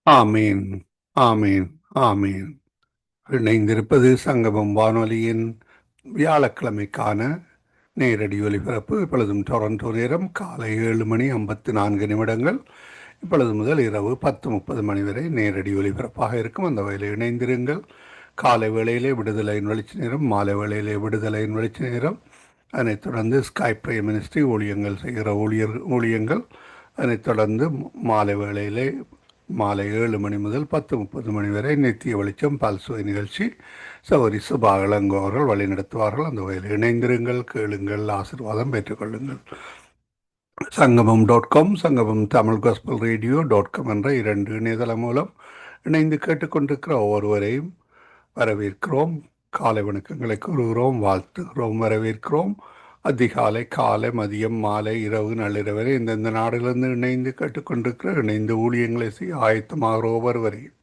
ஆமீன். ஆமீன். ஆமீன். இணைந்திருப்பது சங்கமம் வானொலியின் வியாழக்கிழமைக்கான நேரடி ஒலிபரப்பு. இப்பொழுதும் டொரண்டோ நேரம் காலை 7 மணி 54 நிமிடங்கள். இப்பொழுது முதல் இரவு 10:30 வரை நேரடி ஒலிபரப்பாக இருக்கும். அந்த வகையில் இணைந்திருங்கள். காலை வேளையிலே விடுதலையின் வெளிச்ச நேரம், மாலை வேளையிலே விடுதலையின் வெளிச்ச நேரம். அதனைத் தொடர்ந்து ஸ்கைப் பிரைம் மினிஸ்ட்ரி ஊழியங்கள் செய்கிற ஊழியங்கள். அதனைத் தொடர்ந்து மாலை வேளையிலே மாலை 7 மணி முதல் 10:30 வரை நித்திய வெளிச்சம் பல்சுவை நிகழ்ச்சி சௌரி சுபா இளங்கோ அவர்கள் வழிநடத்துவார்கள். அந்த வகையில் இணைந்திருங்கள், கேளுங்கள், ஆசீர்வாதம் பெற்றுக்கொள்ளுங்கள். சங்கமம் சங்கமம் தமிழ் காஸ்பல் ரேடியோ என்ற 2 இணையதளம் மூலம் இணைந்து கேட்டுக்கொண்டிருக்கிற ஒவ்வொருவரையும் வரவேற்கிறோம். காலை வணக்கங்களை கூறுகிறோம், வாழ்த்துகிறோம், வரவேற்கிறோம். அதிகாலை, காலை, மதியம், மாலை, இரவு, நள்ளிரவரை இந்தந்த நாடுகளிலிருந்து இணைந்து கேட்டுக்கொண்டிருக்கிற இணைந்து ஊழியங்களை செய்ய ஆயத்தமாகிற ஒவ்வொருவரையும்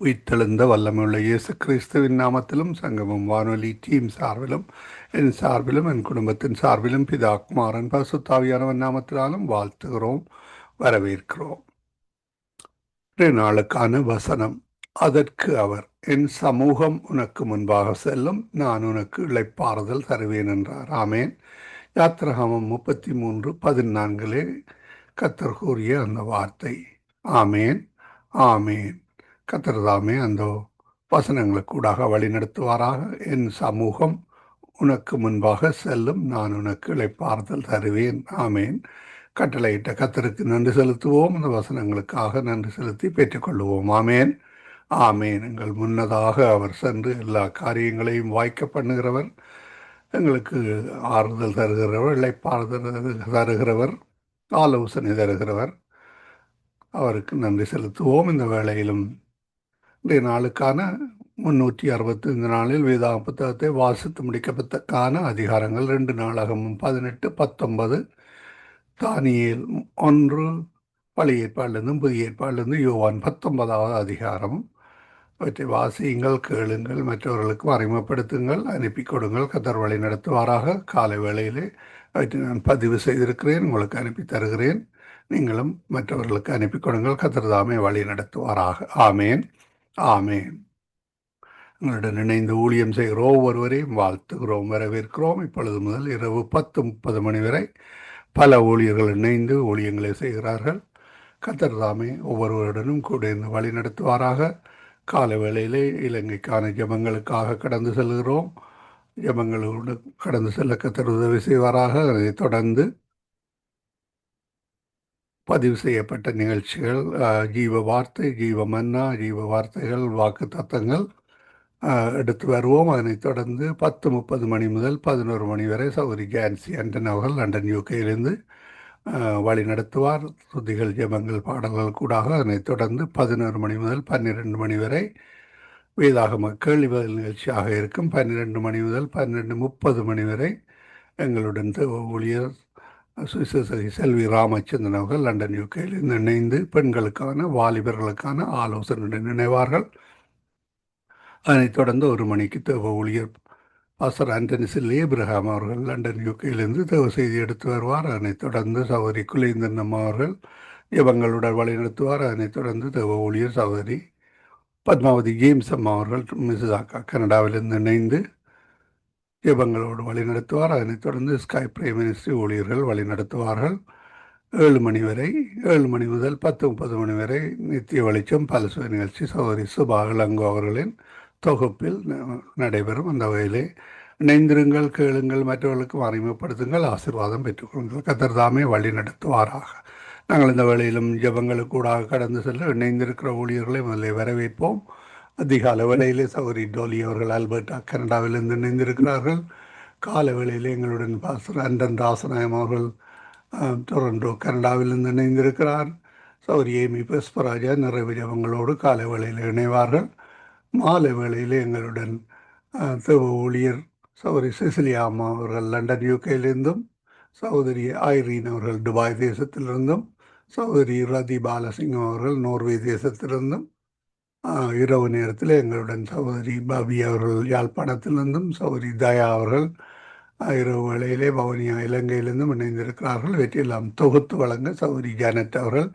உயிர்த்தெழுந்த வல்லமையுள்ள இயேசு கிறிஸ்துவின் நாமத்திலும் சங்கமம் வானொலி டீம் சார்பிலும் என் சார்பிலும் என் குடும்பத்தின் சார்பிலும் பிதா குமாரன் பரிசுத்தாவியானவன் நாமத்தினாலும் வாழ்த்துகிறோம், வரவேற்கிறோம். நாளுக்கான வசனம். அதற்கு அவர், என் சமூகம் உனக்கு முன்பாக செல்லும், நான் உனக்கு இளைப்பாறுதல் தருவேன் என்றார். ஆமேன். யாத்திராகமம் 33:14 கர்த்தர் கூறிய அந்த வார்த்தை. ஆமேன், ஆமேன். கர்த்தர் தாமே அந்த வசனங்களுக்கூடாக வழி நடத்துவாராக. என் சமூகம் உனக்கு முன்பாக செல்லும், நான் உனக்கு இளைப்பாறுதல் தருவேன். ஆமேன். கட்டளையிட்ட கர்த்தருக்கு நன்றி செலுத்துவோம். அந்த வசனங்களுக்காக நன்றி செலுத்தி பெற்றுக்கொள்வோம். ஆமேன், ஆமேன். எங்கள் முன்னதாக அவர் சென்று எல்லா காரியங்களையும் வாய்க்க பண்ணுகிறவர், எங்களுக்கு ஆறுதல் தருகிறவர், இளைப்பாறுதல் தருகிறவர், ஆலோசனை தருகிறவர். அவருக்கு நன்றி செலுத்துவோம். இந்த வேளையிலும் இன்றைய நாளுக்கான 365 நாளில் வேதா புத்தகத்தை வாசித்து முடிக்கப்பட்டக்கான அதிகாரங்கள் 2 நாளாகமும் 18, 19, தானியேல் 1, பழைய ஏற்பாடிலிருந்தும் புதிய ஏற்பாடிலிருந்து யோவான் 19வது அதிகாரம். அவற்றை வாசியுங்கள், கேளுங்கள், மற்றவர்களுக்கும் அறிமுகப்படுத்துங்கள், அனுப்பி கொடுங்கள். கர்த்தர் வழி நடத்துவாராக. காலை வேளையிலே அவற்றை நான் பதிவு செய்திருக்கிறேன், உங்களுக்கு அனுப்பி தருகிறேன். நீங்களும் மற்றவர்களுக்கு அனுப்பி கொடுங்கள். கர்த்தர் தாமே வழி நடத்துவாராக. ஆமேன், ஆமேன். எங்களுடன் இணைந்து ஊழியம் செய்கிற ஒவ்வொருவரையும் வாழ்த்துகிறோம், வரவேற்கிறோம். இப்பொழுது முதல் இரவு 10:30 வரை பல ஊழியர்கள் இணைந்து ஊழியங்களை செய்கிறார்கள். கர்த்தர் தாமே ஒவ்வொருவருடனும் கூட இருந்து வழி நடத்துவாராக. கால வேளையிலே இலங்கைக்கான ஜெபங்களுக்காக கடந்து செல்கிறோம். ஜெபங்களோடு கடந்து செல்ல கர்த்தர் உதவி செய்வாராக. அதைத் தொடர்ந்து பதிவு செய்யப்பட்ட நிகழ்ச்சிகள், ஜீவ வார்த்தை, ஜீவ மன்னா, ஜீவ வார்த்தைகள், வாக்கு தத்தங்கள் எடுத்து வருவோம். அதனைத் தொடர்ந்து 10:30 முதல் 11 வரை சௌரி ஜான்சி ஆண்டன் அவர்கள் லண்டன் யூகேயிலிருந்து வழி நடத்துவார். துதிகள், ஜெபங்கள், பாடல்கள் கூடாக. அதனைத் தொடர்ந்து 11 முதல் 12 வரை வேதாகம கேள்வி பதில் நிகழ்ச்சியாக இருக்கும். 12 முதல் 12:30 வரை எங்களுடன் ஊழியர் சுவிசேஷகி செல்வி ராமச்சந்திரன் அவர்கள் லண்டன் யூகேயிலிருந்து இணைந்து பெண்களுக்கான, வாலிபர்களுக்கான ஆலோசனையுடன் இணைவார்கள். அதனைத் தொடர்ந்து 1 மணிக்கு தேவ ஊழியர் பாஸ்டர் ஆண்டனி சில் ஏப்ரஹாம் அவர்கள் லண்டன் யூகேயிலிருந்து தேவ செய்தி எடுத்து வருவார். அதனைத் தொடர்ந்து சகோதரி குலேந்தன் அம்மா அவர்கள் ஜெபங்களுடன் வழி நடத்துவார். அதனைத் தொடர்ந்து தேவ ஊழியர் சகோதரி பத்மாவதி ஜேம்ஸ் அம்மா அவர்கள் மிசிசாகா கனடாவிலிருந்து இணைந்து ஜெபங்களோடு வழி நடத்துவார். அதனைத் தொடர்ந்து ஸ்கைப் பிரைம் மினிஸ்ட்ரி ஊழியர்கள் வழி நடத்துவார்கள். 7 மணி வரை, 7 மணி முதல் 10:30 வரை நித்திய வெளிச்சம் பல்சுவை நிகழ்ச்சி சகோதரி சுபா இளங்கோ அவர்களின் தொகுப்பில் நடைபெறும். அந்த வகையிலே இணைந்திருங்கள், கேளுங்கள், மற்றவர்களுக்கும் அறிமுகப்படுத்துங்கள், ஆசீர்வாதம் பெற்றுக்கொள்ளுங்கள். கர்த்தர் தாமே வழி நடத்துவாராக. நாங்கள் இந்த வேளையிலும் ஜெபங்களுக்கூடாக கடந்து செல்ல இணைந்திருக்கிற ஊழியர்களை முதலில் வரவேற்போம். அதிகால வேளையிலே சகோதரி டோலி அவர்கள் ஆல்பர்டா கனடாவிலிருந்து இணைந்திருக்கிறார்கள். கால வேளையிலே எங்களுடன் பாஸ்டர் அண்டன் ராசநாயம் அவர்கள் டொரண்டோ கனடாவிலிருந்து இணைந்திருக்கிறார். சௌரி ஏமி புஷ்பராஜா நிறைவு ஜபங்களோடு காலை வேளையில் இணைவார்கள். மாலை வேளையில் எங்களுடன் தேவ ஊழியர் சௌரி சிசிலியா அம்மா அவர்கள் லண்டன் யூகேயிலிருந்தும், சகோதரி ஐரீன் அவர்கள் துபாய் தேசத்திலிருந்தும், சகோதரி ரதி பாலசிங்கம் அவர்கள் நோர்வே தேசத்திலிருந்தும், இரவு நேரத்தில் எங்களுடன் சகோதரி பாபி அவர்கள் யாழ்ப்பாணத்திலிருந்தும், சகோதரி தயா அவர்கள் இரவு வேளையிலே வவுனியா இலங்கையிலிருந்தும் இணைந்திருக்கிறார்கள். இவற்றையெல்லாம் தொகுத்து வழங்க சகோதரி ஜானட் அவர்கள்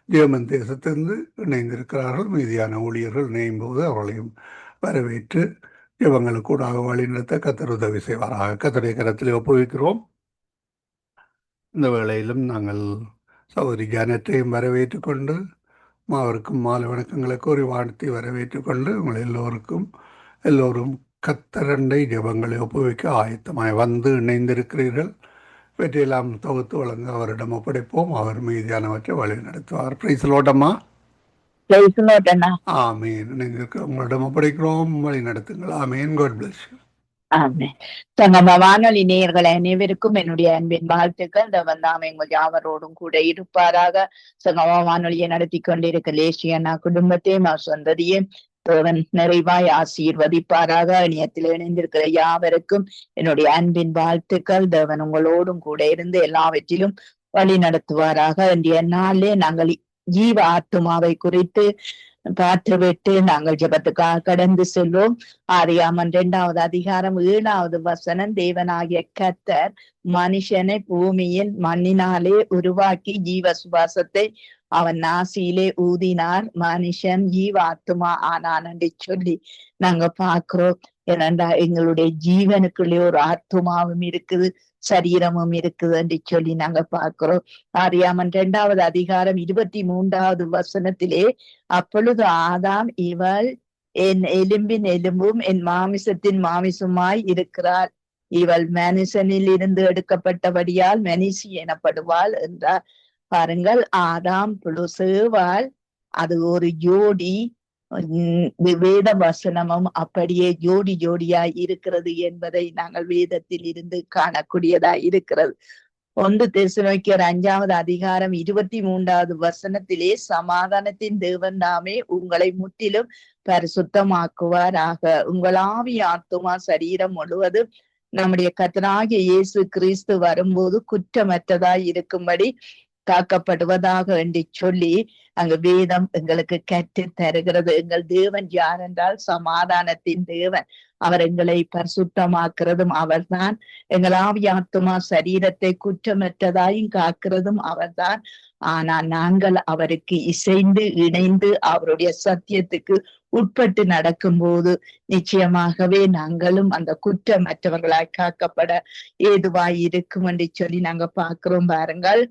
ஜெர்மன் தேசத்திலிருந்து இணைந்திருக்கிறார்கள். மீதியான ஊழியர்கள் இணையும் போது அவர்களையும் வரவேற்று ஜெபங்களுக்கு கூடாக வழிநடத்த கர்த்தர் உதவி செய்வாராக. கர்த்தருடைய கரத்திலே ஒப்புவிக்கிறோம். இந்த வேளையிலும் நாங்கள் சகோதரி ஜானத்தையும் வரவேற்றுக் கொண்டு அவருக்கும் மாலை வணக்கங்களை கூறி வாழ்த்தி வரவேற்றுக் கொண்டு உங்கள் எல்லோரும் கத்தரண்டை ஜெபங்களை ஒப்புவிக்க ஆயத்தமாய் வந்து இணைந்திருக்கிறீர்கள். இவற்றையெல்லாம் தொகுத்து வழங்க அவரிடம் ஒப்படைப்போம். அவர் மீதியானவற்றை வழி நடத்துவார். பிரைஸ்லோட்டம்மா. ஆமீன். உங்களிடம் ஒப்படைக்கிறோம், வழி நடத்துங்கள். ஆமீன். God bless you. சங்கம வானொலி நேயர்கள் அனைவருக்கும் என்னுடைய அன்பின் வாழ்த்துக்கள். தேவன் தாமே உங்கள் யாவரோடும் கூட இருப்பாராக. சங்கம வானொலியை நடத்தி கொண்டிருக்க லேசியனா குடும்பத்தையும் சொந்ததையும் தேவன் நிறைவாய் ஆசீர்வதிப்பாராக. இணையத்தில் இணைந்திருக்கிற யாவருக்கும் என்னுடைய அன்பின் வாழ்த்துக்கள். தேவன் உங்களோடும் கூட இருந்து எல்லாவற்றிலும் வழி நடத்துவாராக. இன்றைய நாளிலே நாங்கள் ஜீவ ஆத்துமாவை குறித்து பார்த்துவிட்டு நாங்கள் ஜெபத்துக்காக கடந்து செல்வோம். ஆதியாகமம் 2வது அதிகாரம் 7வது வசனம். தேவனாகிய கர்த்தர் மனுஷனை பூமியில் மண்ணினாலே உருவாக்கி ஜீவ சுவாசத்தை அவன் நாசியிலே ஊதினார், மனுஷன் ஜீவ ஆத்துமா ஆனான் என்று சொல்லி நாங்க பாக்குறோம். ஏனென்றா எங்களுடைய ஜீவனுக்குள்ளே ஒரு ஆத்துமாவும் இருக்குது, சரீரமும் இருக்குது என்று சொல்லி நாங்க பார்க்கிறோம். ஆதியாகமம் 2வது அதிகாரம் 23வது வசனத்திலே, அப்பொழுது ஆதாம், இவள் என் எலும்பின் எலும்பும் என் மாமிசத்தின் மாமிசமாய் இருக்கிறாள், இவள் மனுஷனில் இருந்து எடுக்கப்பட்டபடியால் மனுஷி எனப்படுவாள் என்றார். பாருங்கள், ஆதாம் புளுசேவாள், அது ஒரு ஜோடி. வேத வசனமும் அப்படியே ஜோடி ஜோடியாய் இருக்கிறது என்பதை நாங்கள் வேதத்தில் இருந்து காணக்கூடியதாய் இருக்கிறது. 1 தெசலோனிக்கேயர் 5வது அதிகாரம் 23வது வசனத்திலே, சமாதானத்தின் தேவன் தாமே உங்களை முற்றிலும் பரிசுத்தமாக்குவாராக, உங்கள் ஆவி ஆத்துமா சரீரம் முழுவதும் நம்முடைய கர்த்தராகிய இயேசு கிறிஸ்து வரும்போது குற்றமற்றதாய் இருக்கும்படி காக்கப்படுவதாக என்று சொல்லி அங்கு வேதம் எங்களுக்கு கற்று தருகிறது. எங்கள் தேவன் யார் என்றால் சமாதானத்தின் தேவன். அவர் எங்களை பரிசுத்தமாக்குறதும் அவர்தான். எங்கள் ஆவி ஆத்துமா சரீரத்தை குற்றமற்றதாயும் காக்கிறதும் அவர்தான். ஆனால் நாங்கள் அவருக்கு இசைந்து இணைந்து அவருடைய சத்தியத்துக்கு உட்பட்டு நடக்கும் போது நிச்சயமாகவே நாங்களும் அந்த குற்றமற்றவர்களாய் காக்கப்பட ஏதுவாய் இருக்கும் என்று சொல்லி நாங்க பார்க்கிறோம். பாருங்கள்,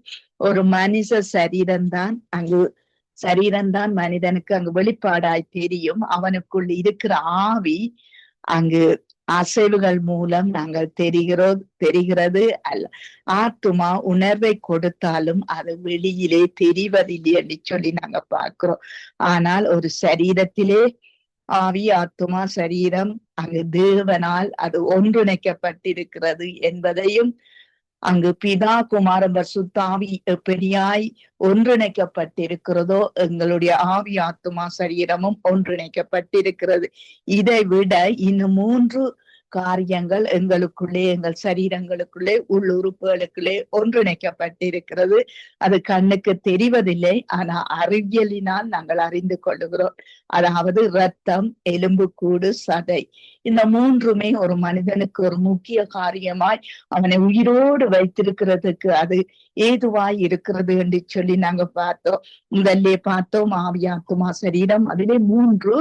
ஒரு மனித சரீரம்தான் மனிதனுக்கு அங்கு வெளிப்பாடாய் தெரியும். அவனுக்குள் இருக்கிற ஆவி அங்கு அசைவுகள் மூலம் நாங்கள் தெரிகிறது அல்ல. ஆத்துமா உணர்வை கொடுத்தாலும் அது வெளியிலே தெரிவதில்லை என்று சொல்லி நாங்க பார்க்கிறோம். ஆனால் ஒரு சரீரத்திலே ஆவி ஆத்துமா சரீரம் அங்கு தேவனால் அது ஒன்றிணைக்கப்பட்டிருக்கிறது என்பதையும், அங்கு பிதா குமாரன் பரிசுத்த ஆவி எப்படியாய் ஒன்றிணைக்கப்பட்டிருக்கிறதோ எங்களுடைய ஆவி ஆத்துமா சரீரமும் ஒன்றிணைக்கப்பட்டிருக்கிறது. இதை விட இன்னும் 3 காரியங்கள் எங்களுக்குள்ளே, எங்கள் சரீரங்களுக்குள்ளே, உள்ளுறுப்புகளுக்குள்ளே ஒன்றிணைக்கப்பட்டிருக்கிறது. அது கண்ணுக்கு தெரிவதில்லை, ஆனா அறிவியலினால் நாங்கள் அறிந்து கொள்ளுகிறோம். அதாவது இரத்தம், எலும்புக்கூடு, சதை, இந்த 3மே ஒரு மனிதனுக்கு ஒரு முக்கிய காரியமாய் அவனை உயிரோடு வைத்திருக்கிறதுக்கு அது ஏதுவாய் இருக்கிறது என்று சொல்லி நாங்க பார்த்தோம். முதல்ல பார்த்தோம் ஆவி ஆத்துமா சரீரம். அதிலே 3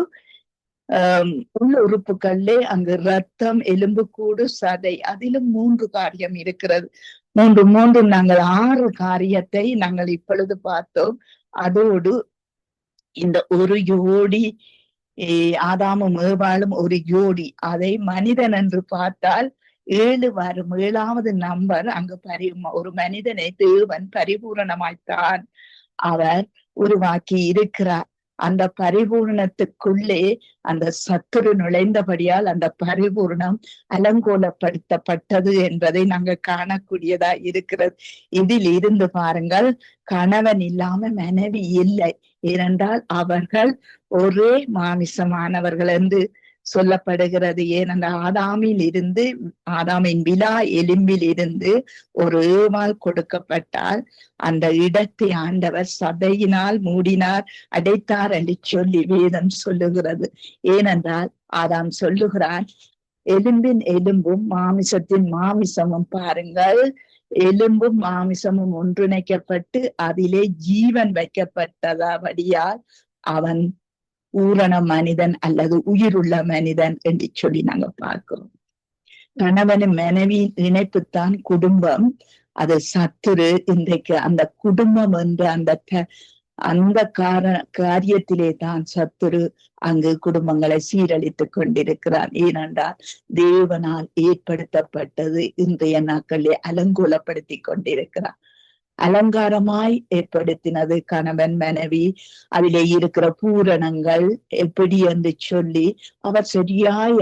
உள்ள உறுப்புகள்லே அங்கு இரத்தம், எலும்புக்கூடு, சதை, அதிலும் 3 காரியம் இருக்கிறது. 3 நாங்கள் 6 காரியத்தை நாங்கள் இப்பொழுது பார்த்தோம். அதோடு இந்த ஒரு ஜோடி ஆதாமும் ஏவாளும் ஒரு ஜோடி, அதை மனிதன் என்று பார்த்தால் 7 வரும். 7வது நம்பர் அங்கு ஒரு மனிதனை தேவன் பரிபூரணமாய்த்தான் அவர் உருவாக்கி இருக்கிறார். அந்த பரிபூரணத்துக்குள்ளே அந்த சத்துரு நுழைந்தபடியால் அந்த பரிபூர்ணம் அலங்கோலப்படுத்தப்பட்டது என்பதை நாங்க காணக்கூடியதா இருக்கிறது. இதில் இருந்து பாருங்கள், கணவன் இல்லாம மனைவி இல்லை. ஏனென்றால் அவர்கள் ஒரே மாமிசமானவர்கள் என்று சொல்லப்படுகிறது. ஏனென்றால் ஆதாமின் விலா எலும்பில் இருந்து ஒரு ஏவாள் கொடுக்கப்பட்டால் அந்த இடத்தை ஆண்டவர் சதையினால் மூடினார், அடைத்தார் என்று சொல்லி வேதம் சொல்லுகிறது. ஏனென்றால் ஆதாம் சொல்லுகிறான், எலும்பின் எலும்பும் மாமிசத்தின் மாமிசமும் பாருங்கள் எலும்பும் மாமிசமும் ஒன்றிணைக்கப்பட்டு அதிலே ஜீவன் வைக்கப்பட்டதாபடியால் அவன் பூரண மனிதன் அல்லது உயிருள்ள மனிதன் என்று சொல்லி நாங்க பார்க்கிறோம். கணவனும் மனைவியின் இணைப்புத்தான் குடும்பம். அது சத்துரு இன்றைக்கு அந்த குடும்பம் என்ற அந்த காரியத்திலே தான் சத்துரு அங்கு குடும்பங்களை சீரழித்துக் கொண்டிருக்கிறார். ஏனென்றால் தேவனால் ஏற்படுத்தப்பட்டது இன்றைய நாட்களிலே அலங்கோலப்படுத்தி கொண்டிருக்கிறார். அலங்காரமாய் ஏற்படுத்தினது கணவன் மனைவி, அதிலே இருக்கிற பூரணங்கள் எப்படி என்று சொல்லி அவர் சரியாய்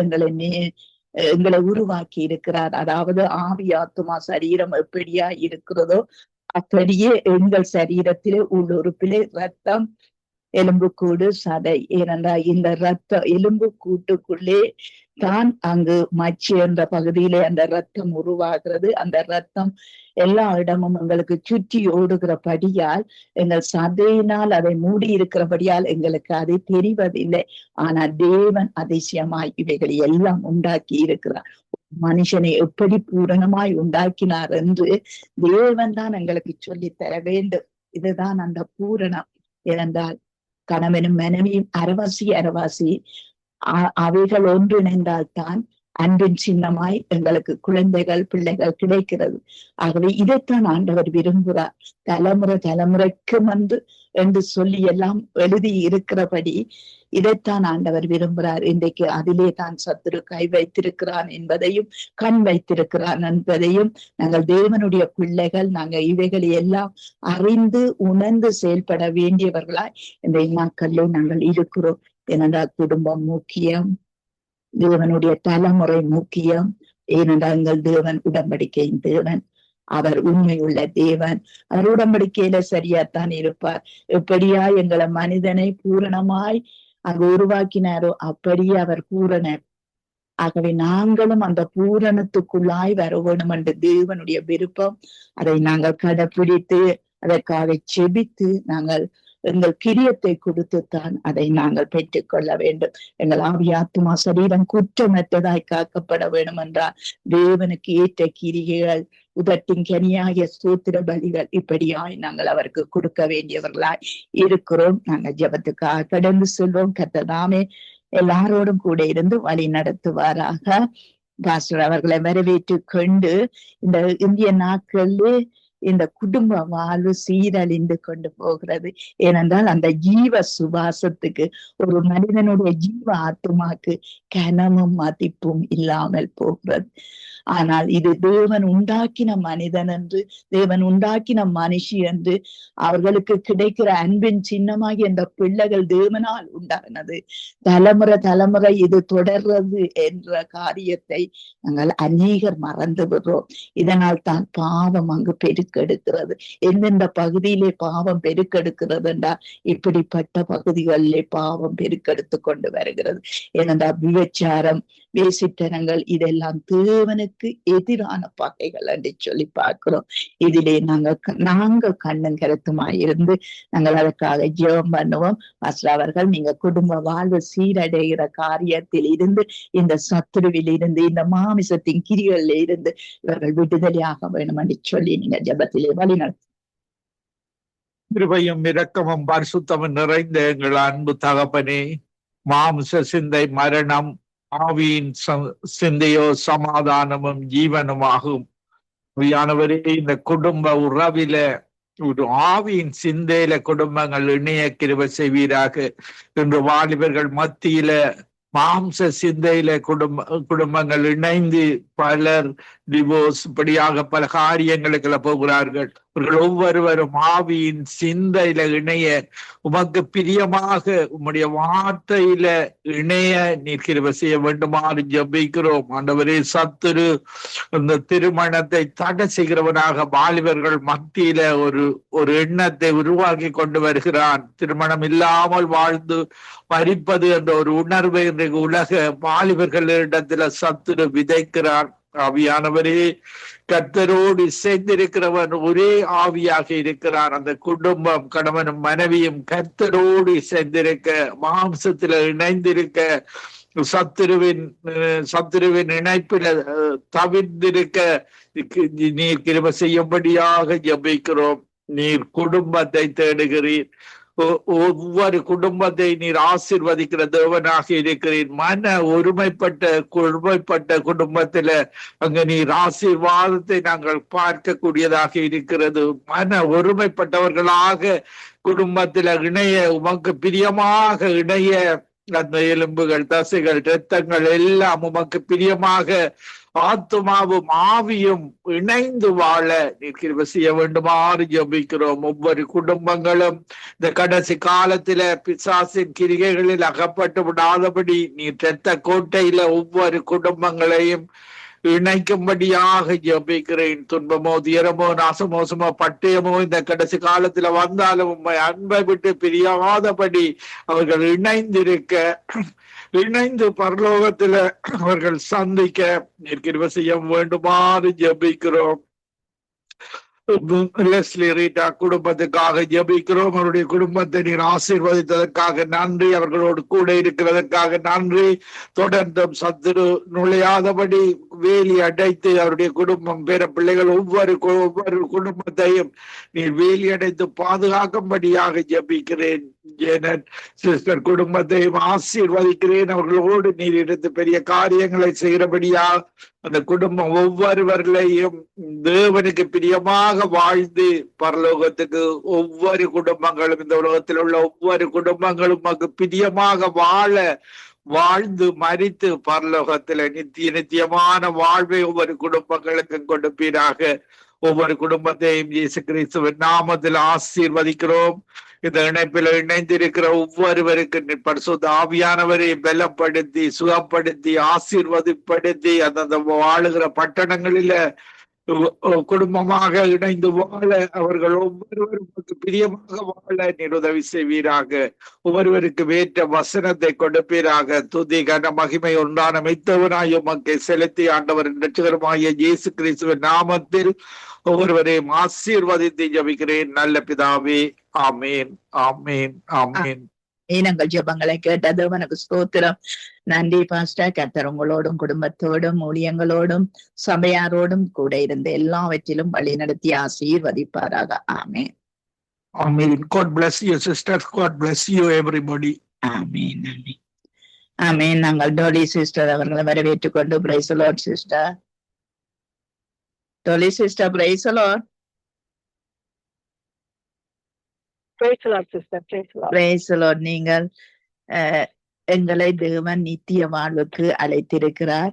எங்களை உருவாக்கி இருக்கிறார். அதாவது ஆவி ஆத்துமா சரீரம் எப்படியா இருக்கிறதோ அப்படியே எங்கள் சரீரத்திலே உள்ளுறுப்பிலே ரத்தம், எலும்புக்கூடு, சதை. ஏனென்றால் இந்த எலும்பு கூட்டுக்குள்ளே தான் அங்கு மச்சி என்ற பகுதியிலே அந்த ரத்தம் உருவாகிறது. அந்த ரத்தம் எல்லா இடமும் எங்களுக்கு சுற்றி ஓடுகிறபடியால் எங்கள் சதையினால் அதை மூடி இருக்கிறபடியால் எங்களுக்கு அது தெரிவதில்லை. ஆனால் தேவன் அதிசயமாய் இவைகளை எல்லாம் உண்டாக்கி இருக்கிறார். மனுஷனை எப்படி பூரணமாய் உண்டாக்கினார் என்று தேவன் தான் எங்களுக்கு சொல்லி தர வேண்டும். இதுதான் அந்த பூரணம். ஏனென்றால் கணவனும் மனைவியும் அரவாசி அவைகள் ஒன்றிணைந்தால்தான் அன்பின் சின்னமாய் எங்களுக்கு குழந்தைகள், பிள்ளைகள் கிடைக்கிறது. ஆகவே இதைத்தான் ஆண்டவர் விரும்புகிறார். தலைமுறைக்கு என்று சொல்லி எல்லாம் எழுதி இருக்கிறபடி இதைத்தான் ஆண்டவர் விரும்புகிறார். இன்றைக்கு அதிலே தான் சத்துரு கை வைத்திருக்கிறான் என்பதையும் கண் வைத்திருக்கிறான் என்பதையும் நாங்கள் தேவனுடைய பிள்ளைகள் நாங்கள் இவைகளை எல்லாம் அறிந்து உணர்ந்து செயல்பட வேண்டியவர்களாய் இந்த நாட்களிலே நாங்கள் இருக்கிறோம். ஏனென்றால் குடும்பம் முக்கியம், தேவனுடைய தலைமுறை முக்கியம். ஏனென்றால் எங்கள் தேவன் உடன்படிக்கையின் தேவன், அவர் உண்மையுள்ள தேவன். அவர் உடன்படிக்கையில சரியாத்தான் இருப்பார். எப்படியா எங்களை மனிதனை பூரணமாய் அங்கு உருவாக்கினாரோ அப்படியே அவர் பூரணர். ஆகவே நாங்களும் அந்த பூரணத்துக்குள்ளாய் வர வேணும் என்று தேவனுடைய விருப்பம். அதை நாங்கள் கடைபிடித்து அதற்காக செபித்து நாங்கள் எங்கள் கிரியத்தை கொடுத்துத்தான் அதை நாங்கள் பெற்றுக்கொள்ள வேண்டும். எங்கள் ஆவி ஆத்துமா சரீரம் குற்றமற்றதாய் காக்கப்பட வேண்டும் என்றால் தேவனுக்கு ஏற்ற கிரிகைகள், உதட்டின் கனியாகிய ஸ்தோத்திர பலிகள் இப்படியாய் நாங்கள் அவருக்கு கொடுக்க வேண்டியவர்களாய் இருக்கிறோம். நாங்கள் ஜெபத்துக்காக கடந்து செல்வோம். கர்த்தர் எல்லாரோடும் கூட இருந்து வழி நடத்துவாராக. பாஸ்டர் அவர்களை வரவேற்று கொண்டு இந்த இந்திய நாட்களிலே இந்த குடும்ப வாழ்வு சீரழிந்து கொண்டு போகிறது. ஏனென்றால் அந்த ஜீவ சுவாசத்துக்கு, ஒரு மனிதனுடைய ஜீவ ஆத்துமாக்கு கனமும் மதிப்பும் இல்லாமல் போகிறது. ஆனால் இது தேவன் உண்டாக்கின மனிதன் என்று, தேவன் உண்டாக்கின மனுஷி என்று அவர்களுக்கு கிடைக்கிற அன்பின் சின்னமாகி அந்த பிள்ளைகள் தேவனால் உண்டானது. தலைமுறை இது தொடர்றது என்ற காரியத்தை நாங்கள் அநேகர் மறந்து விடுறோம். இதனால் தான் பாவம் அங்கு பெருக்கெடுக்கிறது. எந்தெந்த பகுதியிலே பாவம் பெருக்கெடுக்கிறது என்றால் இப்படிப்பட்ட பகுதிகளிலே பாவம் பெருக்கெடுத்து கொண்டு வருகிறது. ஏனென்றால் விபச்சாரம், வேசித்தனங்கள் இதெல்லாம் தேவனுக்கு எதிரான பகைகள் என்று சொல்லி பார்க்கிறோம். இதிலே நாங்கள் கண்ணும் கருத்துமாய் இருந்து நாங்கள் அதற்காக ஜெபம் பண்ணுவோம். அவர்கள் நீங்க குடும்ப வாழ்வு சீரடைகிற காரியத்தில் இருந்து, இந்த சத்துருவில் இருந்து, இந்த மாமிசத்தின் கிரிகளில் இருந்து இவர்கள் விடுதலையாக வேணும் என்று சொல்லி நீங்க ஜெபத்திலே வழி நடத்து. கிருபையும் இரக்கமும் பரிசுத்தமும் நிறைந்த எங்கள் அன்பு தகப்பனே, மாம்ச சிந்தை மரணம், ஆவியின் சிந்தையோ சமாதானமும் ஜீவனுமாகும். இந்த குடும்ப உறவில ஒரு ஆவியின் சிந்தையில குடும்பங்கள் இணைய கிருபை செய்வீராக. இன்று வாலிபர்கள் மத்தியில மாம்ச சிந்தையில குடும்பங்கள் இணைந்து பலர் டிவோர்ஸ் இப்படியாக பல காரியங்களுக்குள்ள போகிறார்கள். இவர்கள் ஒவ்வொருவரும் ஆவியின் சிந்தையில இணைய, உமக்கு பிரியமாக உம்முடைய வார்த்தையில இணைய நீர் கிருபை செய்ய வேண்டுமாறு ஜெபிக்கிறோம். ஆண்டவரே, சத்துரு இந்த திருமணத்தை தடை செய்கிறவனாக வாலிபர்கள் மத்தியில ஒரு எண்ணத்தை உருவாக்கி கொண்டு வருகிறான். திருமணம் இல்லாமல் வாழ்ந்து மரிப்பது என்ற ஒரு உணர்வை இன்றைக்கு உலக வாலிபர்களிடத்துல சத்துரு விதைக்கிறான். ஆவியானவரே, கர்த்தரோடு இசைந்திருக்கிறவன் ஒரே ஆவியாக இருக்கிறான். அந்த குடும்பம், கணவனும் மனைவியும் கர்த்தரோடு இசைந்திருக்க, மாம்சத்துல இணைந்திருக்க சத்துருவின் இணைப்பில தவிர்ந்திருக்க நீர் கிருபை செய்யும்படியாக ஜெபிக்கிறோம். நீர் குடும்பத்தை தேடுகிறீர். ஒவ்வொரு குடும்பத்தை நீர் ஆசீர்வதிக்கிற தேவனாக இருக்கிறீர். மன ஒருமைப்பட்ட குடும்பத்தில அங்க நீர் ஆசீர்வாதத்தை நாங்கள் பார்க்கக்கூடியதாக இருக்கிறது. மன ஒருமைப்பட்டவர்களாக குடும்பத்தில இணைய, உமக்கு பிரியமாக இணைய, அந்த எலும்புகள், தசைகள், இரத்தங்கள் எல்லாம் உமக்கு பிரியமாக ஆத்துமாவும் ஆவியும் இணைந்து வாழ நீர் கிருபை செய்ய வேண்டுமாறு ஜெபிக்கிறோம். ஒவ்வொரு குடும்பங்களும் இந்த கடைசி காலத்தில பிசாசின் கிரிகைகளில் அகப்பட்டு விடாதபடி நீர் இரத்த கோட்டையில ஒவ்வொரு குடும்பங்களையும் இணைக்கும்படியாக ஜெபிக்கிறேன். துன்பமோ, துயரமோ, நாசமோசமோ, பட்டயமோ இந்த கடைசி காலத்துல வந்தாலும் உண்மை அன்பை விட்டு பிரியாதபடி அவர்கள் இணைந்து பரலோகத்துல அவர்கள் சந்திக்க நீர் கிருபை செய்ய வேண்டுமாறு ஜெபிக்கிறோம். லெஸ்லி ரீட்டா குடும்பத்துக்காக ஜெபிக்கிறோம். அவருடைய குடும்பத்தை நீர் ஆசீர்வதித்ததற்காக நன்றி. அவர்களோடு கூட இருக்கிறதற்காக நன்றி. தொடர்ந்தும் சத்துரு நுழையாதபடி வேலி அடைத்து அவருடைய குடும்பம், பேர பிள்ளைகள் ஒவ்வொரு குடும்பத்தையும் நீர் வேலி அடைத்து பாதுகாக்கும்படியாக ஜெபிக்கிறேன். சிஸ்டர் குடும்பத்தையும் ஆசீர்வதிக்கிறேன். அவர்களோடு நீர் எடுத்து பெரிய காரியங்களை செய்கிறபடியா அந்த குடும்பம் ஒவ்வொருவர்களையும் தேவனுக்கு பிரியமாக வாழ்ந்து பரலோகத்துக்கு ஒவ்வொரு குடும்பங்களும், இந்த உலகத்தில் உள்ள ஒவ்வொரு குடும்பங்களும் பிரியமாக வாழ்ந்து மரித்து பரலோகத்துல நித்தியமான வாழ்வை ஒவ்வொரு குடும்பங்களுக்கும் கொடுப்பீராக. ஒவ்வொரு குடும்பத்தையும் இயேசு கிறிஸ்துவின் நாமத்தில் ஆசீர்வதிக்கிறோம். இந்த இணைப்பில் இணைந்திருக்கிற ஒவ்வொருவருக்கு பரிசுத்த ஆவியானவரை பலப்படுத்தி, சுகப்படுத்தி, ஆசீர்வதிப்படுத்தி அந்தந்த வாழுகிற பட்டணங்களில குடும்பமாக இணைந்து வாழ, அவர்கள் ஒவ்வொருவருக்கு பிரியமாக வாழ நீர் உதவி செய்வீராக. ஒவ்வொருவருக்கு வேற்ற வசனத்தை கொடுப்பீராக. துதி கன மகிமை உண்டான மெய்த்தவனாய் உமக்கு செலுத்தி ஆண்டவர் இரட்சகருமாகிய இயேசு கிறிஸ்துவின் நாமத்தில் ஒவ்வொருவரையும் ஆசீர்வதித்து ஜெபிக்கிறேன் நல்ல பிதாவே. ஆமேன், ஆமேன், ஆமேன். எங்கள் ஜெபங்களை கேட்டது உனக்கு ஸ்தோத்திரம். நன்றி பாஸ்டர். கர்த்தர் உங்களோடும், குடும்பத்தோடும், ஊழியங்களோடும், சபையாரோடும் கூட இருந்து எல்லாவற்றிலும் வழி நடத்தி ஆசீர்வதிப்பாராக. ஆமேன், ஆமேன். God bless you sisters. God bless you everybody. ஆமேன், ஆமேன், ஆமேன். நாங்கள் டோலி சிஸ்டர் அவர்களை வரவேற்றுக் கொண்டு praise the Lord sister. Dolly sister, praise the Lord. நீங்கள் எங்களை தேவன் நித்திய வாழ்வுக்கு அழைத்திருக்கிறார்.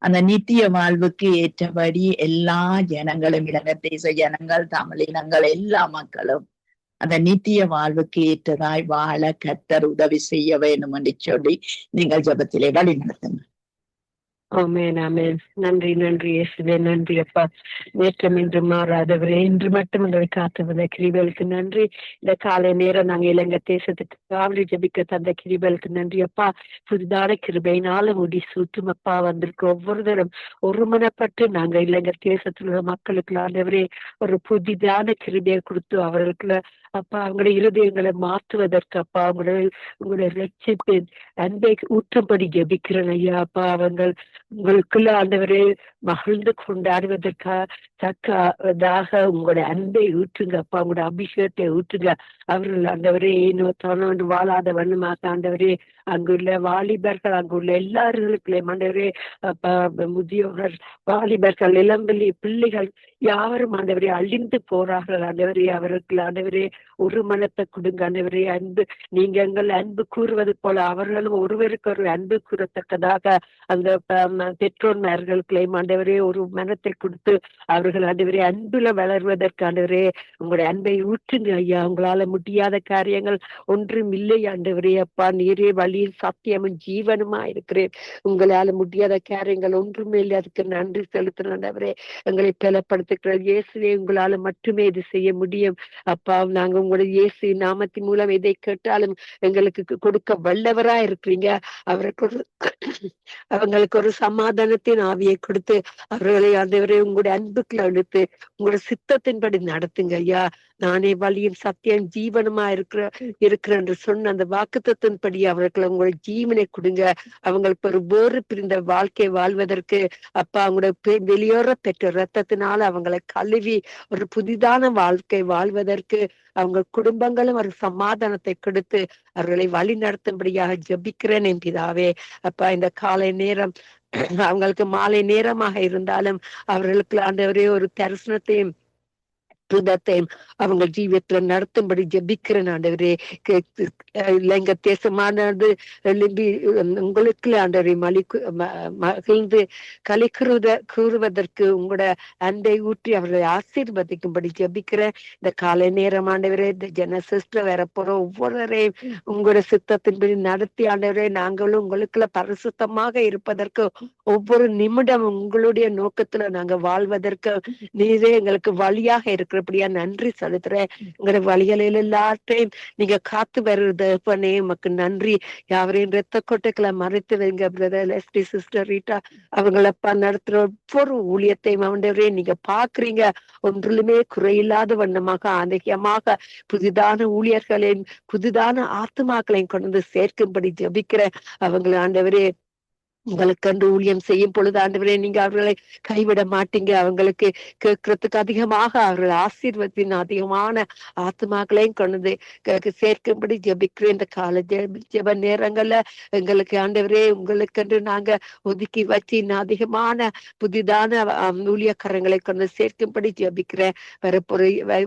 அந்த நித்திய வாழ்வுக்கு ஏற்றபடி எல்லா ஜனங்களும், இலங்கை தேச ஜனங்கள், தமிழினங்கள், எல்லா மக்களும் அந்த நித்திய வாழ்வுக்கு ஏற்றதாய் வாழ கர்த்தர் உதவி செய்ய வேண்டும் என்று சொல்லி நீங்கள் ஜெபத்திலே வழி நடத்துங்க. ஆமேன், ஆமேன். நன்றி, நன்றி இயேசுவே. நன்றி அப்பா. நேற்றம் இன்று மாறாதவரே, இன்று மட்டும் எங்களை காத்துவத கிருபைகளுக்கு நன்றி. இந்த காலை நேரம் நாங்க இலங்கை தேசத்துக்கு காவலி ஜபிக்க தந்த கிருபைகளுக்கு நன்றி அப்பா. புதிதான கிருபையினால முடி சூட்டும் அப்பா வந்திருக்க ஒவ்வொருத்தரும் ஒருமனப்பட்டு நாங்க இலங்கை தேசத்துல உள்ள மக்களுக்கு ஆண்டவரே ஒரு புதிதான கிருபையை கொடுத்து அவர்களுக்குள்ள அப்பா அவங்களுடைய இருதயங்களை மாற்றுவதற்கு அப்பா உங்களுடைய ரட்சிப்பு அன்பை ஊற்றும்படி ஜபிக்கிறேன் ஐயா அப்பா. உங்களுக்குள்ள ஆண்டவரே மகிழ்ந்து தக்கதாக உங்களுடைய அன்பை ஊற்றுங்க அப்பா. உங்களுடைய அபிஷேகத்தை ஊற்றுங்க. அவர்கள் ஆண்டவரே இன்னொரு வாழாத வண்ணமாக ஆண்டவரே அங்குள்ள வாலிபர்கள், அங்குள்ள எல்லாருக்குள்ளே ஆண்டவரே அப்பா முதியோர்கள், வாலிபர்கள், இளம்பலி பிள்ளைகள் யாரும் ஆண்டவரே அழிந்து போறார்கள் ஆண்டவரே. அவருக்கு ஆண்டவரே ஒரு மனத்தை கொடுங்க ஆண்டவரே. அன்பு நீங்க எங்கள் அன்பு கூறுவது போல அவர்களும் ஒருவருக்கு ஒரு அன்பு கூறத்தக்கதாக அந்த பெற்றோர்மார்களுக்கு ஆண்டவரே ஒரு மனத்தை கொடுத்து அவர்கள் ஆண்டவரே அன்புல வளர்வதற்கு ஆண்டவரே உங்களுடைய அன்பை ஊற்றுங்க ஐயா. உங்களால முடியாத காரியங்கள் ஒன்றும் இல்லை ஆண்டவரே அப்பா. நீரே வழியில் சத்தியமும் ஜீவனுமா இருக்கிறேன். உங்களால முடியாத காரியங்கள் ஒன்றுமே இல்லை. அதுக்கு நன்றி செலுத்தின ஆண்டவரே. எங்களை பலப்படுத்துகிற இயேசுவே உங்களால மட்டுமே இது செய்ய முடியும் அப்பா. நாங்க உங்களுடைய இயேசு நாமத்தின் மூலம் எதை கேட்டாலும் எங்களுக்கு கொடுக்க வல்லவரா இருக்கிறீங்க. அவங்களுக்கு ஒரு சமாதானத்தின் ஆவியை கொடுத்து அவர்களை ஆண்டவரே உங்களுடைய அன்புக்குள்ள அழுத்து உங்களோட சித்தத்தின்படி நடத்துங்க ஐயா. நானே வழியும் சத்தியம் ஜீவனுமா இருக்கிற என்று சொன்ன அந்த வாக்குத்தத்தின்படி அவர்களுக்கு உங்களுடைய ஜீவனை கொடுங்க. அவங்களுக்கு ஒரு வேறு பிரிந்த வாழ்க்கை வாழ்வதற்கு அப்பா அவங்களோட வெளியேற பெற்ற ரத்தத்தினால அவங்களை கழுவி ஒரு புதிதான வாழ்க்கை வாழ்வதற்கு அவங்க குடும்பங்களும் ஒரு சமாதானத்தை கொடுத்து அவர்களை வழி நடத்தும்படியாக ஜெபிக்கிறேன் என் பிதாவே. அப்பா இந்த காலை நேரம் அவங்களுக்கு மாலை நேரமாக இருந்தாலும் அவர்களுக்கு ஆண்டவரே ஒரு தரிசனத்தையும் புதத்தையும் அவங்க ஜீவியத்துல நடத்தும்படி ஜெபிக்கிறேன் ஆண்டவரே. இலங்கை தேசமானது எழும்பி உங்களுக்கு ஆண்டவரை மகிழ்ந்து களி கூறுவதற்கு உங்களோட அன்பை ஊற்றி அவர்களை ஆசீர்வதிக்கும்படி ஜெபிக்கிறேன். இந்த காலை நேரம் ஆண்டவரே இந்த ஜெனசிஸ்டர் வரப்போற ஒவ்வொருவரையும் உங்களோட சித்தத்தின்படி நடத்தி ஆண்டவரே நாங்களும் உங்களுக்குள்ள பரிசுத்தமாக இருப்பதற்கு ஒவ்வொரு நிமிடம் உங்களுடைய நோக்கத்துல நாங்க வாழ்வதற்கு நீரே எங்களுக்கு வழியாக இருக்கிறபடியா நன்றி செலுத்துறேன். எங்களோட வழிகளில் எல்லாத்தையும் நீங்க காத்து வருது பண்ணே உமக்கு நன்றி. யாவரையும் ரத்த கொட்டைகளை மறைத்து வைங்க பிரதர் லெஸ்லி, சிஸ்டர் ரீட்டா அவங்களப்பா நடத்துற ஒவ்வொரு ஊழியத்தையும் அவண்டவரே நீங்க பாக்குறீங்க. ஒன்றிலுமே குறையில்லாத வண்ணமாக அதிகமாக புதிதான ஊழியர்களையும் புதிதான ஆத்மாக்களையும் கொண்டு வந்து சேர்க்கும்படி ஜெபிக்கிறேன். அவங்களை ஆண்டவரே உங்களுக்கு அன்று ஊழியம் செய்யும் பொழுது ஆண்டவரே நீங்க அவர்களை கைவிட மாட்டீங்க. அவங்களுக்கு கேட்கறதுக்கு அதிகமாக அவர்கள் ஆசீர்வத்தின் அதிகமான ஆத்மாக்களையும் கொண்டு சேர்க்கும்படி ஜெபிக்கிறேன். இந்த கால ஜெப நேரங்கள்ல எங்களுக்கு ஆண்டவரே உங்களுக்கு நாங்க ஒதுக்கி வச்சு அதிகமான புதிதான ஊழியக்காரங்களை கொண்டு சேர்க்கும்படி ஜெபிக்கிறேன்.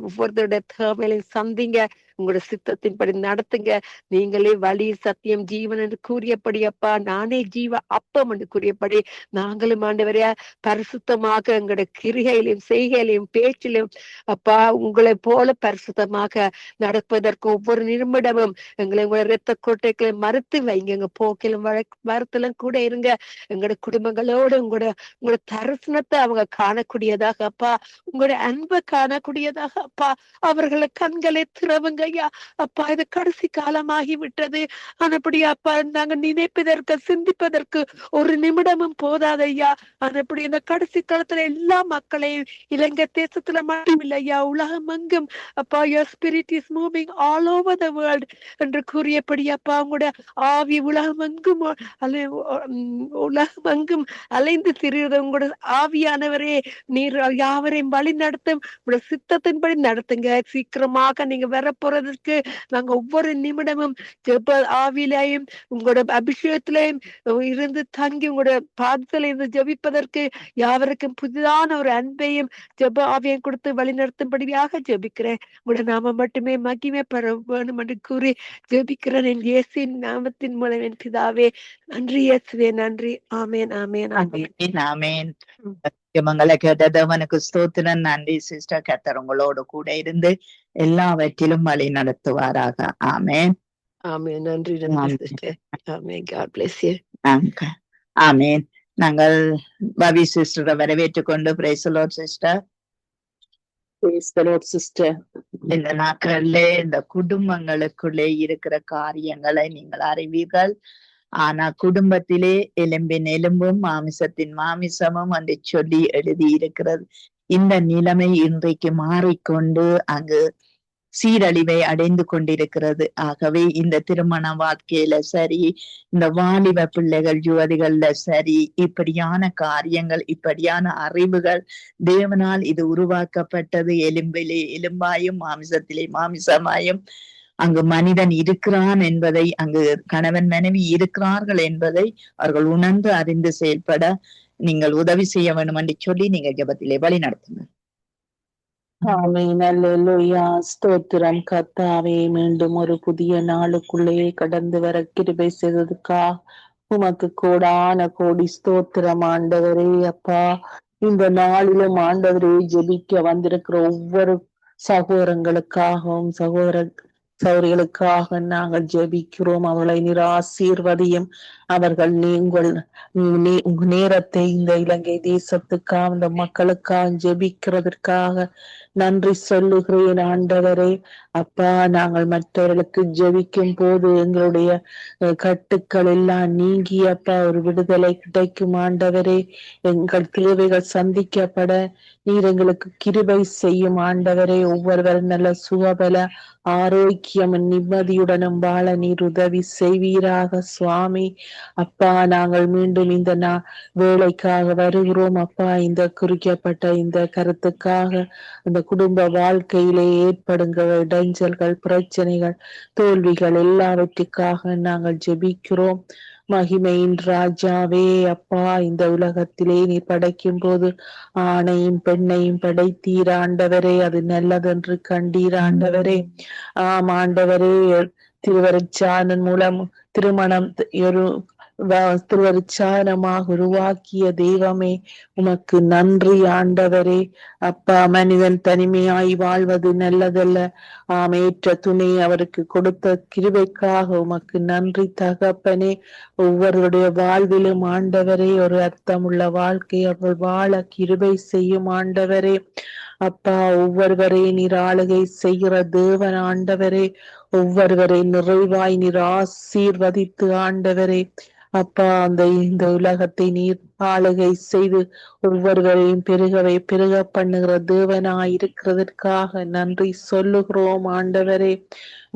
ஒவ்வொருத்தருடைய தேவைகளையும் சந்திங்க, உங்களோட சித்தத்தின்படி நடத்துங்க. நீங்களே வழி சத்தியம் ஜீவன் என்று கூறியபடி அப்பா நானே ஜீவ அப்பம் என்று கூறியபடி நாங்களும் ஆண்டவரையா பரிசுத்தமாக எங்களோட கிரிகையிலும் செய்கையிலும் பேச்சிலும் அப்பா உங்களை போல பரிசுத்தமாக நடப்பதற்கு ஒவ்வொரு நிமிடமும் உங்களோட இரத்த கோட்டைகளை மறுத்து வைங்க. எங்க போக்கிலும் வரத்திலும் கூட இருங்க. எங்களோட குடும்பங்களோடு உங்களோட தரிசனத்தை அவங்க காணக்கூடியதாக அப்பா, உங்களோட அன்பை காணக்கூடியதாக அப்பா, அவர்களை கண்களை திறவுங்க ஐயா. அப்பா இது கடைசி காலமாகி விட்டது. ஆனப்படி அப்பா நாங்க நினைப்பதற்கு சிந்திப்பதற்கு ஒரு நிமிடமும் போதாதையா. ஆனப்படி இந்த கடைசி காலத்துல எல்லா மக்களையும் இலங்கை தேசத்துல மட்டும் இல்லையா உலகம் எங்கும் அப்பா your spirit is moving all over the world என்று கூறியபடி அப்பா உங்களுடைய ஆவி உலகம் எங்கும் அலைந்து திரிவது உங்களோட ஆவியானவரே நீர் யாவரையும் வழி நடத்தும் உங்களோட சித்தத்தின்படி நடத்துங்க. சீக்கிரமாக நீங்க வரப்போறதுக்கு நாங்க ஒவ்வொரு நிமிடமும் ஜெப ஆவிலையும் உங்களோட அபிஷேகத்திலையும் இருந்து தங்கி உங்களோட பாதத்துல இருந்து ஜெபிப்பதற்கு யாவருக்கும் புதிதான ஒரு அன்பையும் ஜெப ஆவியையும் கொடுத்து வழி நடத்தும்படியாக ஜெபிக்கிறேன். உங்களோட நாம மட்டுமே மகிமை பெற வேணும் என்று கூறி ஜெபிக்கிறேன் என் இயேசுவின் நாமத்தின் மூலம் என் பிதாவே. நன்றி இயேசுவே, நன்றி. ஆமேன் ஆமேன் ஆமேன் ஆமேன். ஜெபங்களை கேட்டதவனுக்கு ஸ்தோத்திரம். நன்றி சிஸ்டர். கர்த்தர் உங்களோடு கூட இருந்து எல்லாவற்றிலும் வழி நடத்துவாராக. ஆமேன் ஆமேன். நன்றி sister. Amen. God bless you. ஆமேன். நாங்கள் பவி சிஸ்டரை வரவேற்றுக் கொண்டு praise the Lord sister. Praise the Lord, sister. இந்த நாட்கள்ல இந்த குடும்பங்களுக்குள்ளே இருக்கிற காரியங்களை நீங்கள் அறிவீர்கள். ஆனா குடும்பத்திலே எலும்பின் எலும்பும் மாமிசத்தின் மாமிசமும் என்று சொல்லி எழுதி இருக்கிறது. இந்த நிலைமை இன்றைக்கு மாறிக்கொண்டு அங்கு சீரழிவை அடைந்து கொண்டிருக்கிறது. ஆகவே இந்த திருமண வாழ்க்கையில சரி, இந்த வாலிப பிள்ளைகள் யுவதிகள்ல சரி, இப்படியான காரியங்கள் இப்படியான அறிவுகள் தேவனால் இது உருவாக்கப்பட்டது. எலும்பிலே எலும்பாயும் மாமிசத்திலே மாமிசமாயும் அங்கு மனிதன் இருக்கிறான் என்பதை, அங்கு கணவன் மனைவி இருக்கிறார்கள் என்பதை அவர்கள் உணர்ந்து அறிந்து செயல்பட நீங்கள் உதவி செய்ய வேண்டும் என்று சொல்லி நீங்க ஜெபத்திலே வழி நடத்துங்க. ஆமென். அல்லேலூயா. ஸ்தோத்திரம் கர்த்தாவே. மீண்டும் ஒரு புதிய நாளுக்குள்ளே கடந்து வர கிருபை செய்ததுக்கா உமக்கு கோடான கோடி ஸ்தோத்திரம் ஆண்டவரே. அப்பா இந்த நாளிலும் ஆண்டவரே ஜெபிக்க வந்திருக்கிற ஒவ்வொரு சகோதரங்களுக்காகவும் சகோதரிகளுக்காக நாங்கள் ஜெபிக்கிறோம். அவர்களை நீர் ஆசீர்வதியும். அவர்கள் நீங்கள் நேரத்தை இந்த இலங்கை தேசத்துக்காக இந்த மக்களுக்காக ஜெபிக்கிறதற்காக நன்றி சொல்லுகிறேன் ஆண்டவரே. அப்பா, நாங்கள் மற்றவர்களுக்கு ஜெபிக்கும் போது எங்களுடைய கட்டுக்கள் எல்லாம் நீங்கி அப்பா ஒரு விடுதலை கிடைக்கும் ஆண்டவரே. எங்கள் தேவைகள் சந்திக்கப்பட நீர் எங்களுக்கு கிருபை செய்யும் ஆண்டவரே. ஒவ்வொருவரும் நல்ல சுகபல ஆரோக்கியம் நிம்மதியுடனும் வாழ நீர் உதவி செய்வீராக சுவாமி. அப்பா, நாங்கள் மீண்டும் இந்த வேலைக்காக வருகிறோம் அப்பா. இந்த குறிக்கப்பட்ட இந்த கருத்துக்காக அந்த குடும்ப வாழ்க்கையிலே ஏற்படுங்க இடைஞ்சல்கள், பிரச்சனைகள், தோல்விகள் எல்லாவற்றுக்காக நாங்கள் ஜெபிக்கிறோம். மகிமையின் ராஜாவே அப்பா, இந்த உலகத்திலே நீ படைக்கும் போது ஆணையும் பெண்ணையும் படைத்தீர் ஆண்டவரே. அது நல்லதென்று கண்டீர் ஆண்டவரே. ஆம் ஆண்டவரே, திருவருட்சாதன் மூலம் திருமணம் ஒரு திருவருட்சாதனமாக உருவாக்கிய தெய்வமே, உமக்கு நன்றி ஆண்டவரே. அப்பா, மனிதன் தனிமையாய் வாழ்வது நல்லதல்ல. ஏற்ற துணை அவருக்கு கொடுத்த கிருபைக்காக உமக்கு நன்றி தகப்பனே. ஒவ்வொருடைய வாழ்விலும் ஆண்டவரே ஒரு அர்த்தமுள்ள வாழ்க்கை அவர்கள் வாழ கிருபை செய்யும் ஆண்டவரே. அப்பா, ஒவ்வொருவரை நீர் ஆளுகை செய்கிற தேவன் ஆண்டவரே. ஒவ்வொருவரை நிறைவாய் நீர் ஆசீர்வதித்து ஆண்டவரே. அப்பா, இந்த உலகத்தை நீர் ஆளுகை செய்து ஒவ்வொருவரையும் பெருக பண்ணுகிற தேவனாய் இருக்கிறதற்காக நன்றி சொல்லுகிறோம் ஆண்டவரே.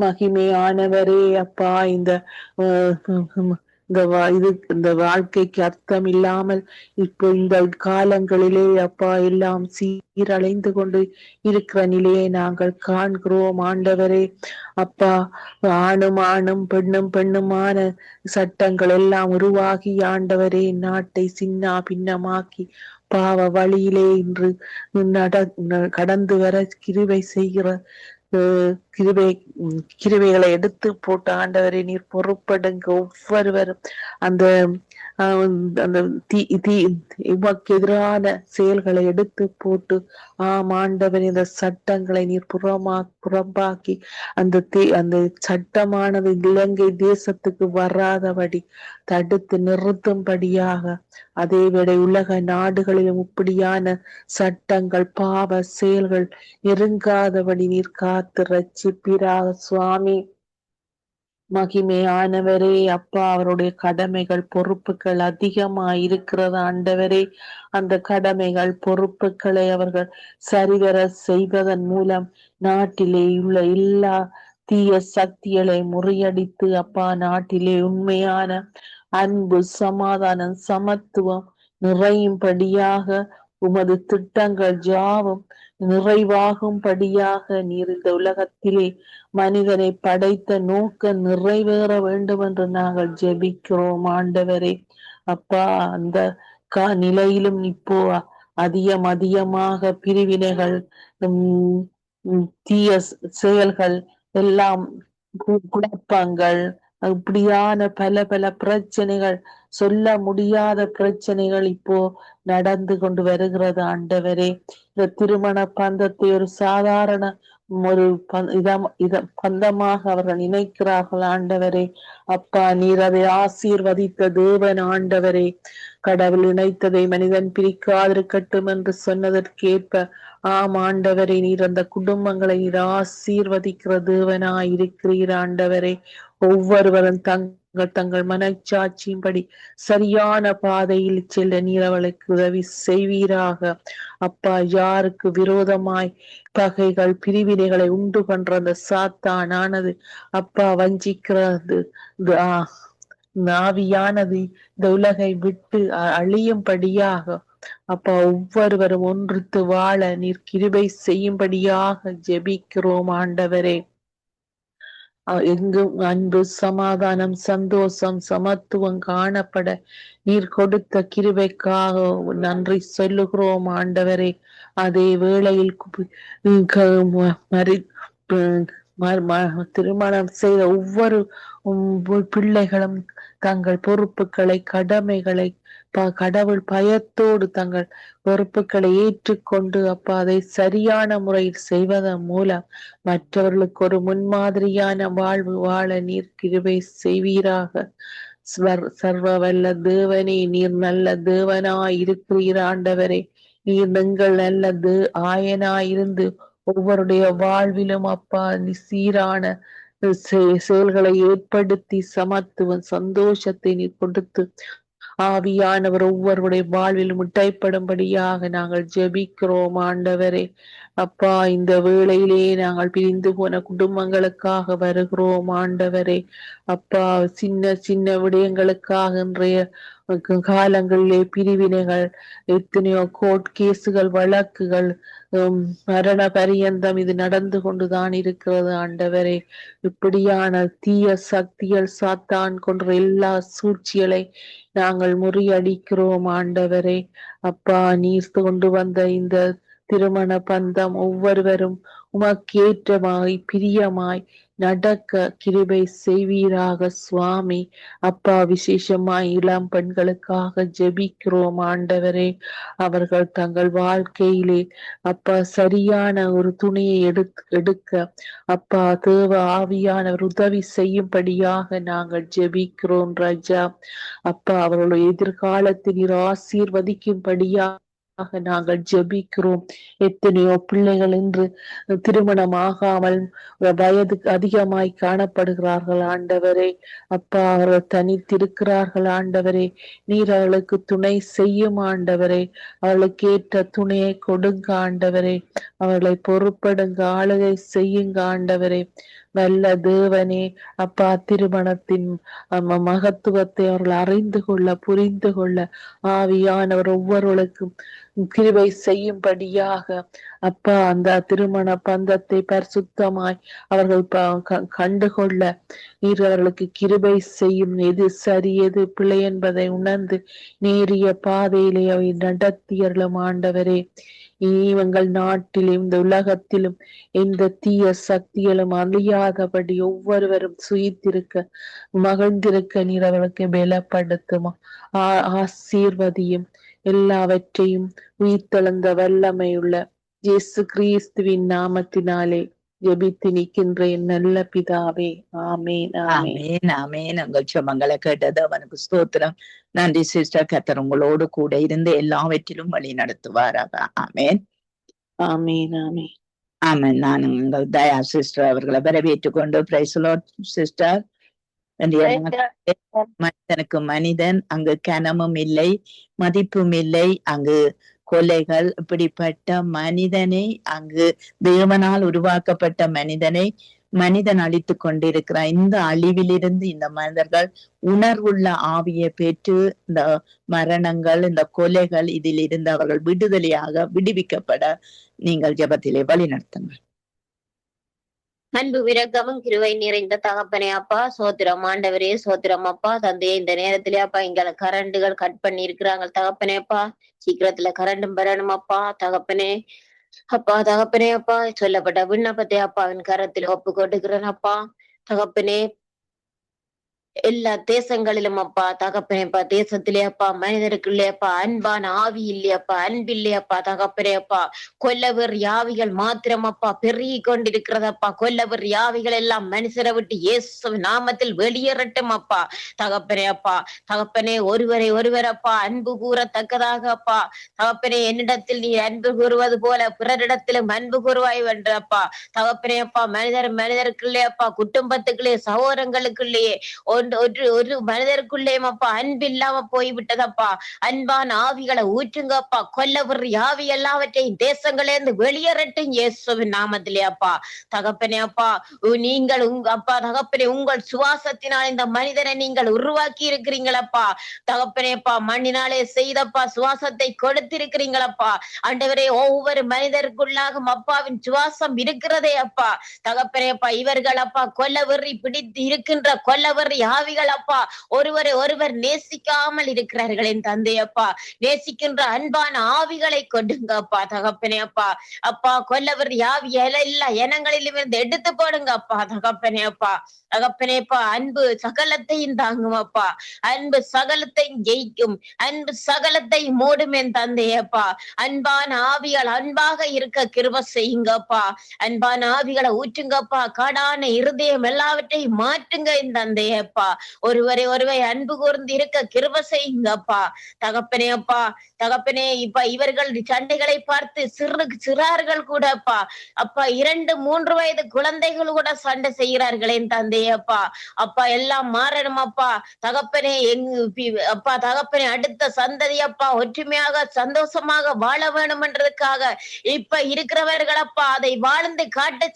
மகிமையானவரே அப்பா, இந்த வாழ்க்கைக்கு அர்த்தம் இல்லாமல் இப்போ இந்த காலங்களிலே அப்பா எல்லாம் சீரழிந்து கொண்டு இருக்கிற நிலையை நாங்கள் காண்கிறோம் ஆண்டவரே. அப்பா, ஆணும் பெண்ணுமான சட்டங்கள் எல்லாம் உருவாகி ஆண்டவரே நாட்டை சின்ன பின்னமாக்கி பாவ வழியிலே இன்று கடந்து வர கிருபை செய்கிற கிருபைகளை எடுத்து போட்டு ஆண்டவரை நீர் பொறுப்படுங்க. ஒவ்வொருவரும் அந்த உமக்கு எதிரான செயல்களை எடுத்து போட்டு ஆண்டவர் இந்த சட்டங்களை நீர் புறம்பாக்கி அந்த சட்டமானது இலங்கை தேசத்துக்கு வராதபடி தடுத்து நிறுத்தும்படியாக, அதேவேளை உலக நாடுகளிலும் இப்படியான சட்டங்கள் பாவ செயல்கள் நெருங்காதபடி நீர் காத்து ரட்சிப்பீராக சுவாமி. மகிமையானவரே அப்பா, அவருடைய கடமைகள் பொறுப்புகள் அதிகமாயிருக்கிறது ஆண்டவரே. அந்த கடமைகள் பொறுப்புகளை அவர்கள் சரிவர செய்வதன் மூலம் நாட்டிலே உள்ள எல்லா தீய சக்திகளை முறியடித்து அப்பா நாட்டிலே உண்மையான அன்பு, சமாதானம், சமத்துவம் நிறையும்படியாக உமது திட்டங்கள் யாவும் நிறைவாகும்படியாக நீர் இந்த உலகத்திலே மனிதனை படைத்த நோக்கம் நிறைவேற வேண்டும் என்று நாங்கள் ஜெபிக்கிறோம் ஆண்டவரே. அப்பா, அந்த நிலையிலும் இப்போ அதிகமாக பிரிவினைகள், தீய செயல்கள் எல்லாம், குழப்பங்கள், இப்படியான பல பிரச்சனைகள், சொல்ல முடியாத பிரச்சனைகள் இப்போ நடந்து கொண்டு வருகிறது ஆண்டவரே. இந்த திருமண பந்தத்தை ஒரு சாதாரண ஒரு பந்தமாக அவர்கள் நினைக்கிறார்கள் ஆண்டவரே. அப்பா, நீர் அதை ஆசீர்வதித்த தேவன் ஆண்டவரே. கடவுள் இணைத்ததை மனிதன் பிரிக்காதிருக்கட்டும் என்று சொன்னதற்கேற்ப ஆண்டவரே, நீர் அந்த குடும்பங்களை நீர் ஆசீர்வதிக்கிற தேவனாய் இருக்கிறீர் ஆண்டவரே. ஒவ்வொருவரும் தங்கள் மனச்சாட்சியின்படி சரியான பாதையில் செல்ல நீர் அவளுக்கு உதவி செய்வீராக. அப்பா, யாருக்கு விரோதமாய் பகைகள், பிரிவினைகளை உண்டு பண்ற அந்த சாத்தானானது அப்பா வஞ்சிக்கிறது நாவியானது இந்த உலகை விட்டு அழியும்படியாக அப்பா ஒவ்வொருவரும் ஒன்றுத்து வாழ நீர் கிருபை செய்யும்படியாக ஜெபிக்கிறோம் ஆண்டவரே. எங்கும் அன்பு, சமாதானம், சந்தோஷம், சமத்துவம் காணப்பட நீர் கொடுத்த கிருபைக்காக நன்றி சொல்லுகிறோம் ஆண்டவரே. அதே வேளையில் திருமணம் செய்த ஒவ்வொரு பிள்ளைகளும் தங்கள் பொறுப்புகளை, கடமைகளை கடவுள் பயத்தோடு தங்கள் பொறுப்புகளை ஏற்றுக்கொண்டு அப்பா அதை சரியான முறையில் செய்வதன் மூலம் மற்றவர்களுக்கு ஒரு முன்மாதிரியான வாழ்வு வாழ நீர் கிருபை செய்வீராக. சர்வ வல்ல தேவனே, நீர் நல்ல தேவனாய் இருக்கிறீர் ஆண்டவரே. நீர் எங்கள் நல்ல ஆயனாயிருந்து ஒவ்வொருடைய வாழ்விலும் அப்பா நீ சீரான செயல்களை ஏற்படுத்தி சமத்துவம் சந்தோஷத்தை நீ கொடுத்து ஆவியானவர் ஒவ்வொருடைய வாழ்விலும் முட்டைப்படும்படியாக நாங்கள் ஜெபிக்கிறோம் ஆண்டவரே. அப்பா இந்த வேளையிலே நாங்கள் பிரிந்து போன குடும்பங்களுக்காக வருகிறோம் ஆண்டவரே. அப்பா சின்ன சின்ன விடயங்களுக்காக இன்றைய காலங்களிலே பிரிவினைகள், எத்தனையோ கோர்ட் கேசுகள், வழக்குகள், மரண பரியந்தம் இது நடந்து கொண்டுதான் இருக்கிறது ஆண்டவரே. இப்படியான தீய சக்திகள் சாத்தான் கொன்ற எல்லா சூழ்ச்சிகளை நாங்கள் முறியடிக்கிறோம் ஆண்டவரே. அப்பா நீர் கொண்டு வந்த இந்த திருமண பந்தம் ஒவ்வொருவரும் உமக்கேற்றமாய் பிரியமாய் நடக்க கிருபை செய்வீராக சுவாமி. அப்பா விசேஷமாய் இளம் பெண்களுக்காக ஜெபிக்கிறோம் ஆண்டவரே. அவர்கள் தங்கள் வாழ்க்கையிலே அப்பா சரியான ஒரு துணையை எடுக்க அப்பா தேவ ஆவியானவர் உதவி செய்யும்படியாக நாங்கள் ஜெபிக்கிறோம் ராஜா. அப்பா அவர்களுடைய எதிர்காலத்தில் நீர் ஆசீர்வதிக்கும்படியாக நாங்கள் ஜெபிக்கிறோம். எத்தனையோ பிள்ளைகள் இன்று திருமணமாகாமல் வயது அதிகமாய் காணப்படுகிறார்கள் ஆண்டவரே. அப்பா அவர்கள் தனித்திருக்கிறார்கள் ஆண்டவரே. நீர் அவர்களுக்கு துணை செய்யும் ஆண்டவரே. அவர்களுக்கு ஏற்ற துணையை கொடுங்க ஆண்டவரே. அவர்களை பொறுப்படுங்க, ஆளுகை செய்யுங்க ஆண்டவரே. நல்ல தேவனே அப்பா திருமணத்தின் மகத்துவத்தை அவர்கள் அறிந்து கொள்ள புரிந்து கொள்ள ஆவியானவர் ஒவ்வொருவருக்கும் கிருபை செய்யும்படியாக அப்பா அந்த திருமண பந்தத்தை பரிசுத்தமாய் அவர்கள் கண்டுகொள்ள நீர் அவர்களுக்கு கிருபை செய்யும். எது சரி எது பிழை என்பதை உணர்ந்து நேரிய பாதையிலே அவை நடத்தியர்களும் ஆண்டவரே. இவங்கள் நாட்டிலும் இந்த உலகத்திலும் எந்த தீய சக்திகளும் அழியாதபடி ஒவ்வொருவரும் சுயித்திருக்க மகிழ்ந்திருக்க நீர் அவர்களுக்கு பலப்படுத்தும், ஆசீர்வதியும். எல்லாவற்றையும் உயிர்த்தெழுந்த வல்லமையுள்ள இயேசு கிறிஸ்துவின் நாமத்தினாலே ஜெபித்து நிற்கின்றேன் நல்ல பிதாவே. ஆமேன் ஆமேன் ஆமேன். உங்கள் ஜெபங்களை கேட்டது அவனுக்கு ஸ்தோத்திரம். நன்றி சிஸ்டர். கர்த்தர் உங்களோடு கூட இருந்து எல்லாவற்றிலும் வழி நடத்துவாராக. ஆமேன் ஆமேன் ஆமேன் ஆமேன். நான் உங்கள் தயா சிஸ்டர் அவர்களை வரவேற்றுக் கொண்டு பிரைஸ் தி லார்ட் சிஸ்டர். மனிதனுக்கு மனிதன் அங்கு கனமும் இல்லை மதிப்பும் இல்லை. அங்கு கொலைகள், இப்படிப்பட்ட மனிதனை அங்கு தேவனால் உருவாக்கப்பட்ட மனிதனை மனிதன் அழித்து கொண்டிருக்கிறார். இந்த அழிவிலிருந்து இந்த மனிதர்கள் உணர்வுள்ள ஆவியை பெற்று இந்த மரணங்கள், இந்த கொலைகள், இதில் இருந்து அவர்கள் விடுவிக்கப்பட நீங்கள் ஜெபத்திலே வழி நடத்துங்கள். அன்பு விரக்கமும் கிருவை நிறைந்த தகப்பனே அப்பா, சோத்திரம் ஆண்டவரே, சோத்திரம் அப்பா. தந்தையே இந்த நேரத்திலே அப்பா எங்களை கரண்டுகள் கட் பண்ணி இருக்கிறாங்க தகப்பனே அப்பா. சீக்கிரத்துல கரண்டும் பெறணும் அப்பா தகப்பனே. அப்பா தகப்பனே அப்பா சொல்லப்பட்ட விண்ணப்பத்தை அப்பாவின் கரத்தில் ஒப்பு கொடுக்கிறேன் அப்பா தகப்பனே. எல்லா தேசங்களிலும் அப்பா தகப்பனேப்பா, தேசத்திலே அப்பா மனிதருக்குள்ளேப்பா அன்பான ஆவி இல்லையப்பா, அன்பில்லையப்பா தகப்பனேப்பா. கொல்லவர் யாவிகள் மாத்திரம் அப்பா பெருகி கொண்டிருக்கிறதப்பா. கொல்லவர் யாவிகள் எல்லாம் மனுஷரை விட்டு இயேசு நாமத்தில் வெளியேறட்டும் அப்பா தகப்பனே அப்பா. தகப்பனே ஒருவரப்பா அன்பு கூறத்தக்கதாக அப்பா தகப்பனே, என்னிடத்தில் நீ அன்பு கூறுவது போல பிறரிடத்திலும் அன்பு கூறுவாய் வென்றப்பா தகப்பனே அப்பா. மனிதருக்குள்ளே அப்பா, குடும்பத்துக்குள்ளே, சகோதரங்களுக்குள்ளேயே ஒரு மனிதருக்குள்ளேயும் அப்பா அன்பு இல்லாம போய்விட்டதப்பா. அன்பான ஆவிகளை ஊற்றுங்கப்பா. கொல்லவர் ஆவி எல்லாவற்றையும் தேசங்களேந்து வெளியேறட்டும் இயேசுவின் நாமத்திலே அப்பா தகப்பனே அப்பா. நீங்கள் அப்பா தகப்பனே உங்கள் சுவாசத்தினால் இந்த மனிதனை நீங்கள் உருவாக்கி இருக்கிறீங்களப்பா தகப்பனே அப்பா. மண்ணினாலே செய்தப்பா சுவாசத்தை கொடுத்திருக்கிறீங்களப்பா ஆண்டவரே. ஒவ்வொரு மனிதருக்குள்ளாகும் அப்பாவின் சுவாசம் இருக்கிறதே அப்பா தகப்பனே அப்பா. இவர்கள் அப்பா கொல்லவெறி பிடித்து இருக்கின்ற கொல்லவெறி ஆவிகள் அப்பா ஒருவர் நேசிக்காமல் இருக்கிறார்கள் என் தந்தை அப்பா. நேசிக்கின்ற அன்பான ஆவிகளை கொடுங்க அப்பா தகப்பனே அப்பா. அப்பா கொல்லவர் ஆவி எல்லா இனங்களிலும் இருந்து எடுத்து போடுங்க அப்பா தகப்பனே அப்பா. தகப்பனேப்பா அன்பு சகலத்தையும் தாங்கும் அப்பா. அன்பு சகலத்தையும் ஜெயிக்கும். அன்பு சகலத்தை மூடும் என் தந்தையப்பா. அன்பான ஆவிகள் அன்பாக இருக்க கிருபை செய்யுங்கப்பா. அன்பான ஆவிகளை ஊற்றுங்கப்பா. காடான இருதயம் எல்லாவற்றையும் மாற்றுங்க என் தந்தையப்பா ஒருவரை ஒருவரை அன்பு கூர்ந்து இருக்க கிருபை செய்யுங்கப்பா. தகப்பனே அப்பா, தகப்பனே இப்ப இவர்கள் சண்டைகளை பார்த்து சிறார்கள் கூட அப்பா, அப்பா 2-3 வயது குழந்தைகள் கூட சண்டை செய்கிறார்கள் என் தந்தையே அப்பா. அப்பா எல்லாம் மாறணும் அப்பா. தகப்பனே அப்பா தகப்பனே அடுத்த சந்ததி அப்பா ஒற்றுமையாக சந்தோஷமாக வாழ வேணும் என்றதுக்காக இப்ப இருக்கிறவர்கள் அப்பா அதை வாழ்ந்து காட்ட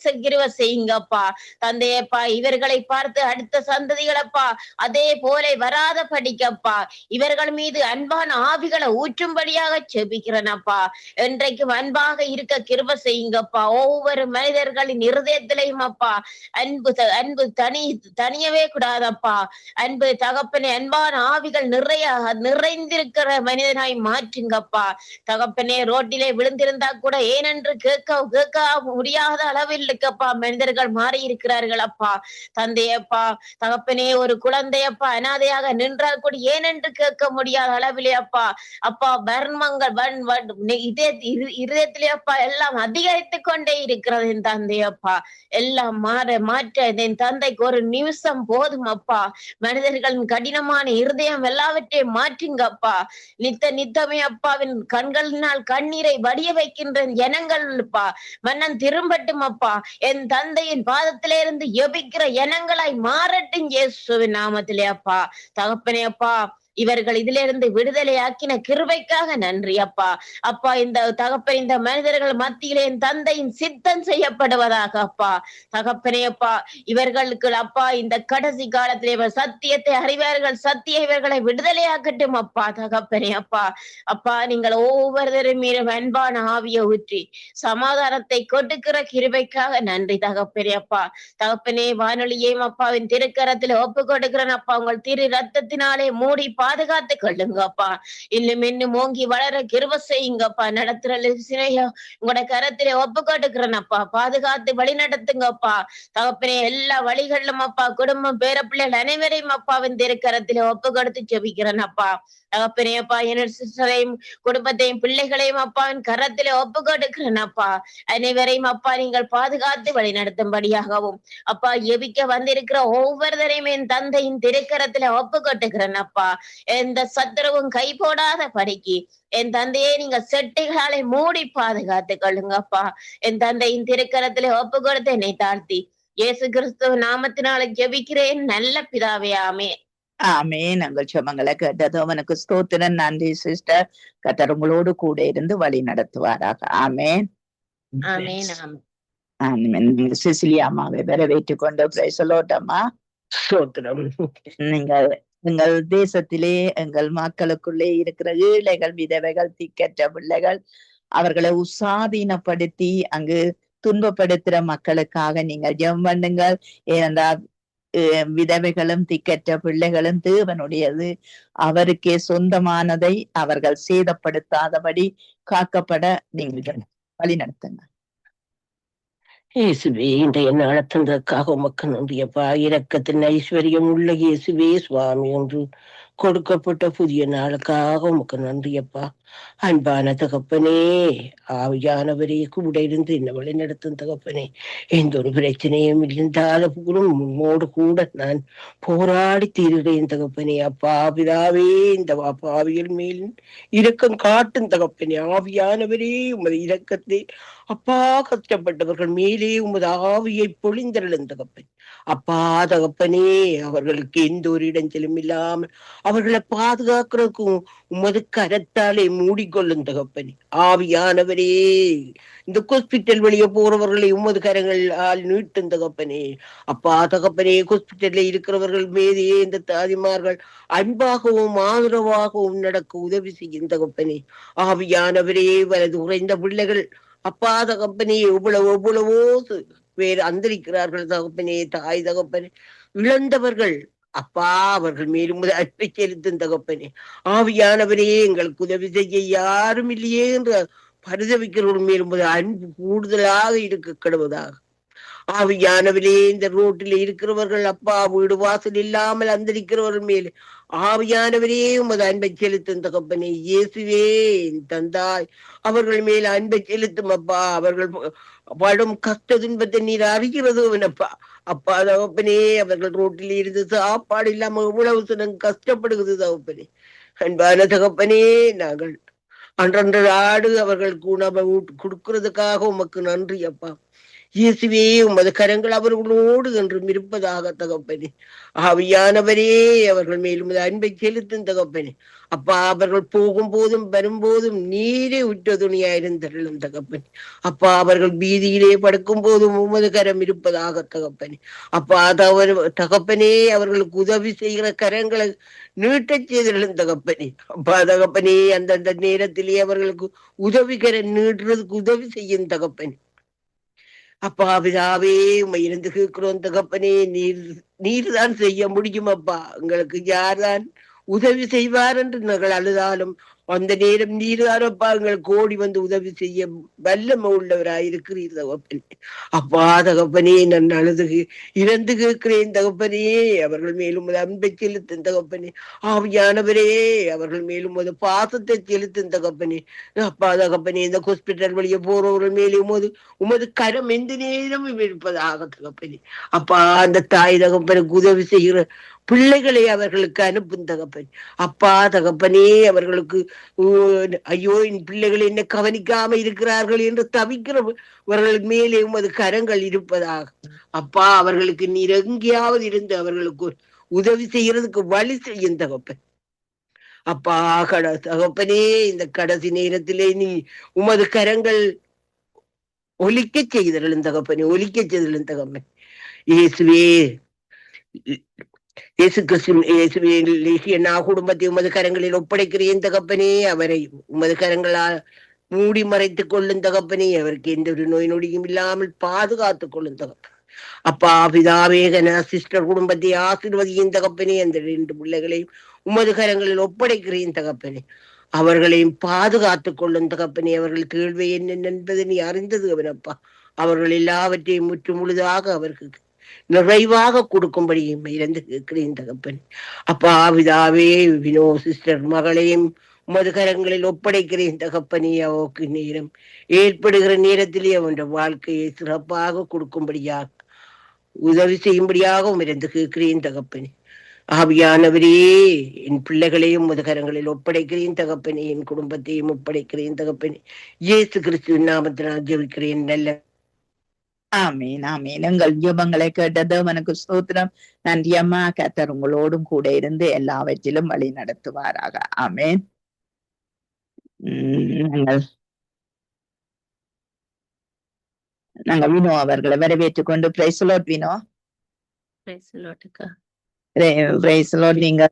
செய்யுங்கப்பா. தந்தையப்பா இவர்களை பார்த்து அடுத்த சந்ததிகளப்பா அதே போல வராத படிக்கப்பா இவர்கள் மீது அன்பான ஆவிகளை ஊற்றும்படியாக செபிக்கிறனப்பா. என்றைக்கும் அன்பாக இருக்க கிருபை செய்யுங்கப்பா. ஒவ்வொரு மனிதர்களின் இருதயத்திலையும் அப்பா அன்பு தனியவே கூடாதப்பா. அன்பு தகப்பனே அன்பான ஆவிகள் நிறைந்திருக்கிற மனிதனாய் மாற்றுங்கப்பா. தகப்பனே ரோட்டிலே விழுந்திருந்தா கூட ஏனென்று கேட்க முடியாத அளவில் இருக்கப்பா மனிதர்கள் மாறி இருக்கிறார்கள் அப்பா. தந்தையப்பா தகப்பனே ஒரு குழந்தையப்பா அனாதையாக நின்றால் கூட ஏனென்று கேட்க முடியாத அளவிலே அப்பா அப்பா வர்மங்கள் இதயத்திலே அப்பா எல்லாம் அதிகரித்து கொண்டே இருக்கிறது என் தந்தையப்பா. எல்லாம் மாற்ற என் தந்தைக்கு ஒரு நிமிஷம் போதும் அப்பா. மனிதர்களின் கடினமான இருதயம் எல்லாவற்றையும் மாற்றுங்கப்பா. நித்தமே அப்பாவின் கண்களினால் கண்ணீரை வடிய வைக்கின்ற எண்ணங்கள் மன்னன் திரும்பட்டும் அப்பா. என் தந்தையின் பாதத்திலே இருந்து எபிக்கிற எண்ணங்களாய் மாறட்டும் இயேசுவின் நாமத்திலே அப்பா. தகப்பனே அப்பா இவர்கள் இதிலிருந்து விடுதலையாக்கின கிருபைக்காக நன்றி அப்பா. அப்பா இந்த தகப்பன் இந்த மனிதர்கள் மத்தியிலே என் தந்தையின் சித்தம் செய்யப்படுவதாக அப்பா. தகப்பனே அப்பா இவர்களுக்கு அப்பா இந்த கடைசி காலத்திலே சத்தியத்தை அறிவார்கள். சத்திய இவர்களை விடுதலையாக்கட்டும் அப்பா. தகப்பனே அப்பா அப்பா நீங்கள் ஒவ்வொருவரும் மீது அன்பான ஆவியை ஊற்றி சமாதானத்தை கொடுக்கிற கிருபைக்காக நன்றி தகப்பனே அப்பா. தகப்பனே வானொலியையும் அப்பாவின் திருக்கரத்தில் ஒப்பு கொடுக்கிறேன் அப்பா. உங்கள் திரு ரத்தத்தினாலே மூடி பாதுகாத்து கொள்ளுங்கப்பா. இன்னும் ஓங்கி வளர கிருபை செய்யுங்கப்பா. நடத்துற உங்களோட கரத்திலே ஒப்பு கொடுக்கிறேன் அப்பா. பாதுகாத்து வழி நடத்துங்கப்பா. தகப்பனே எல்லா வழிகளிலும் அப்பா குடும்பம் பேர பிள்ளைகள் அனைவரையும் அப்பாவின் திருக்கரத்திலே ஒப்பு கொடுத்து ஜெபிக்கிறேன் அப்பா. தகப்பனே அப்பா என் சிஸ்டரையும் குடும்பத்தையும் பிள்ளைகளையும் அப்பாவின் கரத்திலே ஒப்பு கொடுக்கிறேன் அப்பா. அனைவரையும் அப்பா நீங்கள் பாதுகாத்து வழி நடத்தும்படியாகவும் அப்பா எபிக்க வந்திருக்கிற ஒவ்வொருவரையும் என் தந்தையின் திருக்கரத்திலே ஒப்பு கொட்டுகிறேன் அப்பா. எந்த சத்துருவும் கை போடாத படிக்கு என் தந்தையை நீங்க செட்டுகளை மூடி பாதுகாத்து கொள்ளுங்கப்பா. என் தந்தையின் திருக்கரத்திலே ஒப்பு கொடுத்து என்னை தாழ்த்தி இயேசு கிறிஸ்துவ நாமத்தினால ஜெபிக்கிறேன் நல்ல பிதாவே ஆமென். ஆமென். நாங்கள் ஜெபங்களை கேட்டது அவனுக்கு ஸ்தோத்திரம். நன்றி சிஸ்டர். கர்த்தர் உங்களோடு கூட இருந்து வழி நடத்துவாராக. ஆமென். ஆமென். ஆமென். சிசிலியா அம்மாவை வரவேற்றுக் கொண்டு பிரைசலோட்டம்மா. ஸ்தோத்திரம். நீங்கள் எங்கள் தேசத்திலே எங்கள் மக்களுக்குள்ளே இருக்கிற ஏழைகள், விதவைகள், திக்கற்ற பிள்ளைகள் அவர்களை உசாதீனப்படுத்தி அங்கு துன்பப்படுத்துற மக்களுக்காக நீங்கள் ஜெபம் பண்ணுங்கள். ஏனென்றால் விதவைகளும் திக்கற்ற பிள்ளைகளும் தேவனுடையது. அவருக்கே சொந்தமானதை அவர்கள் சேதப்படுத்தாதபடி காக்கப்பட நீங்கள் வழி நடத்துங்க. இயேசுவே இன்றைய நாளை தந்ததற்காக உமக்கு நன்றியப்பா. இரக்கத்தின் ஐஸ்வர்யம் உள்ள இயேசுவே சுவாமி என்று கொடுக்கப்பட்ட புதிய நாளுக்காக உமக்கு நன்றியப்பா. அன்பான தகப்பனே, ஆவியானவரே கூட இருந்து என்ன வழி நடத்தும் தகப்பனே. எந்த ஒரு பிரச்சனையும் இருந்தால உம்மோடு கூட நான் போராடி தீருகிறேன் தகப்பனே. அப்பா பிதாவே இந்த பாவிகள் மேல் இரக்கம் காட்டும் தகப்பனே. ஆவியானவரே உமது இரக்கத்தை அப்பா கஷ்டப்பட்டவர்கள் மேலே உமது ஆவியை பொழிந்தருளும் தகப்பன். அப்பா தகப்பனே அவர்களுக்கு எந்த ஒரு இடைஞ்சலும் இல்லாமல் அவர்களை பாதுகாக்கிறதுக்கும் உமது கரத்தாலே மூடிக்கொள்ளும் தகப்பனே. ஆவியானவரே இந்த ஹாஸ்பிட்டல் வழியே போறவர்களை உமது கரங்களால் நீட்டும் தகப்பனே. அப்பா தகப்பனே ஹாஸ்பிட்டல்ல இருக்கிறவர்கள் மீதே இந்த தாதிமார்கள் அன்பாகவும் ஆதரவாகவும் நடக்க உதவி செய்யும் தகப்பனே. ஆவியானவரே வலது உறைந்த பிள்ளைகள் அப்பா தகப்பனே எவ்வளவோ பேர் அந்தரிக்கிறார்கள் தகப்பனே. தாய் தகப்பனே இழந்தவர்கள் அப்பா அவர்கள் மேலும் அன்பை செலுத்தும் தகப்பனே. ஆவியானவரே எங்களுக்கு உதவி செய்ய யாரும் இல்லையே என்று பரிதவிக்கிறவர்கள் மேலும் அன்பு கூடுதலாக இருக்க கிடவதாக. ஆவியானவரே, இந்த ரோட்டில் இருக்கிறவர்கள் அப்பா, வீடு வாசல் இல்லாமல் அந்தரிக்கிறவர்கள் மேல் ஆவியானவரே உமது அன்பை செலுத்தும் தகப்பனே. இயேசுவே என் தந்தாய், அவர்கள் மேல் அன்பை செலுத்தும் அப்பா. அவர்கள் படும் கஷ்ட துன்பத்தை நீர் அறிகிறது அப்பா. அப்பா தகப்பனே, அவர்கள் ரோட்டில் இருந்து சாப்பாடு இல்லாம எவ்வளவு சினம் கஷ்டப்படுகிறது தகப்பனே. அன்பான தகப்பனே, நாங்கள் அன்றன்று ஆடு அவர்களுக்கு உணவை கொடுக்கிறதுக்காக உமக்கு நன்றி அப்பா. இயேசுவே உமது கரங்கள் அவர்களோடு என்றும் இருப்பதாக தகப்பனே. ஆவியானவரே, அவர்கள் மேலும் அன்பை செலுத்தும் தகப்பனே. அப்பா, அவர்கள் போகும் போதும் வரும்போதும் நீரே உற்ற துணியாயிருந்தருளும் தகப்பனே. அப்பா, அவர்கள் வீதியிலே படுக்கும் போதும் உமது கரம் இருப்பதாக தகப்பனே. அப்பா, தகப்பனே, அவர்களுக்கு உதவி செய்கிற கரங்களை நீட்டச் செய்தருளும் தகப்பனே. அப்பா தகப்பனே, அந்தந்த நேரத்திலே அவர்களுக்கு உதவிகரம் நீட்டுறதுக்கு உதவி செய்யும் தகப்பனே. அப்பா பிதாவே, உண்மை இருந்து கேட்கிறோம் தகப்பனே. நீர் தான் செய்ய முடியும் அப்பா. எங்களுக்கு யார்தான் உதவி செய்வார் என்று நாங்கள் அழுதாலும் அந்த நேரம் நீர்தான் அப்பா எங்களுக்கு ஓடி வந்து உதவி செய்ய வல்லமை உள்ளவராயிருக்கிறீர் தகப்பனே. அப்பா தகப்பனே, நான் அழுது இறந்து கேட்கிறேன் தகப்பனே. அவர்கள் மேலும் அன்பை செலுத்தும் தகப்பனே. ஆவியானவரே, அவர்கள் மேலும் ஒரு பாசத்தை செலுத்தும் தகப்பனே. அப்பா தகப்பனே, இந்த ஹாஸ்பிட்டல் வழியே போறவர்கள் மேலும் உமது கரம் எந்த நேரமும் இருப்பதாக தகப்பனே. அப்பா, அந்த தாய் தகப்பனுக்கு உதவி செய்கிற பிள்ளைகளை அவர்களுக்கு அனுப்பும் தகப்பனே. அப்பா தகப்பனே, அவர்களுக்கு ஐயோ என் பிள்ளைகள் என்ன கவனிக்காம இருக்கிறார்கள் என்று தவிக்கிறவர்கள் மேலே உமது கரங்கள் இருப்பதாக அப்பா. அவர்களுக்கு நீர் எங்கேயாவது இருந்து அவர்களுக்கு உதவி செய்யறதுக்கு வழி செய்யும் தகப்பன். அப்பா தகப்பனே, இந்த கடைசி நேரத்திலே நீ உமது கரங்கள் ஒலிக்க செய்தருளும் தகப்பனே, ஒலிக்க செய்தருளும் தகப்பன். இயேசுவே, இயேசு கிறிஸ்து குடும்பத்தை உமது கரங்களில் ஒப்படைக்கிறேன் தகப்பனே. அவரை உமது கரங்களால் மூடி மறைத்துக் கொள்ளும் தகப்பனே. அவருக்கு எந்த ஒரு நோய் நொடியும் இல்லாமல் பாதுகாத்துக் கொள்ளும் தகப்பன். அப்பா பிதாவே, சிஸ்டர் குடும்பத்தை ஆசீர்வதியும் தகப்பனே. அந்த 2 பிள்ளைகளையும் உமது கரங்களில் ஒப்படைக்கிறேன் தகப்பனே. அவர்களையும் பாதுகாத்துக் கொள்ளும் தகப்பனே. அவர்கள் கேள்வி என்ன என்பதை நீ அறிந்தது அவனப்பா. அவர்கள் எல்லாவற்றையும் முற்று முழுதாக அவர்களுக்கு நிறைவாக கொடுக்கும்படியும் இறந்து கேட்கிறேன் தகப்பன். அப்பா பிதாவே, வினோ சிஸ்டர் மகளையும் உமது கரங்களில் ஒப்படைக்கிறேன் தகப்பனே. அவருக்கு நேரம் ஏற்படுகிற நேரத்திலே அவன் வாழ்க்கையை சிறப்பாக கொடுக்கும்படியாக உதவி செய்யும்படியாக இறந்து கேட்கிறேன் தகப்பனே. ஆவியானவரே, என் பிள்ளைகளையும் உமது கரங்களில் ஒப்படைக்கிறேன் தகப்பனே. என் குடும்பத்தையும் ஒப்படைக்கிறேன் தகப்பனே. இயேசு கிறிஸ்துவின் நாமத்தினால் ஜெபிக்கிறேன் நல்ல. ஆமீன், ஆமீன். எங்கள் ஜெபங்களை கேட்டது அவனுக்கு ஸ்தோத்திரம். நன்றி அம்மா. கர்த்தர் உங்களோடும் கூட இருந்து எல்லாவற்றிலும் வழி நடத்துவாராக. ஆமீன். நாங்கள் வினோ அவர்களை வரவேற்றுக் கொண்டு பிரைஸ் லார்ட் வினோ. நீங்க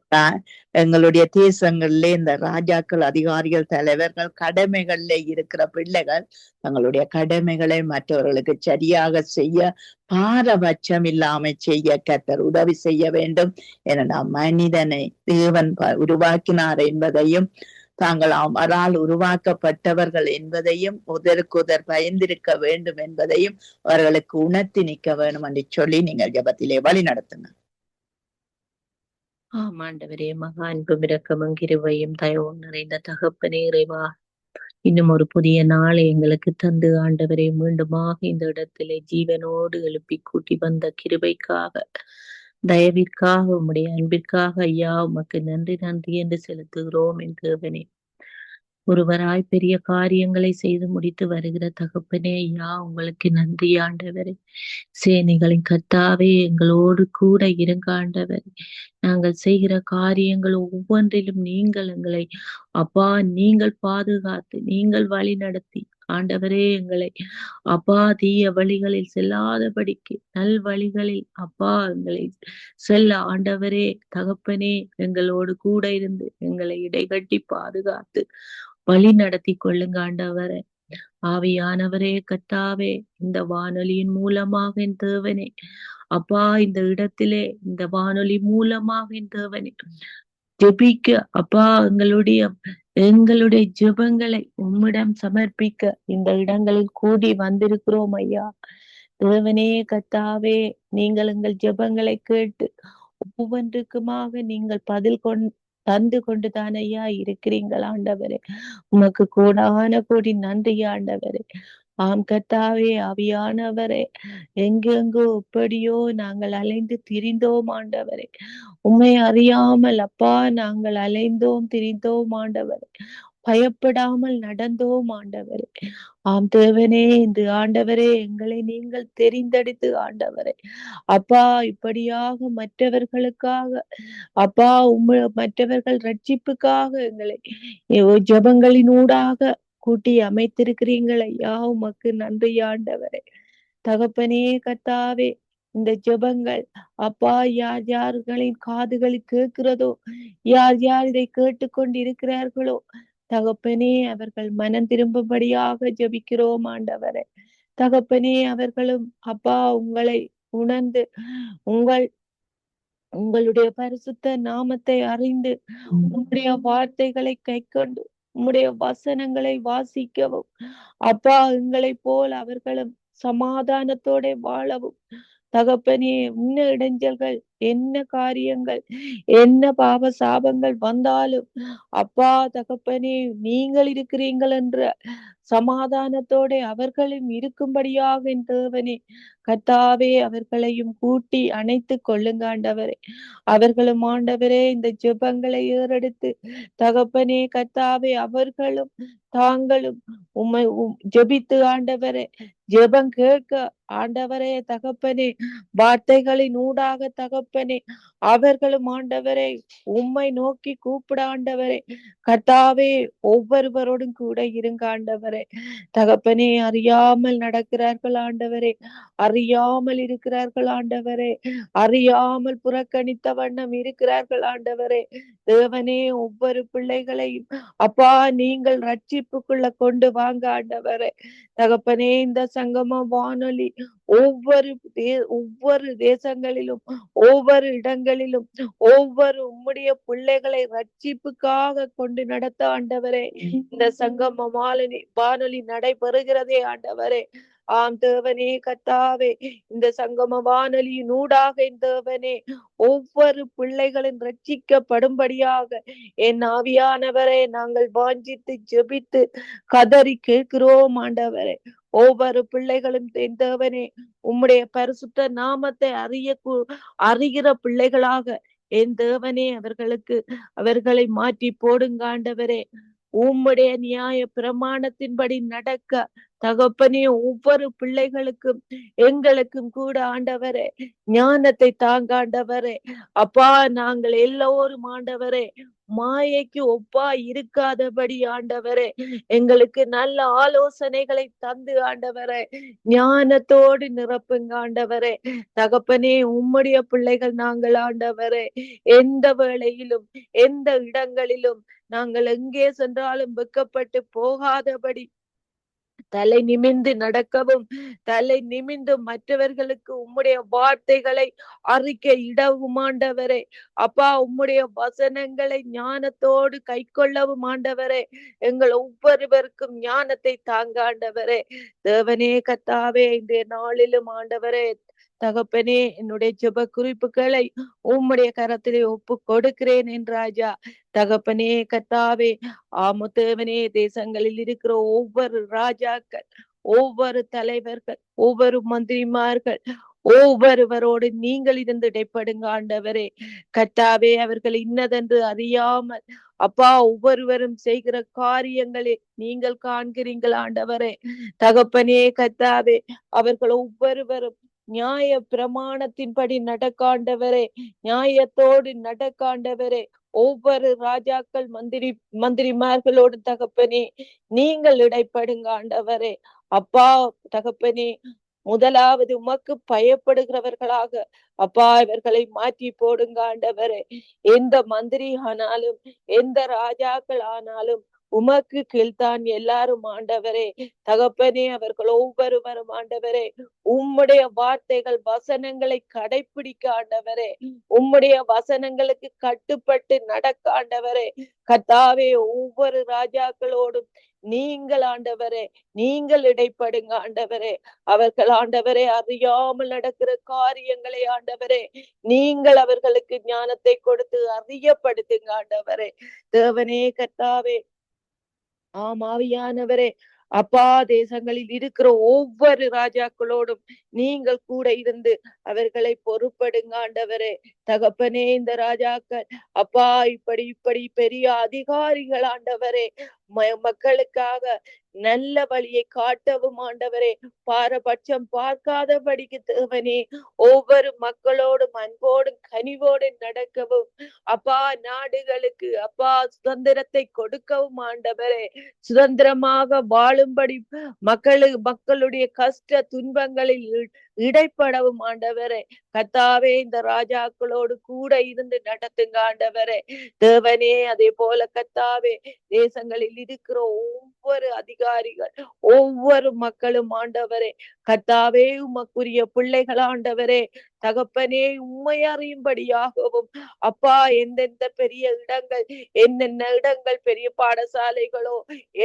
எங்களுடைய தேசங்கள்ல இந்த ராஜாக்கள், அதிகாரிகள், தலைவர்கள் கடமைகள்ல இருக்கிற பிள்ளைகள் தங்களுடைய கடமைகளை மற்றவர்களுக்கு சரியாக செய்ய பாரபட்சம் இல்லாம செய்ய கர்த்தர் உதவி செய்ய வேண்டும். ஏன்னா மனிதனை தேவன் உருவாக்கினார் என்பதையும் தாங்கள் அவரால் உருவாக்கப்பட்டவர்கள் என்பதையும் ஒதற்குதர் பயந்திருக்க வேண்டும் என்பதையும் அவர்களுக்கு உணர்த்தி நிற்க வேண்டும் என்று சொல்லி நீங்கள் ஜெபத்திலே வழி நடத்துங்க. ஆமாண்டவரே, மகா அன்பும் இரக்கமும் கிருபையும் தயவும் நிறைந்த தகப்பனே இறைவா, இன்னும் ஒரு புதிய நாளை எங்களுக்கு தந்து ஆண்டவரே மீண்டுமாக இந்த இடத்திலே ஜீவனோடு எழுப்பி கூட்டி வந்த கிருபைக்காக, தயவிற்காக, உம்முடைய அன்பிற்காக ஐயா உமக்கு நன்றி நன்றி என்று செலுத்துகிறோம். என் தேவனே, ஒருவராய் பெரிய காரியங்களை செய்து முடித்து வருகிற தகப்பனே ஐயா உங்களுக்கு நன்றி ஆண்டவரே. சேனைகளின் கர்த்தாவே, எங்களோடு கூட இருங்க ஆண்டவரே. நாங்கள் செய்கிற காரியங்கள் ஒவ்வொன்றிலும் நீங்கள் எங்களை அப்பா நீங்கள் பாதுகாத்து நீங்கள் வழி நடத்தி ஆண்டவரே எங்களை அப்பா தீய வழிகளில் செல்லாதபடிக்கு நல் வழிகளில் அப்பா எங்களை செல்ல ஆண்டவரே தகப்பனே எங்களோடு கூட இருந்து எங்களை இடைகட்டி பாதுகாத்து வழி நடத்தி கொள்ளுங்க ஆண்டவரே. ஆவியானவரே கர்த்தாவே, இந்த வானொலியின் மூலமாக என் தேவனே அப்பா இந்த இடத்திலே இந்த வானொலி மூலமாக என் தேவனே ஜெபிக்க அப்பா எங்களுடைய ஜெபங்களை உம்மிடம் சமர்ப்பிக்க இந்த இடங்களில் கூடி வந்திருக்கிறோம் ஐயா. தேவனே கர்த்தாவே, நீங்கள் எங்கள் ஜெபங்களை கேட்டு ஒவ்வொன்றுக்குமாக நீங்கள் பதில் தந்து கொண்டு தானையா இருக்கிறீங்கள் ஆண்டவரே. உமக்கு கோடான கோடி நன்றி ஆண்டவரே. ஆம் கர்த்தாவே, ஆவியானவரே, எங்கெங்கோ எப்படியோ நாங்கள் அலைந்து திரிந்தோம் ஆண்டவரே. உம்மை அறியாமல் அப்பா நாங்கள் அலைந்தோம் திரிந்தோம் ஆண்டவரே. பயப்படாமல் நடந்தோம் ஆண்டவரே. ஆம் தேவனே, இந்த ஆண்டவரே எங்களை நீங்கள் தெரிந்தெடுத்து ஆண்டவரே அப்பா இப்படியாக மற்றவர்களுக்காக அப்பா மற்றவர்கள் ரட்சிப்புக்காக எங்களை ஜெபங்களினூடாக கூட்டி அமைத்திருக்கிறீங்கள் ஐயா. உமக்கு நன்றி ஆண்டவரே. தகப்பனே கர்த்தாவே, இந்த ஜெபங்கள் அப்பா யார் யார்களின் காதுகளில் கேட்கிறதோ, யார் யார் இதை கேட்டுக்கொண்டு இருக்கிறார்களோ தகப்பனே, அவர்கள் மனம் திரும்பும்படியாக ஜெபிக்கிறோம் ஆண்டவரே. தகப்பனே, அவர்களும் அப்பா உங்களை உணர்ந்து உங்களுடைய பரிசுத்த நாமத்தை அறிந்து உம்முடைய வார்த்தைகளை கைக்கொண்டு உம்முடைய வசனங்களை வாசிக்கவும் அப்பா எங்களை போல் அவர்களும் சமாதானத்தோட வாழவும் தகப்பனே, என்ன இடைஞ்சல்கள், என்ன காரியங்கள், என்ன பாவ சாபங்கள் வந்தாலும் அப்பா தகப்பனே, நீங்கள் இருக்கிறீங்கள் என்ற சமாதானத்தோட அவர்களும் இருக்கும்படியாக என் தேவனே கர்த்தாவே அவர்களையும் கூட்டி அணைத்து கொள்ளுங்க ஆண்டவரே. அவர்களும் ஆண்டவரே இந்த ஜெபங்களை ஏறெடுத்து தகப்பனே கர்த்தாவே அவர்களும் தாங்களும் உம்மை ஜெபித்து ஆண்டவரே ஜெபம் கேட்க ஆண்டவரே தகப்பனே வார்த்தைகளின் ஊடாக தகப்பனே அவர்களும் ஆண்டவரே உம்மை நோக்கி கூப்பிட ஆண்டவரே கர்த்தாவே ஒவ்வொருவரோடும் கூட இருங்க ஆண்டவரே. தகப்பனே, அறியாமல் நடக்கிறார்கள் ஆண்டவரே, அறியாமல் இருக்கிறார்கள் ஆண்டவரே, அறியாமல் புறக்கணித்த வண்ணம் இருக்கிறார்கள் ஆண்டவரே. தேவனே, ஒவ்வொரு பிள்ளைகளையும் அப்பா நீங்கள் ரட்சிப்புக்குள்ள கொண்டு வாங்க ஆண்டவரே. தகப்பனே, இந்த சங்கம வானொலி ஒவ்வொரு தேசங்களிலும் ஒவ்வொரு இடங்களிலும் ஒவ்வொரு உம்முடைய பிள்ளைகளை ரட்சிப்புக்காக கொண்டு நடத்த ஆண்டவரே இந்த சங்கம வானொலி நடைபெறுகிறதே ஆண்டவரே. ஆம் தேவனே கர்த்தாவே, இந்த சங்கம வானொலியின் ஊடாக தேவனே ஒவ்வொரு பிள்ளைகளும் ரட்சிக்கப்படும்படியாக என் ஆவியானவரே நாங்கள் வாஞ்சித்து ஜெபித்து கதறி கேட்கிறோம் ஆண்டவரே. ஒவ்வொரு பிள்ளைகளும் தேவனே உம்முடைய பரிசுத்த நாமத்தை அறிகிற பிள்ளைகளாக என் தேவனே அவர்களை மாற்றி போடுங்க ஆண்டவரே. உம்முடைய நியாய பிரமாணத்தின்படி நடக்க தகப்பனே ஒவ்வொரு பிள்ளைகளுக்கும் எங்களுக்கும் கூட ஆண்டவரே ஞானத்தை தாங்க ஆண்டவரே. அப்பா நாங்கள் எல்லோரும் ஆண்டவரே மாயைக்கு ஒப்பா இருக்காதபடி ஆண்டவரே எங்களுக்கு நல்ல ஆலோசனைகளை தந்து ஆண்டவரே ஞானத்தோடு நிரப்புங்க ஆண்டவரே. தகப்பனே உம்முடைய பிள்ளைகள் நாங்கள் ஆண்டவரே எந்த வேளையிலும் எந்த இடங்களிலும் நாங்கள் எங்கே சென்றாலும் வெக்கப்பட்டு போகாதபடி தலை நிமிந்து நடக்கவும் தலை நிமிந்து மற்றவர்களுக்கு உம்முடைய வார்த்தைகளை அறிக்க இடவும் ஆண்டவரே. அப்பா உம்முடைய வசனங்களை ஞானத்தோடு கை கொள்ளவும் ஆண்டவரே. எங்கள் ஒவ்வொருவருக்கும் ஞானத்தை தாங்க ஆண்டவரே. தேவனே கர்த்தாவே இந்த நாளிலும் ஆண்டவரே தகப்பனே என்னுடைய ஜெப குறிப்புகளை உம்முடைய கரத்திலே ஒப்பு கொடுக்கிறேன் என் ராஜா. தகப்பனே கர்த்தாவே தேவனே தேசங்களில் இருக்கிற ஒவ்வொரு ராஜாக்கள் ஒவ்வொரு தலைவர்கள் ஒவ்வொரு மந்திரிமார்கள் ஒவ்வொருவரோடு நீங்கள் இருந்து இடைப்படுங்க ஆண்டவரே. கர்த்தாவே அவர்கள் இன்னதென்று அறியாமல் அப்பா ஒவ்வொருவரும் செய்கிற காரியங்களை நீங்கள் காண்கிறீங்கள் ஆண்டவரே. தகப்பனே கர்த்தாவே அவர்கள் ஒவ்வொருவரும் நியாய பிரமாணத்தின்படி நடக்காண்டவரே நியாயத்தோடு நடக்காண்டவரே. ஒவ்வொரு ராஜாக்கள் மந்திரிமார்களோடு தகப்பனே நீங்கள் இடைப்படுங்க ஆண்டவரே. அப்பா தகப்பனே முதலாவது உமக்கு பயப்படுகிறவர்களாக அப்பா இவர்களை மாற்றி போடுங்க ஆண்டவரே. எந்த மந்திரி ஆனாலும் எந்த ராஜாக்கள் ஆனாலும் உமக்கு கீழ்த்தான் எல்லாரும் ஆண்டவரே. தகப்பனே, அவர்கள் ஒவ்வொருவரும் ஆண்டவரே உம்முடைய வார்த்தைகள் வசனங்களை கடைப்பிடிக்க ஆண்டவரே, உம்முடைய வசனங்களுக்கு கட்டுப்பட்டு நடக்க ஆண்டவரே. கர்த்தாவே, ஒவ்வொரு ராஜாக்களோடும் நீங்கள் ஆண்டவரே, நீங்கள் இடைப்படுங்க ஆண்டவரே. அவர்கள் ஆண்டவரே அறியாமல் நடக்கிற காரியங்களை ஆண்டவரே நீங்கள் அவர்களுக்கு ஞானத்தை கொடுத்து அறியப்படுத்துங்க ஆண்டவரே. தேவனே, கர்த்தாவே, ஆவியானவரே, அப்பா, தேசங்களில் இருக்கிற ஒவ்வொரு ராஜாக்களோடும் நீங்கள் கூட இருந்து அவர்களை பொறுப்படுங்க ஆண்டவரே. தகப்பனே, இந்த ராஜாக்கள் அப்பா இப்படி இப்படி பெரிய அதிகாரிகள் ஆண்டவரே, மக்களுக்காக நல்ல வழியை காட்டவும் ஆண்டவரே, பாரபட்சம் பார்க்காதபடிக்கு தேவனே ஒவ்வொரு மக்களோடும் அன்போடும் கனிவோடும் நடக்கவும் அப்பா, நாடுகளுக்கு அப்பா சுதந்திரத்தை கொடுக்கவும் ஆண்டவரே, சுதந்திரமாக வாழும்படி மக்களுடைய கஷ்ட துன்பங்களில் இடைப்படவும் ஆண்டவரே. கர்த்தாவே, இந்த ராஜாக்களோடு கூட இருந்து நடத்துங்க ஆண்டவரே. தேவனே, அதே போல கர்த்தாவே, தேசங்களில் இருக்கிற ஒவ்வொரு அதிகாரிகள் ஒவ்வொரு மக்களும் ஆண்டவரே, கர்த்தாவே உமக்குரிய பிள்ளைகள் ஆண்டவரே, தகப்பனே உம்மை அறியும்படியாகவும் அப்பா எந்தெந்த பெரிய இடங்கள் என்னென்ன இடங்கள் பெரிய பாடசாலைகளோ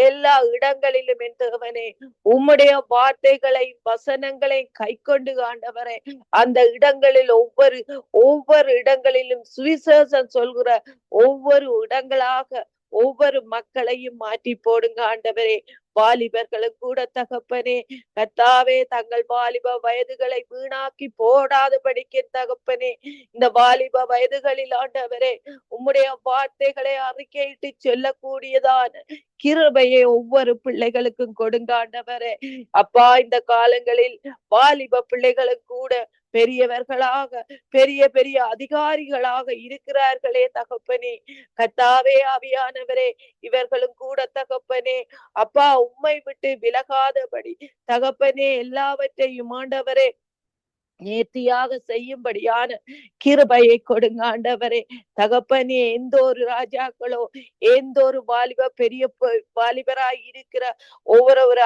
எல்லா இடங்களிலும் என் தேவனே உம்முடைய வார்த்தைகளை வசனங்களை கை கொண்டு ஆண்டவரே அந்த இடங்களில் ஒவ்வொரு இடங்களிலும் சுவிசேஷம் சொல்கிற ஒவ்வொரு இடங்களாக ஒவ்வொரு மக்களையும் மாற்றி போடுங்க ஆண்டவரே. வாலிபர்களும் கூட தகப்பனே, கர்த்தாவே, தங்கள் வாலிப வயதுகளை வீணாக்கி போடாதபடிக்கு தகப்பனே, இந்த வாலிப வயதுகளில் ஆண்டவரே உம்முடைய வார்த்தைகளை அறிக்கையிட்டு சொல்லக்கூடியதான கிருபையை ஒவ்வொரு பிள்ளைகளுக்கும் கொடுங்க ஆண்டவரே. அப்பா, இந்த காலங்களில் வாலிப பிள்ளைகளும் கூட பெரியவர்களாக பெரிய பெரிய அதிகாரிகளாக இருக்கிறார்களே தகப்பனே. கர்த்தாவே, ஆவியானவரே, இவர்களும் கூட தகப்பனே அப்பா உம்மை விட்டு விலகாதபடி தகப்பனே எல்லாவற்றையும் ஆண்டவரே நேர்த்தியாக செய்யும்படியான கிருபையை கொடுங்க ஆண்டவரே. தகப்பனே, எந்த ஒரு ராஜாக்களோ எந்த ஒரு வாலிபராய் இருக்கிற ஒவ்வொரு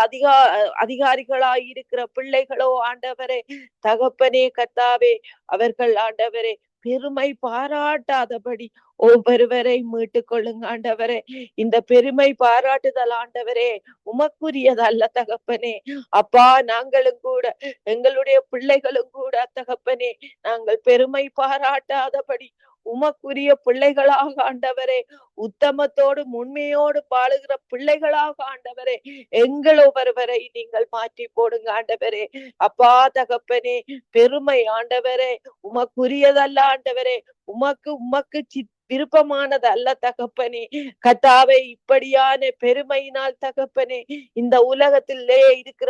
அதிகாரிகளாய் இருக்கிற பிள்ளைகளோ ஆண்டவரே, தகப்பனே, கர்த்தாவே, அவர்கள் ஆண்டவரே பெருமை பாராட்டாதபடி ஒவ்வொருவரை மீட்டுக் கொள்ளுங்க ஆண்டவரே. இந்த பெருமை பாராட்டுதல் ஆண்டவரே உமக்குரியது அல்ல தகப்பனே. அப்பா, நாங்களும் கூட எங்களுடைய பிள்ளைகளும் கூட தகப்பனே நாங்கள் பெருமை பாராட்டாதபடி உமக்குரிய பிள்ளைகளாக ஆண்டவரே உத்தமத்தோடு உண்மையோடு பாழுகிற பிள்ளைகளாக ஆண்டவரே எங்கள் ஒவ்வொருவரை நீங்கள் மாற்றி போடுங்க ஆண்டவரே. அப்பா, தகப்பனே, பெருமை ஆண்டவரே உமக்குரியதல்ல ஆண்டவரே, உமக்கு விருப்பமானது அல்ல தகப்பனே. கர்த்தாவே, இப்படியான பெருமையினால் தகப்பனே இந்த உலகத்திலே இருக்கிற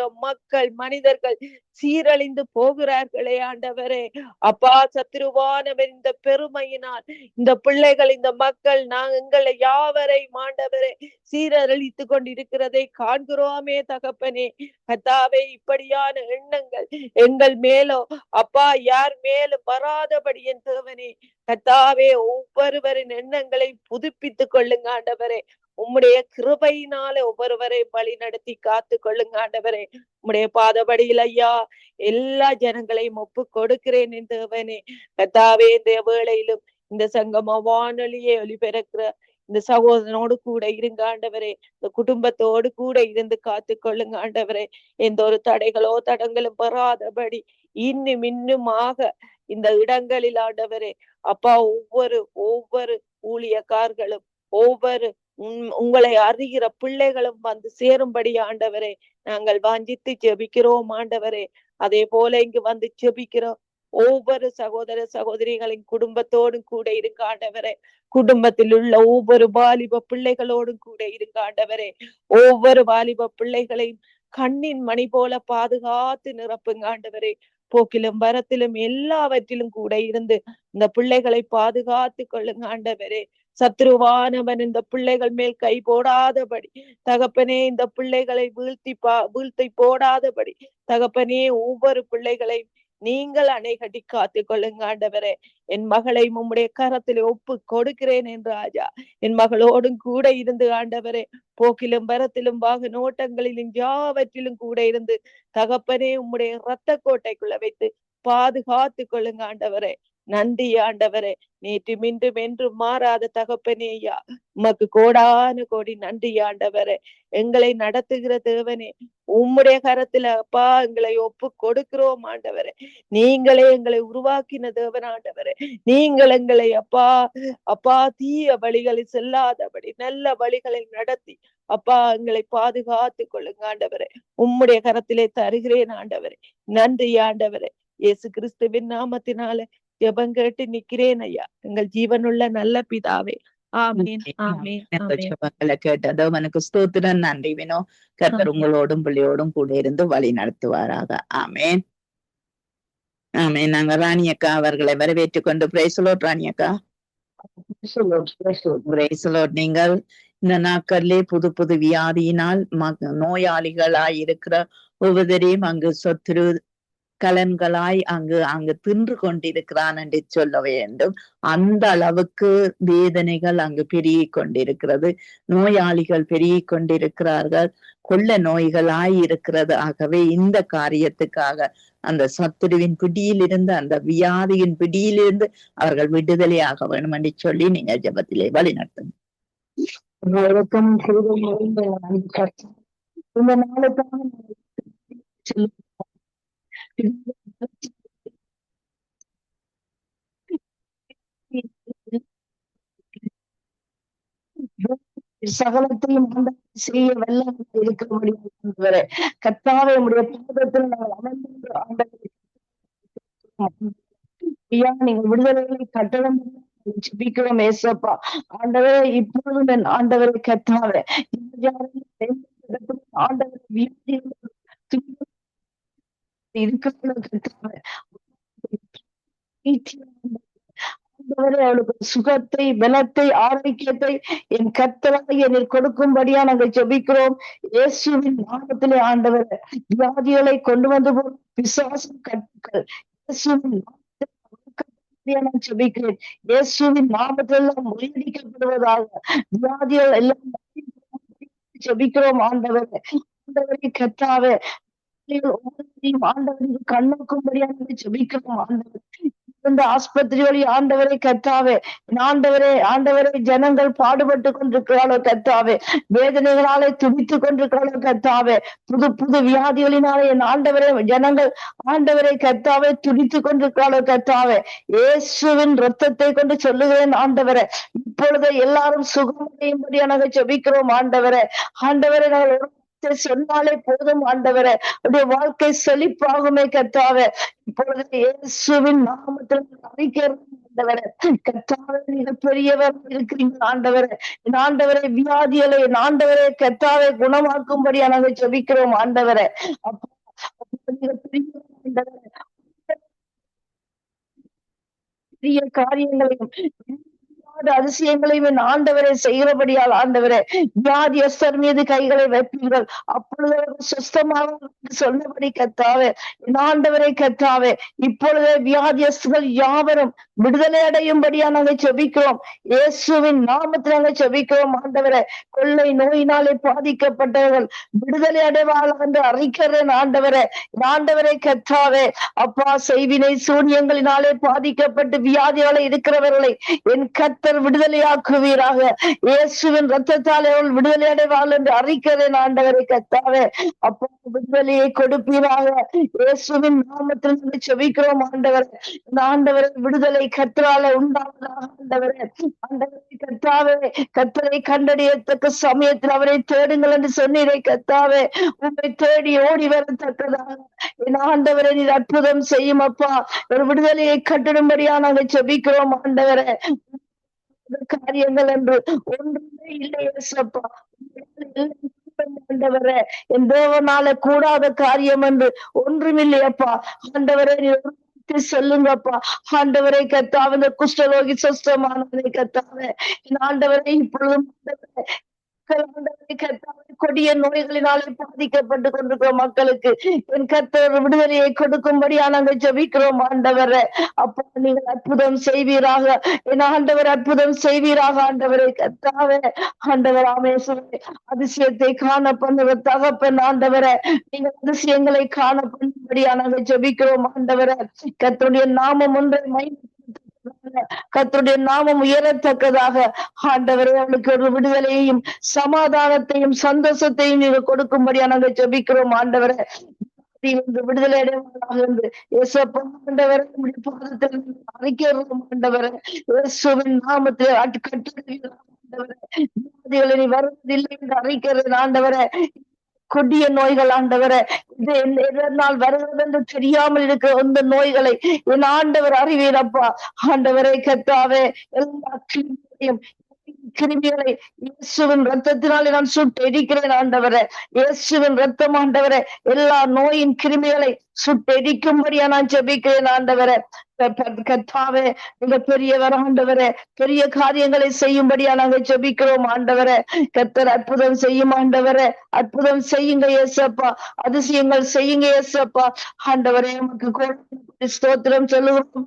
மனிதர்கள் சீரழிந்து போகிறார்களே ஆண்டவரே. அப்பா, சத்ருவானவர் இந்த பெருமையினால் இந்த பிள்ளைகள் இந்த மக்கள் எங்களை யாவரை ஆண்டவரே சீரழித்து கொண்டிருக்கிறதை காண்கிறோமே தகப்பனே. கர்த்தாவே, இப்படியான எண்ணங்கள் எங்கள் மேலோ அப்பா யார் மேலும் வராதபடி என் தேவனே கர்த்தாவே ஒவ்வொருவரின் எண்ணங்களை புதுப்பித்துக் கொள்ளுங்க ஆண்டவரே. உம்முடைய கிருபையினாலே ஒவ்வொருவரை வழி நடத்தி காத்து கொள்ளுங்க ஆண்டவரே. உம்முடைய பாதபடியில் ஐயா எல்லா ஜனங்களையும் ஒப்பு கொடுக்கிறேன் என் தேவனே. கர்த்தாவே, இந்த வேளையிலும் இந்த சங்கம வானொலியை ஒளிபெருக்கிற இந்த சகோதரனோடு கூட இருங்க ஆண்டவரே. இந்த குடும்பத்தோடு கூட இருந்து காத்து கொள்ளுங்க ஆண்டவரே. எந்த ஒரு தடைகளோ தடங்களும் வராதபடி இன்னுமாக இந்த இடங்களில் ஆண்டவரே அப்பா ஒவ்வொரு ஊழியக்காரர்களும் ஒவ்வொரு உங்களை அறிகிற பிள்ளைகளும் வந்து சேரும்படி ஆண்டவரே நாங்கள் வாஞ்சித்து ஜெபிக்கிறோம் ஆண்டவரே. அதே போல இங்கு வந்து ஜெபிக்கிறோம் ஒவ்வொரு சகோதர சகோதரிகளின் குடும்பத்தோடும் கூட இருங்க ஆண்டவரே. குடும்பத்தில் உள்ள ஒவ்வொரு வாலிப பிள்ளைகளோடும் கூட இருங்க ஆண்டவரே. ஒவ்வொரு வாலிப பிள்ளைகளையும் கண்ணின் மணி போல பாதுகாத்து நிரப்புங்க ஆண்டவரே. போக்கிலும் வரத்திலும் எல்லாவற்றிலும் கூட இருந்து இந்த பிள்ளைகளை பாதுகாத்து கொள்ளுங்க ஆண்டவரே. சத்ருவானவன் இந்த பிள்ளைகள் மேல் கை போடாதபடி தகப்பனே, இந்த பிள்ளைகளை வீழ்த்தி போடாதபடி தகப்பனே, ஒவ்வொரு பிள்ளைகளை நீங்கள் அணை கட்டி காத்து கொள்ளுங்க ஆண்டவரே. என் மகளை உம்முடைய கரத்திலே ஒப்பு கொடுக்கிறேன் என்று ராஜா. என் மகளோடும் கூட இருந்து ஆண்டவரே, போக்கிலும் வரத்திலும் வாகன ஓட்டங்களிலும் யாவற்றிலும் கூட இருந்து தகப்பனே உம்முடைய இரத்த கோட்டைக்குள்ள வைத்து பாதுகாத்து கொள்ளுங்க ஆண்டவரே. நன்றி ஆண்டவரே. நேற்று மின்றும் என்றும் மாறாத தகப்பனே ஐயா, உமக்கு கோடான கோடி நன்றி ஆண்டவரே. எங்களை நடத்துகிற தேவனே, உம்முடைய கரத்துல அப்பா எங்களை ஒப்பு கொடுக்கிறோம் ஆண்டவரே. நீங்களே எங்களை உருவாக்கின தேவன் ஆண்டவரே. நீங்கள் எங்களை அப்பா தீய வழிகளில் செல்லாதபடி நல்ல வழிகளில் நடத்தி அப்பா எங்களை பாதுகாத்து கொள்ளுங்க ஆண்டவரே. உம்முடைய கரத்திலே தருகிறேன் ஆண்டவரே. நன்றி ஆண்டவரே. இயேசு கிறிஸ்துவின் நாமத்தினால ஜெபம் கேட்டு நிக்கிறேன் ஐயா, எங்கள் ஜீவனுள்ள நல்ல பிதாவே. ஆமீன் ஆமீன் ஆமீன். ஜெபங்களை கேட்டதோ எனக்கு ஸ்தோத்திரம். நன்றி வினோ. கர்த்தர் உங்களோடும் பிள்ளையோடும் கூட இருந்து வழி நடத்துவாராக. ஆமேன் ஆமேன். நாங்க ராணி அக்கா அவர்களை வரவேற்றுக் கொண்டு பிரைசலோட் ராணி அக்கா. பிரைசலோட். நீங்கள் இந்த நாட்களிலே புது புது வியாதியினால் நோயாளிகளாய் இருக்கிற ஒவ்வொருவரையும் அங்கு சொத்துரு கலன்களாய் அங்கு தின்று கொண்டிருக்கிறான் என்று சொல்ல வேண்டும். அந்த அளவுக்கு வேதனைகள் அங்கு பெருகி கொண்டிருக்கிறது. நோயாளிகள் பெருகி கொண்டிருக்கிறார்கள். கொள்ள நோய்களாய் இருக்கிறது. ஆகவே இந்த காரியத்துக்காக அந்த சத்துருவின் பிடியிலிருந்து, அந்த வியாதியின் பிடியிலிருந்து அவர்கள் விடுதலையாக வேண்டும் என்று சொல்லி நீங்க ஜெபத்திலே வழி நடத்துங்க. இந்த நாளுக்காக சகலத்தையும் செய்ய வல்ல இருக்கிறபடி கர்த்தாவே உடைய பாதத்தில் நாங்கள் அமர்ந்து ஆண்டவரை நீங்க விடுதலைகளை கட்டணம் ஜெபிக்கிறோம் ஏசப்பா. ஆண்டவரே இப்பொழுது ஆண்டவரை கர்த்தாவே ஆண்டவரை அவளுக்கு சுகத்தை, பலத்தை, ஆரோக்கியத்தை என் கர்த்தராகிய நீர் கொடுக்கும்படியா நாங்கள் ஜெபிக்கிறோம் இயேசுவின் நாமத்திலே. ஆண்டவரே வியாதிகளை கொண்டு வந்து பிசாசின் கட்டுக்கள் இயேசுவின் நாமத்தில் நான் ஜெபிக்கிறேன். இயேசுவின் நாமத்தில் முறியடிக்கப்படுவதாக வியாதிகள் எல்லாம் ஜெபிக்கிறோம் ஆண்டவரே. ஆண்டவரை கர்த்தாவே ஒவ்வொருத்தையும் ஆண்டவருக்கு கண்ணுக்கும்படியாக ஜெபிக்கிறோம் ஆண்டவர். இந்த ஆஸ்பத்திரியோட ஆண்டவரை கர்த்தாவே, ஆண்டவரை ஜனங்கள் பாடுபட்டு கொண்டிருக்கிறாளோ கர்த்தாவே, வேதனைகளாலே துடித்துக் கொண்டிருக்கிறாளோ கர்த்தாவே, புது புது வியாதிகளினாலே என் ஜனங்கள் ஆண்டவரை கர்த்தாவே துடித்துக் கொண்டிருக்கிறாளோ கர்த்தாவே, இயேசுவின் ரத்தத்தை கொண்டு சொல்லுகிறேன் ஆண்டவரை, இப்பொழுது எல்லாரும் சுகமடையும்படியாக ஜெபிக்கிறோம் ஆண்டவரை. நாங்கள் சொன்னாலே போதும் ஆண்டவரே, உடைய வாழ்க்கை செழிப்பாகுமே கர்த்தாவே. இப்பொழுது இயேசுவின் நாமத்தில் அறிக்கிறோம் ஆண்டவரே. கர்த்தாவே மிக பெரியவர் இருக்கிறீங்க ஆண்டவரே. ஆண்டவரை வியாதிகளை ஆண்டவரே கர்த்தாவை குணமாக்கும்படியா நாங்கள் ஜெபிக்கிறோம் ஆண்டவரே. பெரிய காரியங்களையும் அதிசயங்களையும் ஆண்டவரை செய்கிறபடியால் ஆண்டவரே வியாதியஸ்தர் மீது கைகளை வைப்பீர்கள், அப்பொழுது சுஸ்தமாக சொன்னபடி கர்த்தாவே. ஆண்டவரை கர்த்தாவே இப்பொழுதே வியாதியஸ்தர்கள் யாவரும் விடுதலை அடையும்படியா நாங்கள் ஜெபிக்கிறோம் இயேசுவின் நாமத்தில் நாங்கள் ஜெபிக்கிறோம் ஆண்டவரை. கொள்ளை நோயினாலே பாதிக்கப்பட்டவர்கள் விடுதலை அடைவார்கள் என்று அறிக்கிறேன் ஆண்டவரை. ஆண்டவரை கர்த்தாவே அப்பா, செய்வினை சூன்யங்களினாலே பாதிக்கப்பட்டு வியாதிகளை இருக்கிறவர்களை என் கர்த்தர் விடுதலையாக்குவீராக. இயேசுவின் ரத்தத்தாலே அவள் விடுதலை அடைவாள் என்று அறிக்கிறேன் ஆண்டவரை கர்த்தாவே. அப்போ விடுதலையை கொடுப்பீராக இயேசுவின் நாமத்தில் ஜெபிக்கிறோம் ஆண்டவரை. ஆண்டவரை விடுதலை கர்த்தராலே உண்டாவதாக ஆண்டவரே. ஆண்டவரை கர்த்தாவே, கர்த்தரை கண்டறியத்தக்க சமயத்தில் அவரை தேடுங்கள் என்று சொன்னீரை கர்த்தாவே. உங்களை தேடி ஓடி வரத்தக்கதாக என் ஆண்டவரை நீர் அற்புதம் செய்யும் அப்பா. ஒரு விடுதலையை கட்டிடும்படியா நாங்கள் ஜெபிக்கிறோம் ஆண்டவரை. காரியங்கள் என்று ஒன்றுமே இல்லை ஏசப்பா. ஆண்டவரே என் தேவனால கூடாத காரியம் என்று ஒன்றுமில்லையப்பா. ஆண்டவரை சொல்லுங்கப்பா. ஆண்டவரை கர்த்தாவே, இந்த குஷ்டரோகி சுஸ்தமானவரை கர்த்தாவே, ஆண்டவரை இப்பொழுதும் ஆண்டவரை கர்த்தாவே கொடிய நோய்களினாலே பாதிக்கப்பட்டு கொண்டிருக்கிற மக்களுக்கு என் கர்த்தர் விடுதலையை கொடுக்கும்படியா நாங்கள் ஜெபிக்கிறோம் ஆண்டவரே. அப்பா நீங்கள் அற்புதம் செய்வீராக, என் ஆண்டவர் அற்புதம் செய்வீராக ஆண்டவரே. கர்த்தாவே ஆண்டவர் ஆமேசுவே அதிசயத்தை காண பண்ணுவ தகப்பன் ஆண்டவரே, நீங்கள் அதிசயங்களை காண பண்ணும்படியா நாங்கள் ஜெபிக்கிறோம் ஆண்டவரே. கர்த்தருடைய நாமம் ஒன்றை கர்த்தருடைய நாமம் உயரத்தக்கதாக ஆண்டவரே அவளுக்கு ஒரு விடுதலையையும் சமாதானத்தையும் சந்தோஷத்தையும் நீங்க கொடுக்கும்படியா நாங்கள் ஜெபிக்கிறோம் ஆண்டவரே. விடுதலை அடைவாளாக என்று இயேசப்பா ஆண்டவரே உம்முடைய பாதத்தில் அறிக்கிறோம் ஆண்டவரே. இயேசுவின் நாமத்தில் ஆண்டவரே நீ வருவதில்லை என்று அறிக்கிறது ஆண்டவரே. கொடிய நோய்கள் ஆண்டவரே, இது எதனால் வருகிறது என்று தெரியாமல் இருக்கிற அந்த நோய்களை என் ஆண்டவர் அறிவீரப்பா. ஆண்டவரை கர்த்தாவே எல்லா கிருமிகளை இயேசுவின் ரத்தத்தினாலே நான் சுட்டு எரிக்கிறேன் ஆண்டவரே. இயேசுவின் ரத்தம் ஆண்டவரே எல்லா நோயின் கிருமிகளை சுட்டு எரிக்கும்படியா நான் ஜெபிக்கிறேன் ஆண்டவரே. கர்த்தாவே நீங்க பெரியவர் ஆண்டவரே, பெரிய காரியங்களை செய்யும்படியா நாங்கள் ஜெபிக்கிறோம் ஆண்டவரே. கர்த்தர் அற்புதம் செய்யும் ஆண்டவரே, அற்புதம் செய்யுங்க இயேசப்பா, அதிசயங்கள் செய்யுங்க இயேசப்பா. ஆண்டவரே நமக்கு ஸ்தோத்திரம் சொல்லுவோம்.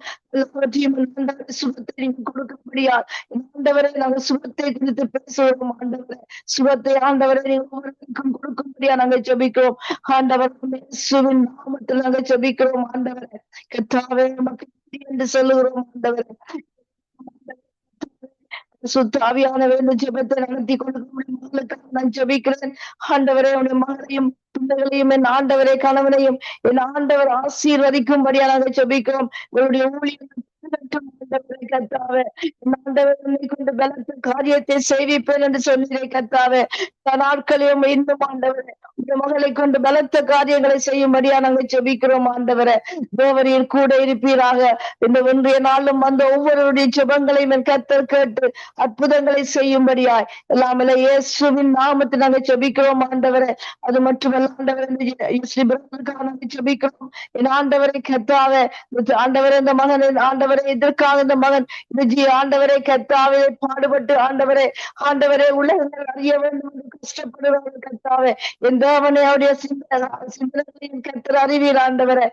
சுகத்தை நீங்க கொடுக்கும்படியா ஆண்டவரை நாங்கள் சுகத்தை குறித்து பேசுவோம் ஆண்டவரே. சுகத்தை ஆண்டவரை நீங்க ஒவ்வொருக்கும் கொடுக்கும்படியா நாங்கள் ஜெபிக்கிறோம் ஆண்டவர். இயேசுவின் நாமத்தில் நாங்கள் ஜெபிக்கிறோம் ஆண்டவரே. கர்த்தாவே நமக்கு என்று சொல்லுகிறோம் ஆண்டவரே. சுத்தாவியான வேண்டும் ஜெபத்தை நடத்தி கொடுக்க நான் ஜெபிக்கிறேன் ஆண்டவரே. உடைய மகளையும் பிள்ளைகளையும் என் ஆண்டவரே கணவனையும் என் ஆண்டவர் ஆசீர்வதிக்கும்படியா நாங்கள் ஜெபிக்கிறோம். இவருடைய ஊழியம் கர்த்தாவே கொண்டு பலத்த காரியத்தை செய்விப்பேன் என்று சொன்னீரே கர்த்தாவே. நாட்களையும் இன்னும் ஆண்டவரே உடைய மகளை கொண்டு பலத்த காரியங்களை செய்யும்படியா நாங்கள் ஜெபிக்கிறோம் ஆண்டவரே. தேவரீர் கூட இருப்பீராக. இந்த ஒன்றிய நாளும் வந்த ஒவ்வொருடைய ஜெபங்களையும் என் கர்த்தர் கேட்டு அற்புதங்களை செய்யும்படியாய் எல்லாமே இயேசுவின் நாமத்தில் நாங்கள் ஜெபிக்கிறோம் ஆண்டவரே. அது மட்டுமல்ல ஆண்டவரே ஜெபிக்கிறோம் என் ஆண்டவரை கர்த்தாவே. ஆண்டவரே இந்த மகன் ஆண்டவரே இதற்காக இந்த மகன் ஆண்டவரை கர்த்தாவே பாடுபட்டு ஆண்டவரே உலகங்கள் அறிய வேண்டும் என்று கஷ்டப்படுவார்கள் கர்த்தாவே. எந்த அவனை அவருடைய சிந்தனைகளின் கர்த்தர் அறிவீர் ஆண்டவரே.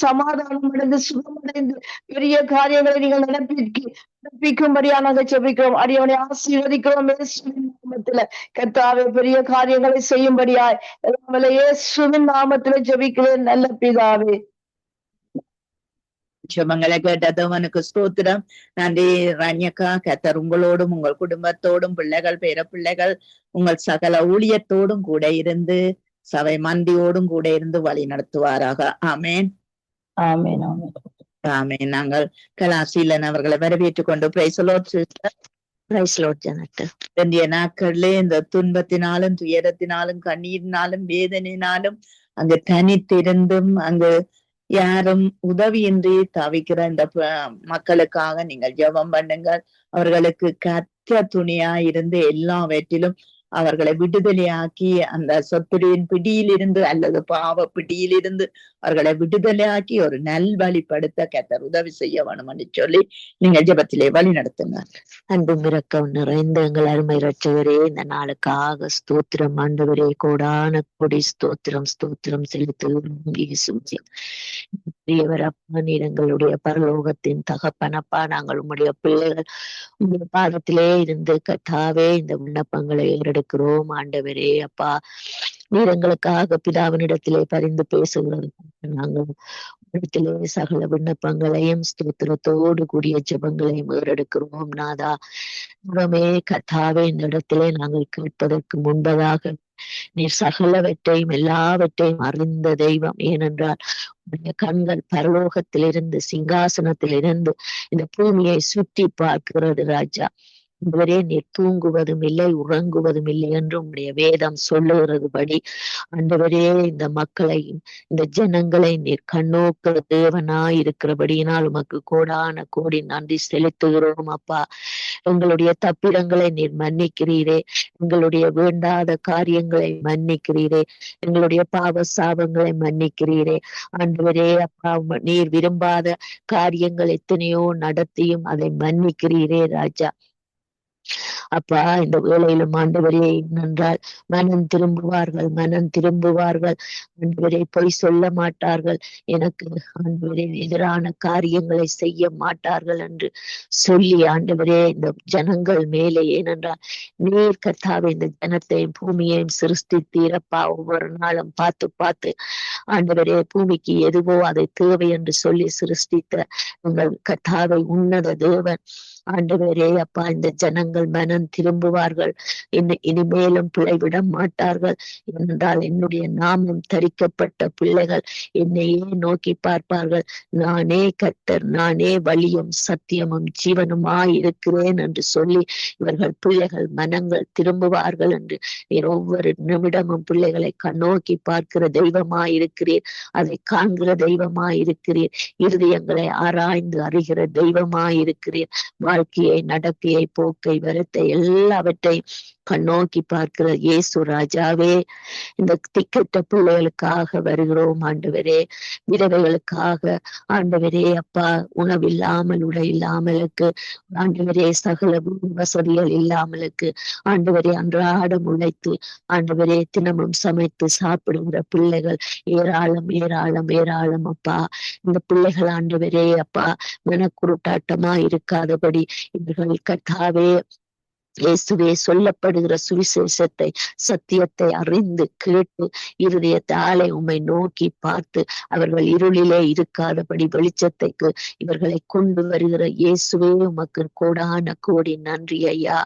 சமாதானம் அடைந்து சுகமடைந்து பெரிய காரியங்களை நீங்கள் நடப்பிக்கும்படியா நாங்கள் ஜெபிக்கிறோம். அடியவனை ஆசீர்வதிக்கிறோம் இயேசுவின் நாமத்தில கர்த்தாவே. பெரிய காரியங்களை செய்யும்படியாய் இயேசுவின் நாமத்தில ஜெபிக்கிறேன் நல்ல பிதாவே. ஜெபங்களை கேட்டதவனுக்கு ஸ்தோத்திரம். நன்றி ரண்யக்கா. கர்த்தர் உங்களோடும் உங்கள் குடும்பத்தோடும் பிள்ளைகள் பேர பிள்ளைகள் உங்கள் சகல ஊழியத்தோடும் கூட இருந்து சபை மந்தியோடும் கூட இருந்து வழி நடத்துவாராக. ஆமேன் ஆமேன் ஆமேன். நாங்கள் கலாசீலன் அவர்களை வரவேற்றுக் கொண்டு வேண்டிய நாட்களிலே இந்த துன்பத்தினாலும் துயரத்தினாலும் கண்ணீரினாலும் வேதனையினாலும் அங்கு தனித்திருந்தும் அங்கு யாரும் உதவியின்றி தவிக்கிற இந்த மக்களுக்காக நீங்கள் ஜெபம் பண்ணுங்கள். அவர்களுக்கு கற்ற துணியா இருந்து எல்லாவற்றிலும் அவர்களை விடுதலையாக்கி அந்த சொத்துரியின் பிடியிலிருந்து அல்லது பாவ பிடியிலிருந்து அவர்களை விடுதலையாக்கி ஒரு நல்வழிப்படுத்த கர்த்தர் உதவி செய்ய வேணும் என்று சொல்லி நீங்கள் ஜெபத்திலே வழி நடத்துங்க. அன்பும் இரக்கம் நிறைந்த எங்கள் அருமை இரட்சகரே, இந்த நாளுக்காக ஸ்தோத்திரம் ஆண்டவரே. கோடான கொடி ஸ்தோத்திரம் செலுத்துகிறோம். அப்பா நீர் எங்களுடைய பரலோகத்தின் தகப்பனப்பா. நாங்கள் உம்முடைய பிள்ளைகள் உங்களுடைய பாதத்திலே இருந்து கர்த்தாவே இந்த விண்ணப்பங்களை ஏறெடுக்கிறோம் ஆண்டவரே. அப்பா நீர் எங்களுக்காக பிதாவினிடத்திலே பரிந்து பேசுகிறது. நாங்கள் இடத்திலே சகல விண்ணப்பங்களையும் ஸ்தோத்திரத்தோடு கூடிய ஜெபங்களையும் ஏறெடுக்கிறோம் நாதா. கர்த்தாவே இந்த இடத்திலே நாங்கள் கேட்பதற்கு முன்பதாக நீர் சகலவற்றையும் எல்லாவற்றையும் அறிந்த தெய்வம். ஏனென்றால் உடைய கண்கள் பரலோகத்திலிருந்து சிங்காசனத்திலிருந்து இந்த பூமியை சுற்றி பார்க்கிறது ராஜா. ஆண்டவரே நீர் தூங்குவதும் இல்லை உறங்குவதும் இல்லை என்று உம்முடைய வேதம் சொல்லுகிறதுபடி ஆண்டவரே இந்த மக்களையும் இந்த ஜனங்களை நீர் கண்ணோக்க தேவனாய் இருக்கிறபடியினால் உமக்கு கோடான கோடி நன்றி செலுத்துகிறோம் அப்பா. எங்களுடைய தப்பிடங்களை நீர் மன்னிக்கிறீரே, எங்களுடைய வேண்டாத காரியங்களை மன்னிக்கிறீரே, எங்களுடைய பாவ சாபங்களை மன்னிக்கிறீரே. ஆண்டவரே அப்பா நீர் விரும்பாத காரியங்கள் எத்தனையோ நடத்தியும் அதை மன்னிக்கிறீரே ராஜா. அப்பா இந்த வேளையிலும் ஆண்டவரே என்னென்றால் மனம் திரும்புவார்கள் ஆண்டவரே பொய் சொல்ல மாட்டார்கள், எனக்கு ஆண்டவரே எதிரான காரியங்களை செய்ய மாட்டார்கள் என்று சொல்லி ஆண்டவரே இந்த ஜனங்கள் மேலே, ஏனென்றால் நீர் கர்த்தாவே இந்த ஜனத்தையும் பூமியையும் சிருஷ்டித்தீரப்பா. ஒவ்வொரு நாளும் பார்த்து ஆண்டவரே பூமிக்கு எதுவோ அதை தேவை என்று சொல்லி சிருஷ்டித்த உங்கள் கர்த்தாவை உன்னத தேவன் ஆண்டவரே அப்பா இந்த ஜனங்கள் மனம் திரும்புவார்கள், இனிமேலும் பிழைவிட மாட்டார்கள் என்றால் என்னுடைய நாமம் தரிக்கப்பட்ட பிள்ளைகள் என்னையே நோக்கி பார்ப்பார்கள், நானே கர்த்தர், நானே வழியும் சத்தியமும் ஜீவனுமாய் இருக்கிறேன் என்று சொல்லி இவர்கள் பிள்ளைகள் மனங்கள் திரும்புவார்கள் என்று நீர் ஒவ்வொரு நிமிடமும் பிள்ளைகளை கண்ணோக்கி பார்க்கிற தெய்வமாயிருக்கிறீர், அதை காண்கிற தெய்வமாயிருக்கிறீர், இருதயங்களை ஆராய்ந்து அறிகிற தெய்வமாயிருக்கிறீர். வாழ்க்கையை நடக்கையை போக்கை வரத்தை எல்லாவற்றையும் கண்ணோக்கி பார்க்கிற இயேசு ராஜாவே, இந்த திக்கெட்ட பிள்ளைகளுக்காக வருகிறோம் ஆண்டவரே. விதவைகளுக்காக ஆண்டவரே அப்பா, உணவில்லாமல் உடை இல்லாமலுக்கு ஆண்டவரே, சகல வசதிகள் இல்லாமலுக்கு ஆண்டவரே, அன்றாடம் உழைத்து ஆண்டவரே தினமும் சமைத்து சாப்பிடுகிற பிள்ளைகள் ஏராளம் அப்பா. இந்த பிள்ளைகள் ஆண்டவரே அப்பா மனக்குருட்டாட்டமா இருக்காதபடி இவர்கள் கர்த்தாவே இயேசுவே சொல்லப்படுகிற சுவிசேஷத்தை சத்தியத்தை அறிந்து கேட்டு இருதயத்தாலே உம்மை நோக்கி பார்த்து அவர்கள் இருளிலே இருக்காதபடி வெளிச்சத்தைக்கு இவர்களை கொண்டு வருகிற இயேசுவே உமக்கு கோடான கோடி நன்றி ஐயா.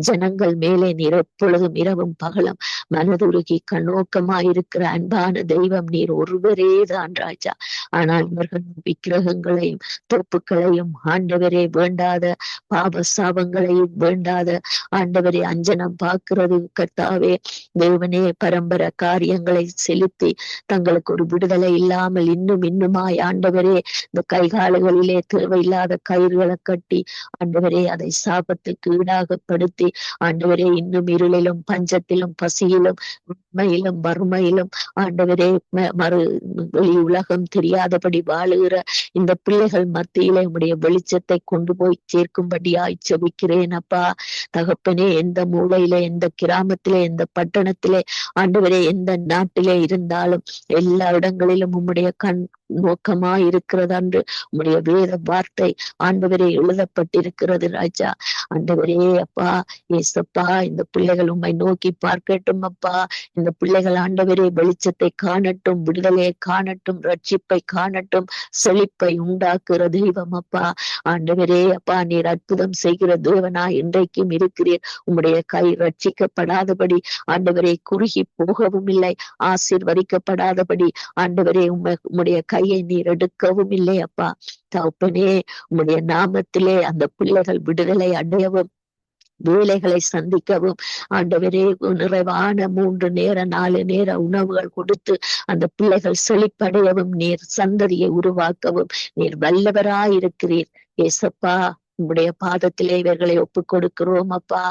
ஜனங்கள் மேலே நீர் எப்பொழுதும் இரவும் பகலும் மனதுருகி கண்ணோக்கமாயிருக்கிற அன்பான தெய்வம் நீர் ஒருவரே தான் ராஜா. ஆனால் இவர்கள் விக்கிரகங்களையும் தோப்புக்களையும் ஆண்டவரே வேண்டாத பாவ சாபங்களையும் வேண்டாத ஆண்டவரே அஞ்சனம் பார்க்கிறது கர்த்தாவே தேவனே பரம்பரை காரியங்களை செலுத்தி தங்களுக்கு ஒரு விடுதலை இல்லாமல் இன்னுமாய் ஆண்டவரே இந்த கைகால்களிலே தேவையில்லாத கயிறுகளை கட்டி ஆண்டவரே அதை சாபத்துக்கு ஈடாகப்படுத்தி ஆண்டவரே இன்னும் இருளிலும் பஞ்சத்திலும் பசியிலும் உண்மையிலும் வறுமையிலும் ஆண்டவரே வெளி உலகம் தெரியாதபடி வாழுகிற இந்த பிள்ளைகள் மத்தியிலே உம்முடைய வெளிச்சத்தை கொண்டு போய் சேர்க்கும்படியாய் செபிக்கிறேன் அப்பா. தகப்பனே எந்த மூலையிலே எந்த கிராமத்திலே எந்த பட்டணத்திலே ஆண்டவரே எந்த நாட்டிலே இருந்தாலும் எல்லா இடங்களிலும் உம்முடைய கண் நோக்கமாய் இருக்கிறது என்று உம்முடைய வேத வார்த்தை ஆண்டவரே எழுதப்பட்டிருக்கிறது ராஜா. ஆண்டவரே அப்பா ஏசப்பா இந்த பிள்ளைகள் உம்மை நோக்கி பார்க்கட்டும் அப்பா. இந்த பிள்ளைகள் ஆண்டவரே வெளிச்சத்தை காணட்டும், விடுதலையை காணட்டும், ரட்சிப்பை காணட்டும், செழிப்பை உண்டாக்குற தெய்வம் அப்பா. ஆண்டவரே அப்பா நீர் அற்புதம் செய்கிற தேவனா இன்றைக்கும் இருக்கிறீர். உம்முடைய கை ரட்சிக்கப்படாதபடி ஆண்டவரே குறுகி போகவும் இல்லை, ஆசீர்வதிக்கப்படாதபடி ஆண்டவரே உம்முடைய கையை நீர் எடுக்கவும் இல்லை அப்பா. தகப்பனே உம்முடைய நாமத்திலே அந்த பிள்ளைகள் விடுதலை அடையவும் வேலைகளை சந்திக்கவும் ஆண்டவரே நிறைவான 3 நேர 4 நேர உணவுகள் கொடுத்து அந்த பிள்ளைகள் செழிப்படையவும் நீர் சந்ததியை உருவாக்கவும் நீர் வல்லவராயிருக்கிறீர் ஏசப்பா. உம்முடைய பாதத்திலே இவர்களை ஒப்புக் கொடுக்கிறோம் அப்பா.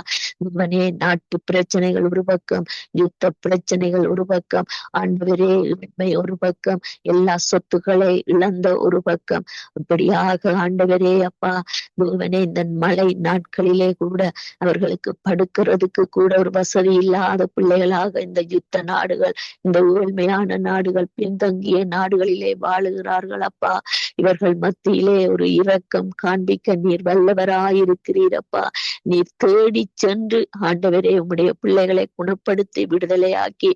இவனே நாட்டு பிரச்சனைகள் ஒரு பக்கம், யுத்த பிரச்சனைகள் ஒரு பக்கம், ஆண்டவரே இன்மை ஒரு பக்கம், எல்லா சொத்துக்களை இழந்த ஒரு பக்கம், இப்படியாக ஆண்டவரே அப்பா தேவனே இந்த மழை நாட்களிலே கூட அவர்களுக்கு படுக்கிறதுக்கு கூட ஒரு வசதி இல்லாத பிள்ளைகளாக இந்த யுத்த நாடுகள், இந்த ஏழ்மையான நாடுகள், பின்தங்கிய நாடுகளிலே வாழுகிறார்கள் அப்பா. இவர்கள் மத்தியிலே ஒரு இரக்கம் காண்பிக்க நீர் வல்லவராயிருக்கிறீரப்பா. நீர் தேடி சென்று ஆண்டவரே உம்முடைய பிள்ளைகளை குணப்படுத்தி விடுதலையாக்கி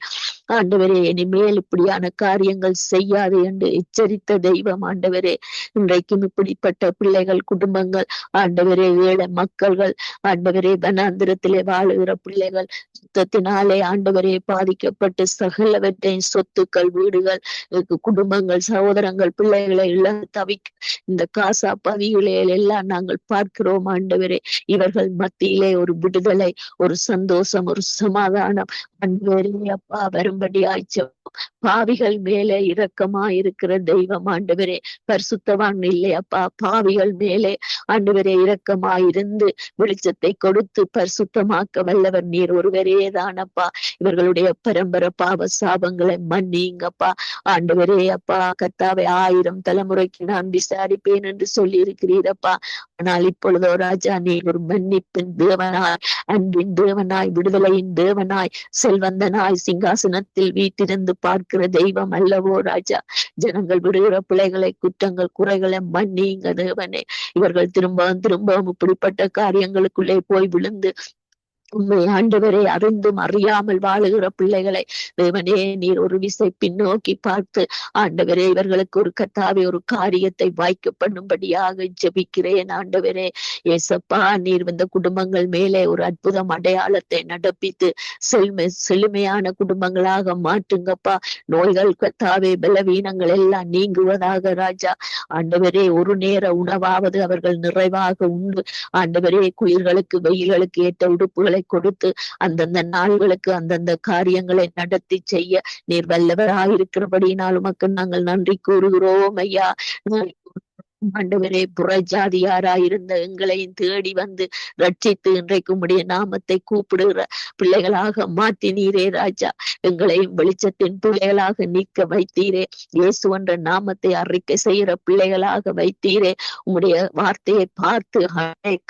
ஆண்டவரே இனிமேல் இப்படியான காரியங்கள் செய்யாது என்று எச்சரித்த தெய்வம் ஆண்டவரே. இன்றைக்கும் இப்படிப்பட்ட பிள்ளைகள், குடும்பங்கள் ஆண்டவரே, ஏழை மக்கள்கள் ஆண்டவரே, வனாந்திரத்திலே வாழுகிற பிள்ளைகள் யுத்தத்தினாலே ஆண்டவரே பாதிக்கப்பட்டு சகலவற்றையும் சொத்துக்கள், வீடுகள், குடும்பங்கள், சகோதரங்கள், பிள்ளைகளை இழந்து தவிக்க இந்த காசா பகுதிகளில் எல்லாம் நாங்கள் பார்க்கிறோம் ஆண்டவரே. இவர்கள் மத்தியிலே ஒரு விடுதலை, ஒரு சந்தோஷம், ஒரு சமாதானம் ஆண்டவரே அப்பா வரும்படியாய் பாவிகள் மேலே இரக்கமா இருக்கிற தெய்வம் ஆண்டவரே. பரிசுத்தவான் இல்லை அப்பா, பாவிகள் மேலே ஆண்டவரே இரக்கமா இருந்து வெளிச்சத்தை கொடுத்து பரிசுத்தமாக்க வல்லவர் நீர் ஒருவரே தானப்பா. இவர்களுடைய பரம்பரை பாவ சாபங்களை மன்னிங்கப்பா ஆண்டவரே அப்பா. கர்த்தாவே 1000 தலைமுறைக்கு நான் விசாரிப்பேன் என்று சொல்லி இருக்கிறீரப்பா. ஆனால் இப்பொழுதோ ராஜா நீர் ஒரு மன்னிப்பின் தேவனாய், அன்பின் தேவனாய், விடுதலையின் தேவனாய், செல்வந்தனாய் சிங்காசனத்தில் வீட்டிருந்து பார்க்கிற தெய்வம் அல்லவோ ராஜா. ஜனங்கள் விடுகிற பிள்ளைகளை, குற்றங்கள், குறைகளை மன்னிங்க தேவனே. இவர்கள் திரும்பவும் இப்படிப்பட்ட காரியங்களுக்குள்ளே போய் விழுந்து உண்மை ஆண்டவரை அறிந்தும் அறியாமல் வாழுகிற பிள்ளைகளை தேவனே நீர் ஒரு விசை பின்னோக்கி பார்த்து ஆண்டவரே இவர்களுக்கு ஒரு கர்த்தாவே ஒரு காரியத்தை வாய்க்க பண்ணும்படியாக ஜெபிக்கிறேன் ஆண்டவரே. ஏசப்பா நீர் வந்த குடும்பங்கள் மேலே ஒரு அற்புதம் அடையாளத்தை நடப்பித்து செழுமையான குடும்பங்களாக மாற்றுங்கப்பா. நோய்கள், கர்த்தாவே பலவீனங்கள் எல்லாம் நீங்குவதாக ராஜா. ஆண்டவரே ஒரு நேர உணவாவது அவர்கள் நிறைவாக உண்டு ஆண்டவரே. குளிர்களுக்கு, வெயில்களுக்கு ஏற்ற உடுப்புகளை கொடுத்து அந்தந்த நாள்களுக்கு அந்தந்த காரியங்களை நடத்தி செய்ய நீர் வல்லவராயிருக்கிறபடியினால் உமக்கு நாங்கள் நன்றி கூறுகிறோம் ஐயா. ஆண்டவரே புறஜாதியாராயிருந்த எங்களையும் தேடி வந்து ரட்சித்து இன்றைக்கு உம்முடைய நாமத்தை கூப்பிடுகிற பிள்ளைகளாக மாற்றினீரே ராஜா. எங்களையும் வெளிச்சத்தின் பிள்ளைகளாக நிற்க வைத்தீரே. இயேசு என்ற நாமத்தை அறிக்கை செய்கிற பிள்ளைகளாக வைத்தீரே. உம்முடைய வார்த்தையை பார்த்து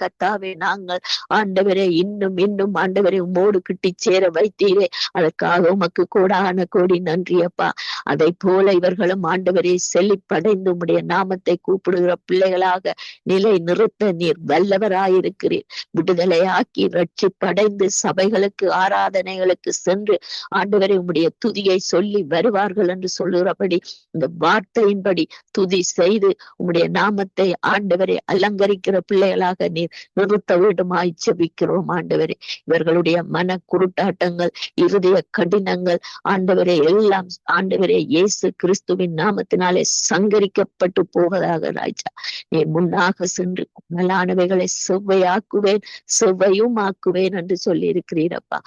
கர்த்தாவே நாங்கள் ஆண்டவரே இன்னும் ஆண்டவரை உம்மோடு கிட்டி சேர வைத்தீரே. அதற்காக உமக்கு கோடான கோடி நன்றி அப்பா. அதை போல இவர்களும் ஆண்டவரை செழிப்படைந்து உம்முடைய நாமத்தை கூப்பிடு பிள்ளைகளாக நிலை நிறுத்த நீர் வல்லவராயிருக்கிறீர். விடுதலையாக்கி ரட்சிப்படைந்து சபைகளுக்கு, ஆராதனைகளுக்கு சென்று ஆண்டவரை உம்முடைய துதியை சொல்லி வருவார்கள் என்று சொல்லுகிறபடி இந்த வார்த்தையின்படி துதி செய்து உம்முடைய நாமத்தை ஆண்டவரை அலங்கரிக்கிற பிள்ளைகளாக நீர் நிறுத்த வேண்டுமாய் ஜெபிக்கிறோம் ஆண்டவரே. இவர்களுடைய மன குருட்டாட்டங்கள், இருதய கடினங்கள் ஆண்டவரே எல்லாம் ஆண்டவரே இயேசு கிறிஸ்துவின் நாமத்தினாலே சங்கரிக்கப்பட்டு போவதாக ராஜா. நீ முன்னாக சென்று மேலானவைகளை செவ்வையும் ஆக்குவேன் என்று சொல்லி இருக்கிறீரப்பா.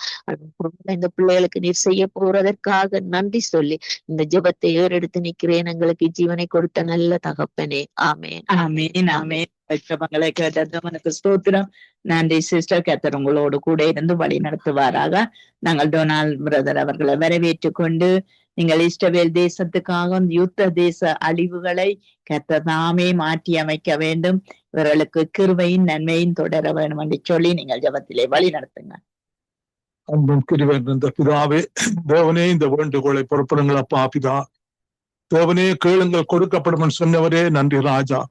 இந்த பிள்ளைகளுக்கு நீர் செய்ய போறதற்காக நன்றி சொல்லி இந்த ஜெபத்தை ஏறெடுத்து நிற்கிறேன். எங்களுக்கு ஜீவனை கொடுத்த நல்ல தகப்பனே. ஆமேன், ஆமேன், ஆமேன். ஜெபங்களை கேட்டது உனக்கு ஸ்தோத்திரம். நன்றி சிஸ்டர். கர்த்தர் உங்களோடு கூட இருந்து வழி நடத்துவாராக. நாங்கள் டொனால்ட் பிரதர் அவர்களை வரவேற்று கொண்டு நீங்கள் இஸ்ரவேல் தேசத்துக்காக யுத்த தேச அழிவுகளை கர்த்தர் தாமே மாற்றி அமைக்க வேண்டும், இவர்களுக்கு கிருபையின் நன்மையும் தொடர வேண்டும் என்று சொல்லி நீங்கள் ஜெபத்திலே வழி நடத்துங்க. அன்பும் கிருபையின் பிதாவே, தேவனே இந்த வேண்டுகோளை புறப்படுங்கள் அப்பா. பிதா தேவனே கேளுங்கள் கொடுக்கப்படும் சொன்னவரே நன்றி ராஜா.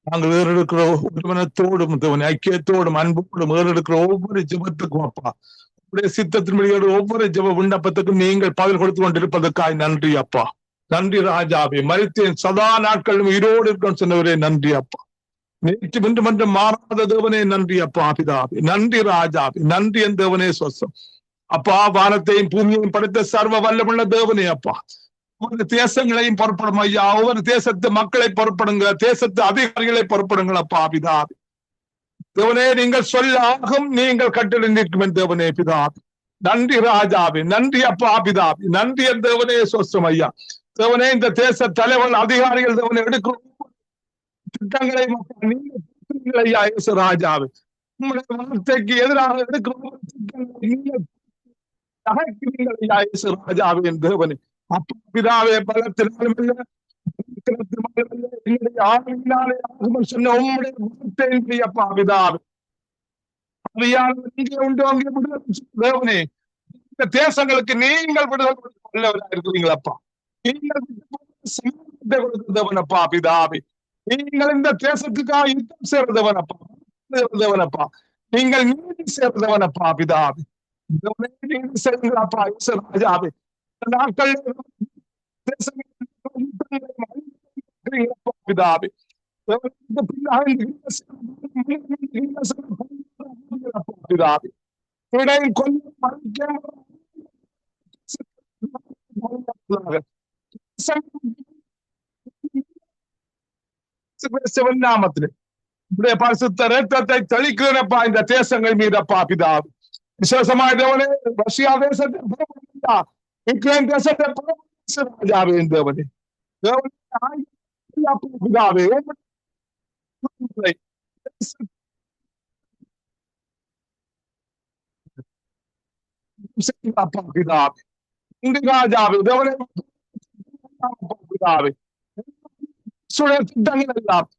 நாங்கள் ஏறெடுக்கிற உறுமனத்தோடும் தேவனே ஐக்கியத்தோடும் அன்போடும் ஏறெடுக்கிற ஒவ்வொரு ஜெபத்துக்கும் அப்பா உடைய சித்தத்தின்படியோடு ஒவ்வொரு ஜெப விண்ணப்பத்துக்கும் நீங்கள் பதில் கொடுத்து கொண்டிருப்பதற்காக நன்றி அப்பா. நன்றி ராஜாவே. மரித்தேன் சதா நாட்களும் உயிரோடு இருக்கணும் சொன்னவரே நன்றி அப்பா. நேற்று இன்று மாறாத தேவனே நன்றி அப்பா. பிதாவே நன்றி ராஜாவே. நன்றி என் தேவனே சொசம் அப்பா. வானத்தையும் பூமியையும் படைத்த சர்வ வல்லமுள்ள தேவனே அப்பா. ஒவ்வொரு தேசங்களையும் பொறுப்படும் ஐயா. ஒவ்வொரு தேசத்து மக்களை பொறுப்படுங்க, தேசத்து அதிகாரிகளை பொறுப்படுங்கள் அப்பா. பிதாவே தேவனே நீங்கள் சொல்லாகும், நீங்கள் கட்டளை நிற்கும் தேவனே பிதாவே. நன்றி ராஜாவே. நன்றி அப்பா. பிதாவே நன்றி என் தேவனே சொசம் ஐயா. தேவனே இந்த தேச தலைவர்கள், அதிகாரிகள் தேவனை எடுக்கிற திட்டங்களை நீங்கள் ஐயா ராஜாவே. உங்களுடைய வார்த்தைக்கு எதிராக எடுக்கிற ராஜாவே என் தேவனே அப்பா. பிதாவே பலத்தினாலும் இல்ல சொன்ன உங்களுடைய வார்த்தை அப்பா. பிதாவே தேவனே இந்த தேசங்களுக்கு நீங்கள் விடுதலை வல்லவராக இருக்கிறீங்களப்பா. நீங்கள் கொடுக்கிறதவனப்பா. பிதாவே நீங்கள் இந்த தேசத்துக்காக யுத்தம் சேர்ந்தவனப்பா. நீங்கள் நீதி சேர்ந்தவனப்பா. பிதாவே நீதி செய்யுங்களப்பா ராஜாவே. நாட்கள் பிதாவே பிதாவே இடையில் கொஞ்சம் நாமத்திலே உடைய பரிசுத்த ரத்தத்தை தெளிக்கிறப்பா இந்த தேசங்கள் மீதப்பா பிதாவே விசேஷமானவனே ரஷ்யா தேசத்தை யுக்ரைன் தேசத்தை ராஜாவே தேவனே பிதாவே பிதாவே ராஜாவே தேவனே பிதாவே திட்டங்கள் எல்லாம்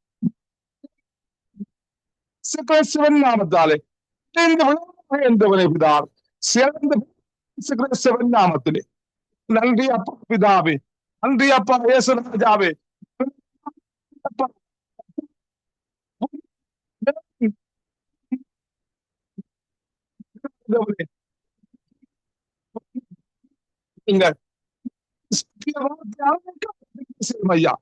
சிவன் நாமத்தாலே என்றவனை பிதாவே சிறந்த சிவன் நாமத்திலே நன்றி அப்பா பிதாவே நன்றி அப்பா இயேசு ராஜாவே நீங்கள் ஐயா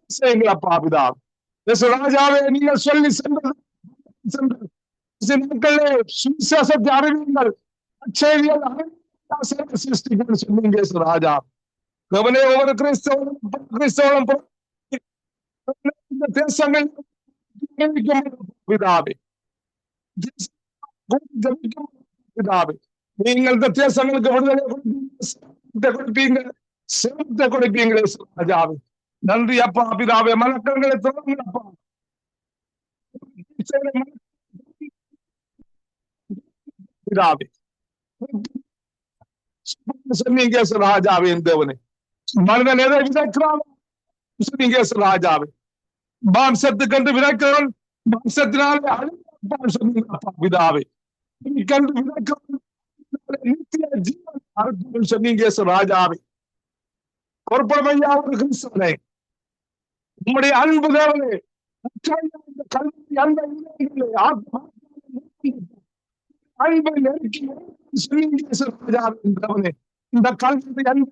செய்யுங்களப்பா பிதா ராஜாவே நீங்கள் சொல்லி சென்றது சுவிசேஷத்தை அறிவியுங்கள் சிருஷ்டிகள் சொன்னீங்க ராஜா கவனே ஒவ்வொரு கிறிஸ்தவனும் தேசங்கள் பிதாவே பிதாவே நீங்கள் இந்த தேசங்களுக்கு விடுதலை கொடுப்பீங்க சிறந்த கொடுப்பீங்களே ராஜாவே நன்றி அப்பா பிதாவே மலக்கங்களை தொடர்ந்து அப்பா பிதாவே சொன்னீங்க ராஜாவே தேவனே மனிதன் எதை விதைக்கிறான் சொன்னீங்க ராஜாவே மாம்சத்துக்கு என்று விதைக்கிறவன் மாம்சத்தினாலே சொன்னீங்க பிதாவே கண்டு விதைக்கிறவன் நித்திய ஜீவன் சொன்னீங்க ராஜாவே பொறுப்பமையாவது கிறிஸ்தவனே உம்முடைய அன்பு தேவனே கல்வி அந்த அன்பை நெருக்கி ராஜாவே இந்த கல்வி அன்பு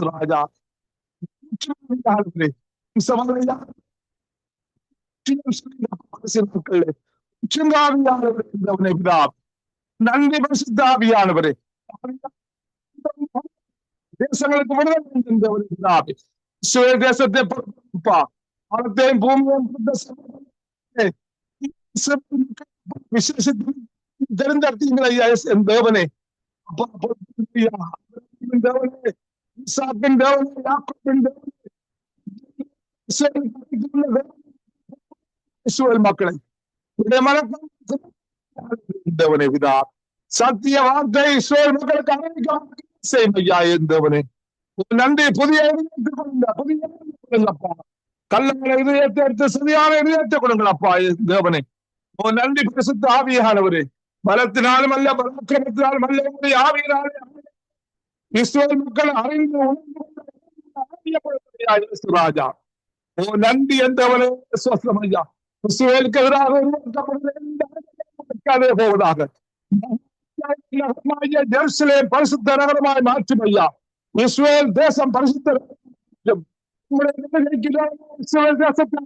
ராஜா நன்றி பரிசுத்தாவியானவரே தேசங்களுக்கு விடுதலை தேசத்தை பணத்தையும் பூமியும் தெரிந்தீங்களா தேவனே தேவனே மக்களை தேவனே விதா சத்திய வார்த்தை இஸ்ரேல் மக்களுக்கு அறிவிக்க தேவனே நன்றி புதிய கொடுங்கப்பா கல்லங்களை இதயத்தை எடுத்து சரியான இதயத்தை கொடுங்களப்பா தேவனே நன்றி பரிசுத்த ஆவியானவரே பலத்தினாலும் அல்ல பராக்கிரமத்தினாலும் அல்ல ஆவியினாலே இஸ்ரேல் மக்கள் அறிந்து ராஜா நன்றி என்றவனே சுவஸ்தமையா இஸ்ரேலுக்கு எதிராக போவதாக ஜெருசலேம் பரிசுத்த நகரமாய் மாற்றும் ஐயா இஸ்ரேல் தேசம் பரிசுத்த இஸ்ரேல் தேசத்தை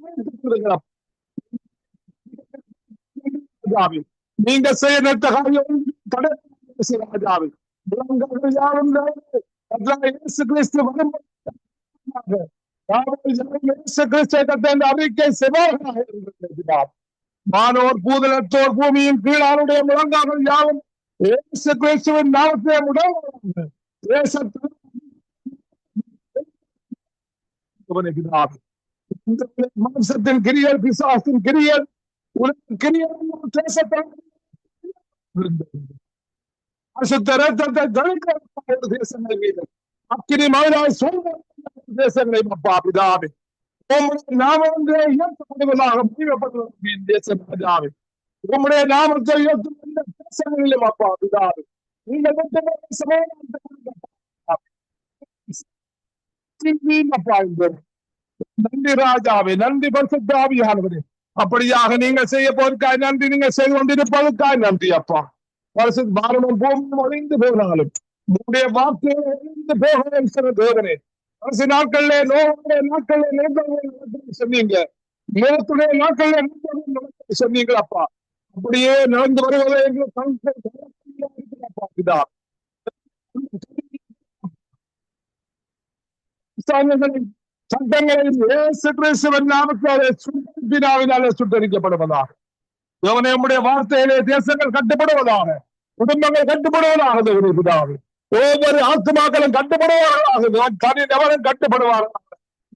நீங்க செய்ய நிறுத்த காரியம் ராஜாவே அறிக்கை மானோர் பூதலத்தோர் பூமியின் கீழாருடைய முழங்காமல் யாவும் இயேசு கிறிஸ்துவின் நாமத்தை மாம்சத்தின் கிரியல் பிசாசின் கிரியல் தேசத்தை தேசங்கள் மீது அக்கினி மகனாய் சொல்ல தேசங்களை பிதாவே நாமங்களை உயர்த்தப்படுவதாக முடிவப்படுவது தேசம் ராஜாவே உம்முடைய நாமத்தை உயர்த்தும் தேசங்களிலும் அப்பா பிதாவே நீங்கள் அப்பா நன்றி ராஜாவே நன்றி பரிசுத்த ஆவியானவரே அப்படியாக நீங்கள் செய்ய போவதற்காய் நன்றி, நீங்கள் செய்து கொண்டிருப்பதற்காய் நன்றி அப்பா. பரிசுத்த பாரமும் பூமியும் ஒழிந்து போனாலும் உங்களுடைய வார்த்தையை ஒழிந்து போக தேவனே. அரசு நாட்கள்ல நோவுடைய நாட்கள்ல சொன்னீங்க, நேரத்துடைய நாட்கள்ல சொன்னீங்களா அப்பா. அப்படியே நடந்து வருவதை எங்களுக்கு சட்டங்களில் இயேசு கிறிஸ்துவின் நாமத்தாலே சுட்டரிப்பினாலே சுட்டரிக்கப்படுவதாக. நம்முடைய வார்த்தையிலே தேசங்கள் கட்டுப்படுவதாக, குடும்பங்கள் கட்டுப்படுவதாக. பிதாவே, ஒவ்வொரு ஆத்மாக்களும் கட்டுப்படுவார்களாக, தனி நபரும் கட்டுப்படுவார்களாக.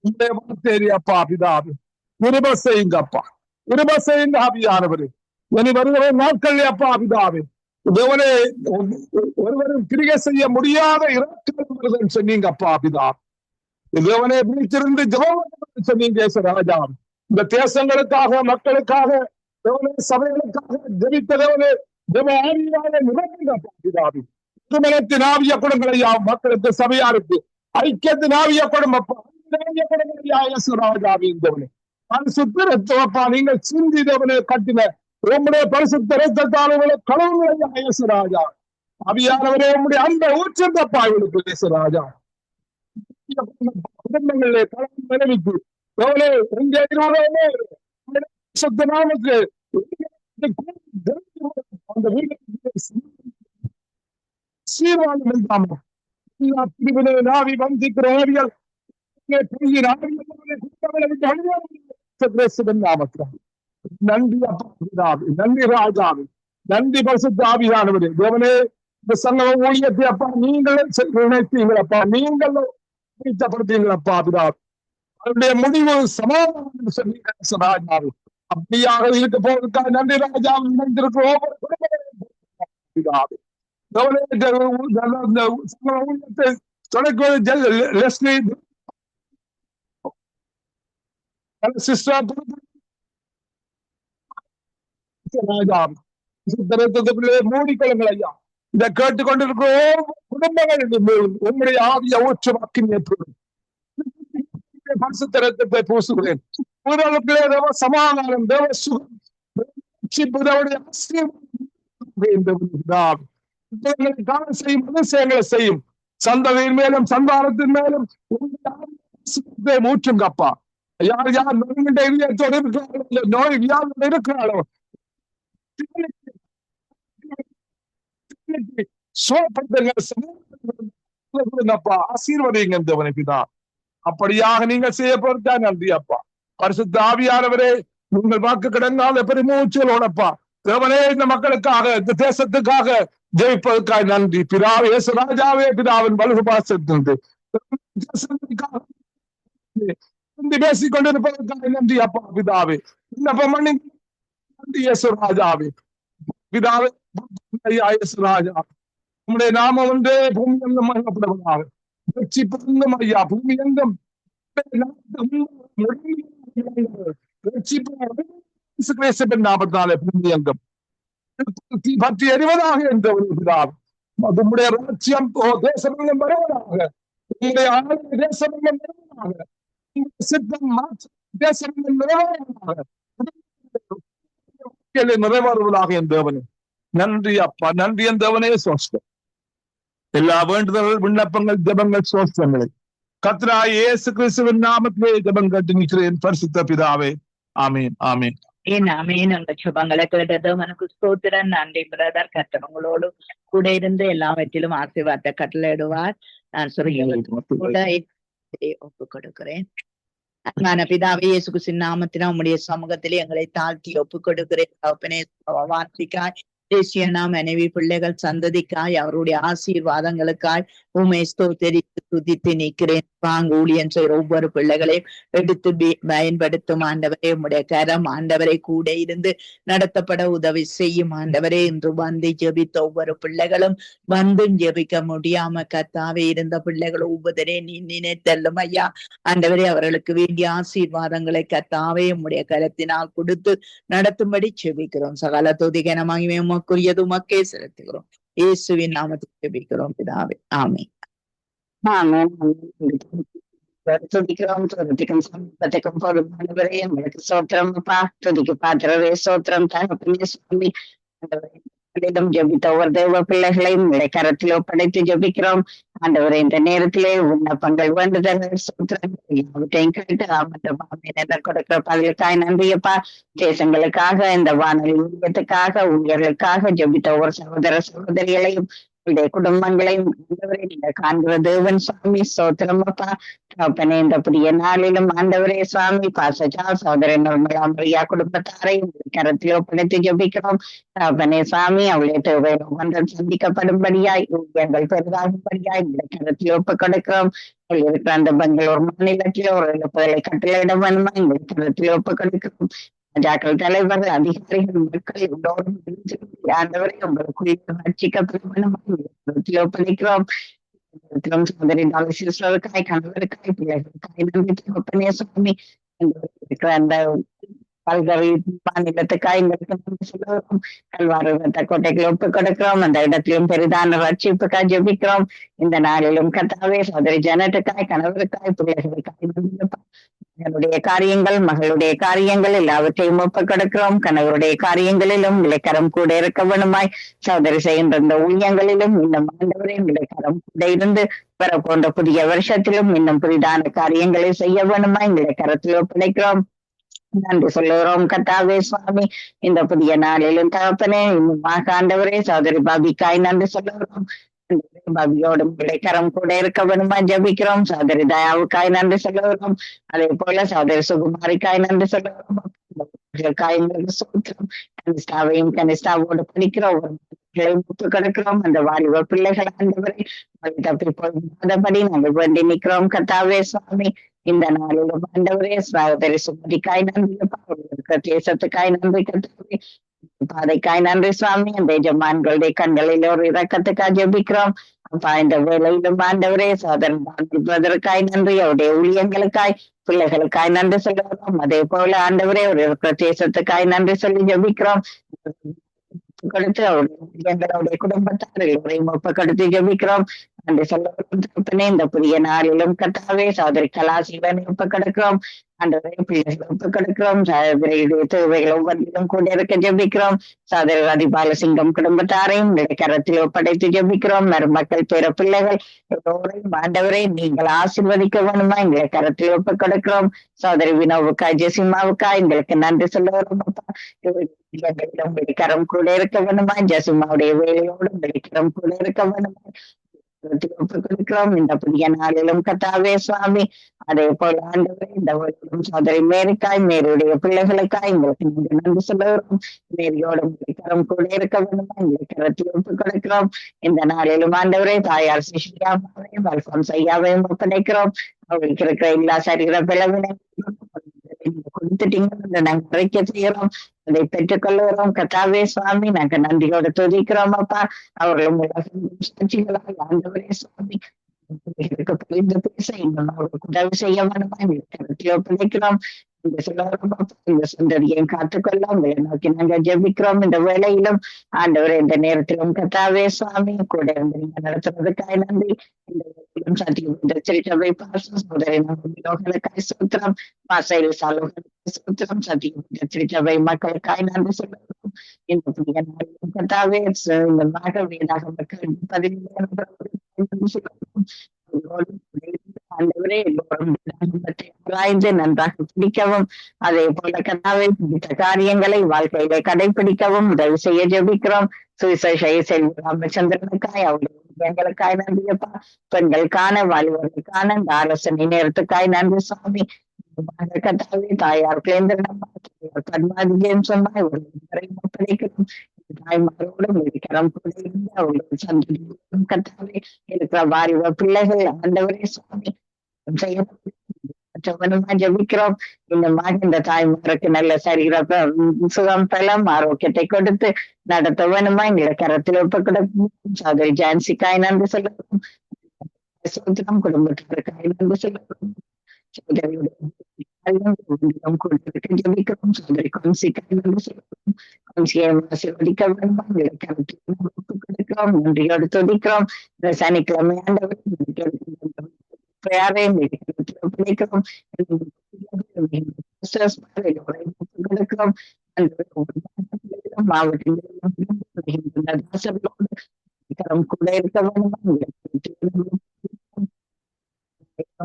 இந்த வார்த்தையிலே அப்பா பிதாவே விரும்ப செய்யுங்க அப்பா, விரும்ப செய்யுங்க ஆவியானவரே. இனி வருகிற நாட்கள் அப்பா பிதாவே தேவனே ஒருவரும் கிரியை செய்ய முடியாத இறக்கம் சொன்னீங்க அப்பா பிதாவே. தேவனே பிடித்திருந்து ஜெபம் சொன்னீங்க ராஜா. இந்த தேசங்களுக்காக, மக்களுக்காக, சபைகளுக்காக ஜெபித்த தேவனே ஜெப ஆவியாலே நிரப்புங்க அப்பா பிதாவே. திருமணத்தின் ஆவிய குடங்களையா மக்களுக்கு, சபையாருக்கு ஐக்கியத்தின் ஆவிய குடம் அப்பா, ராஜாவின் தேவனே பரிசுத்தப்பா நீங்கள் சிந்தி தேவனே கட்டின உங்களுடைய பரிசுத்த ரத்தத்தாளர்களை கடவுளையா ராஜா. அவியானவரே உங்களுடைய அந்த ஊற்றந்தப்பா இவளுக்கு ராஜா. குடும்பங்களிலே கலந்து நினைவித்து அந்த நாவி வந்திக்கிற நன்றி அப்பா, நன்றி ராஜாவே, நன்றி பரிசுத்த ஆவியானவரே. தேவனே இந்த சங்கம ஊழியத்தை அப்பா நீங்களே நினைத்தீங்களப்பா, நீங்களும் படுத்தீங்களப்பா பிதாவே. அதனுடைய முடிவு சமாதானம் சொன்னீங்க. அப்படியாக இருக்க போவதற்காக நன்றி ராஜா. நினைத்திருக்கிறோம் மூடிக்கொள்ளுங்கள் ஐயா. இதை கேட்டுக்கொண்டிருக்கிறோம் குடும்பங்கள் உங்களுடைய ஆவிய ஊற்றமாக்கி பரிசுத்தரத்தை பூசுகிறேன். சமாதானம், தேவ சுகம், செய்யும் சந்ததியின் மேலும் சந்தானத்தின் மேலும் ஊற்றும் கப்பா. யார் யார் இதயத்தோடு இருக்கிறார்களோ, நோய் வியாதியோடு இருக்கிறார்களோ ஆசீர்வதிங்க தேவனே பிதா. அப்படியாக நீங்கள் செய்ய போறதா நன்றி அப்பா. பரிசுத்த ஆவியானவரே நீங்கள் வாக்கு கிடங்காத பெருமூச்சலோடப்பா தேவனே இந்த மக்களுக்காக, இந்த தேசத்துக்காக ஜெயிப்பதற்காக நன்றி பிதாவே. இயேசு ராஜாவே பிதாவின் வலது பாசத்திலிருந்து பேசிக் கொண்டிருப்பதற்காக நன்றி அப்பா பிதாவே. விண்ணப்பம் பண்ணி நன்றி இயேசு ராஜாவே பிதாவே. இயேசு ராஜா உங்களுடைய நாமம் வந்து பூமி எங்கும் மகிழப்படுவதாக. ஐயா பூமி எங்கும் நாமத்தாலே பூமி எங்கும் பற்றி எறிவதாக என்றவர்களாக உங்களுடைய ராஜ்யம் தேசமெங்கும் வருவதாக. உங்களுடைய ஆளுமை தேசமெங்கும் வருவதாக. சித்தம் தேசமெங்கும் நிறைவேறுவதாக என் தேவனே. நன்றி அப்பா, நன்றி என் தேவனே. சோஸ்டம் எல்லா வேண்டுதல்கள், விண்ணப்பங்கள், ஜபங்கள், சோஸ்தங்களை கர்த்தராகிய இயேசு கிறிஸ்துவின் நாமத்திலே ஜபம் கேட்டு நிற்கிறேன் பரிசுத்த பிதாவே. ஆமீன், ஆமீன். ஆமீன். உங்க சுபங்களை கேட்டது உனக்கு ஸ்தோத்திரம். நன்றி பிரதர். கர்த்தர் உங்களோடு கூட இருந்து எல்லாவற்றிலும் ஆசீர்வாதத்தை கட்டளையிடுவார். நான் ஒப்பு கொடுக்கிறேன். அன்பான பிதாவே, இயேசு கிறிஸ்துவின் நாமத்தினால் உம்முடைய சமூகத்திலே எங்களை தாழ்த்தி ஒப்பு கொடுக்கிறேன். வார்த்தைக்காய், தேசிய மனைவி, பிள்ளைகள், சந்ததிக்காய், அவருடைய ஆசீர்வாதங்களுக்காய் உம்மை ஸ்தோத்திரித்து துதித்து நிற்கிறேன். வாங்க ஊழியன் செய்கிற ஒவ்வொரு பிள்ளைகளையும் எடுத்து பயன்படுத்தும் ஆண்டவரே. உம்முடைய கரம் ஆண்டவரை கூட இருந்து நடத்தப்பட உதவி செய்யும் ஆண்டவரே. இன்று வந்து ஜெபித்த ஒவ்வொரு பிள்ளைகளும் வந்து ஜெபிக்க முடியாம கர்த்தாவே இருந்த பிள்ளைகள் ஒவ்வொருவரே நீ நினைத்தல்லும் ஐயா. ஆண்டவரே அவர்களுக்கு வேண்டிய ஆசீர்வாதங்களை கர்த்தாவே உம்முடைய கரத்தினால் கொடுத்து நடத்தும்படி ஜெபிக்கிறோம். சகல துதிகனமாகவே உமக்குரியது உமக்கே செலுத்துகிறோம். இயேசுவின் நாமத்தில் ஜெபிக்கிறோம் பிதாவே. ஆமென். துதிக்கிறோம், துதிக்கும் சமீபத்துக்கும் பொறுப்பானவரே உங்களுக்கு சோத்திரம் அப்பா. துதிக்கு பாத்திரவே சோத்திரம் தகப்பனே சுவாமி. ஜபித்த ஒவ்வொரு தெய்வ பிள்ளைகளையும் கரத்தில் ஒப்படைத்து ஜபிக்கிறோம் ஆண்டவரை. இந்த நேரத்திலே விண்ணப்பங்கள் வேண்டுதல்கள் சோத்திரங்களையும் கேட்டு ஆமன்ற கொடுக்கிற பதிலுக்காய் நன்றியப்பா. தேசங்களுக்காக, இந்த வானொலி ஊழியத்துக்காக, ஊழியர்களுக்காக ஜபித்த ஒவ்வொரு சகோதர சகோதரிகளையும் குடும்பங்களையும் ஆண்டவரை நீங்க காண்கிற தேவன் சுவாமி. சோத்திரம் அப்பா. அப்பனே இந்த புதிய நாளிலும் ஆண்டவரே சுவாமி பாசஜா சகோதர நிர்மலா பிரியா குடும்பத்தாரையும் கரத்தில் ஒப்படைத்து ஜபிக்கிறோம். அப்பனே சுவாமி அவளுடைய தேவைகள் ஒவ்வொன்றும் சந்திக்கப்படும்படியாய், ஊழியங்கள் பெரிதாகும்படியாய் கரத்தில் ஒப்பு கொடுக்கிறோம். இருக்கிற அந்த பெங்களூர் மாநிலத்தில் ஒரு எழுப்புதலை கட்டளையிட வேணுமா எங்களுக்கு கரத்தில் ஒப்பு கொடுக்கிறோம். ராஜாக்கள், தலைவர்கள், அதிகாரிகள், மக்கள் எல்லோரும் ஆண்டவரை உங்களுக்கு ஒப்படைக்கிறோம். சகோதரி டாக்டர் கணவருக்காய், பிள்ளைகளுக்காய் நன்றி சுவாமி. இருக்கிற அந்த பல்கலை மாநிலத்துக்காய் எங்களுக்கு சொல்லுவோம். கல்வாறு கோட்டைகளை ஒப்பு கொடுக்கிறோம். அந்த இடத்திலும் பெரிதான ரட்சிப்புக்காய் ஜெபிக்கிறோம். இந்த நாளிலும் கர்த்தாவே சகோதரி ஜனத்துக்காய், கணவருக்காய், பிள்ளைகளுக்காய் மகனுடைய காரியங்கள், மகளுடைய காரியங்கள் எல்லாவற்றையும் ஒப்பு கொடுக்கிறோம். கணவருடைய காரியங்களிலும் இலக்கரம் கூட இருக்க வேணுமாய், சகோதரி செய்கின்ற இந்த ஊழியங்களிலும் இன்னும் ஆண்டவரே இலக்கரம் கூட இருந்து வர போன்ற புதிய வருஷத்திலும் இன்னும் புதிதான காரியங்களை செய்ய வேணுமாய் இலக்கரத்தில் ஒப்படைக்கிறோம். நன்றி சொல்லுகிறோம் கர்த்தாவே சுவாமி. இந்த புதிய நாளிலும் தகப்பனே இன்னும் ஆண்டவரே சகோதரி பாபிக்காய் நன்றி சொல்லுகிறோம். பாபியோடும் கரம் கூட இருக்க வேணுமா ஜபிக்கிறோம். சகோதரி தயாவுக்காய் நன்றி சொல்லுகிறோம். அதே போல சகோதரி சுகுமாரிக்காய் நன்றி சொல்லுகிறோம். சோத்திரம். கனிஷ்டாவையும் கனிஷ்டாவோடு படிக்கிறோம். ஒப்பு கிடக்கிறோம். அந்த வாலிப பிள்ளைகள் ஆண்டவரை தப்பி போகாதபடி நாங்கள் வேண்டி நிற்கிறோம் கர்த்தாவே சுவாமி. இந்த நாளிலும் ஆண்டவரே சகோதரி சுமதிக்காய் நன்றி, தேசத்துக்காய் நன்றி கர்த்தாவே, பாதைக்காய் நன்றி சுவாமி. அந்த எஜமான்களுடைய கண்களில் ஒரு இரக்கத்துக்காய் ஜெபிக்கிறோம் அப்பா. இந்த வேலையிலும் ஆண்டவரே சோதரக்காய் நன்றி, அவருடைய ஊழியங்களுக்காய், பிள்ளைகளுக்காய் நன்றி சொல்லுகிறோம். அதே போல ஆண்டவரே ஒரு தேசத்துக்காய் நன்றி சொல்லி ஜெபிக்கிறோம். கொடுத்து அவருடைய குடும்பத்தார் எல்லோரையும் ஒப்பு கொடுத்து ஜெபிக்கிறோம். நன்றி சொல்ல இந்த புதிய நாளிலும் கர்த்தாவே சகோதரி கலாசீலனை ஒப்பு கொடுக்கிறோம். ஆண்டவரை பிள்ளைகளை ஒப்பு கொடுக்கிறோம். சகோதரியுடைய தேவைகள் ஒவ்வொன்றிலும் கூட இருக்க ஜெபிக்கிறோம். சகோதரி ரதிபாலசிங்கம் குடும்பத்தாரையும் கரத்தில் ஒப்படைத்து ஜெபிக்கிறோம். மருமக்கள், பேர பிள்ளைகள் எல்லோரையும் ஆண்டவரை நீங்கள் ஆசீர்வதிக்க வேணுமா எங்களை கரத்தில் ஒப்பு கொடுக்கிறோம். சகோதரி வினோவுக்காய், ஜெசிமாவுக்காய் எங்களுக்கு நன்றி சொல்லுகிறோம் அப்பா. வெளிக்கரம் கூட இருக்க வேணுமா, ஜெசிமாவுடைய வேலையோடும் வெளிக்கரம் கூட இருக்க வேணுமா கொடுக்கிறோம். இந்த புதிய நாளிலும் கர்த்தாவே சுவாமி. அதே போல ஆண்டவரே இந்த சகோதரி மேரிக்காய், மேரியுடைய பிள்ளைகளுக்காய் எங்களுக்கு நீங்க நன்றி சொல்லுகிறோம். மேரியோட கரம் கூட இருக்க வேண்டுமா எங்களுக்கு கரத்தில் ஒப்பு கொடுக்கிறோம். இந்த நாளிலும் ஆண்டவரே தாயார் சிஷியாவையும் அல்போன்ஸ் ஐயாவையும் ஒப்படைக்கிறோம். அவங்களுக்கு இருக்கிற எல்லா சரீர பிளவினை கொடுத்துட்டீங்க, நாங்க குறைக்க செய்யறோம். அதை பெற்றுக்கொள்ளுகிறோம் கர்த்தாவே சுவாமி. நாங்க நன்றியோட துதிக்கிறோம் அப்பா. அவர்களும் சாட்சிகளாக ஆண்டவரே சுவாமி புரிந்து பேச இன்னும் அவர்களுக்கு உதவி செய்ய வேணுமா கருத்திலோ பிழைக்கிறோம். இந்த சந்ததியை காத்துக்கொள்ள உங்களை நோக்கி நாங்கள் ஜெபிக்கிறோம். இந்த வேளையிலும் ஆண்டவரே இந்த நேரத்திலும் கர்த்தாவே சுவாமி கூட இருந்து நீங்க நடத்துறதுக்காக நன்றி. இந்த சத்தியம் திருச்சபை பாசம் சோதரிகளுக்காய் சூத்திரம், பாசையில் சாலுகளுக்காய் சூத்திரம், சத்தியம் திருச்சபை மக்களுக்காய் நன்றி சொல்லுகிறோம். இந்த புதிய நாளிலும் கர்த்தாவே இந்த நாக வீடாக மக்கள் 15 ஆண்டவரே எல்லோரும் நன்றாக பிடிக்கவும், அதே போல கர்த்தாவே பிடித்த காரியங்களை வாழ்க்கையில கடைபிடிக்கவும் உதவி செய்ய ஜெபிக்கிறோம். சுவிசேஷ செல்வி ராமச்சந்திரனுக்காய் அவருடைய எங்களுக்காய் நன்றியப்பா. பெண்களுக்கான, வாலிபர்களுக்கான இந்த ஆலோசனை நேரத்துக்காய் நன்றி சுவாமி. கர்த்தாவே தாயார் கேந்திரமா பத்மாதி ஜேம்சம்மாய் ஒரு ஒப்படைக்கிறோம். தாய்மாரோடும் கரம் கூட இருந்து அவர்களுக்கு சந்தோஷம் கர்த்தாவே இருக்கிற வாலிப பிள்ளைகள் ஆண்டவரே சுவாமி ஜெபிக்கிறோம். இந்த தாய்மாருக்கு நல்ல சரீர சுகம், பலம், ஆரோக்கியத்தை கொடுத்து நடத்த வேணுமா எங்களை கரத்தில் ஒப்பு கொடுக்கும். சகோதரி ஜான்சிக்காய் நன்றி சொல்லுவோம். குடும்பத்திற்காய் நன்றி சொல்லுவோம். சகோதரியுடைய ஜெபிக்கிறோம். சகோதரி கம்சிக்காய் நன்றி சொல்லுவோம். கம்சியை ஆசீர்வதிக்க வேண்டுமா எங்களை கரத்தில் ஒப்பு கொடுக்கிறோம். நன்றியோடு துதிக்கிறோம். இந்த சனிக்கிழமை ஆண்டவர் பிடிக்கிறோம் மாவட்டங்களும் கூட இருக்க வேண்டும்.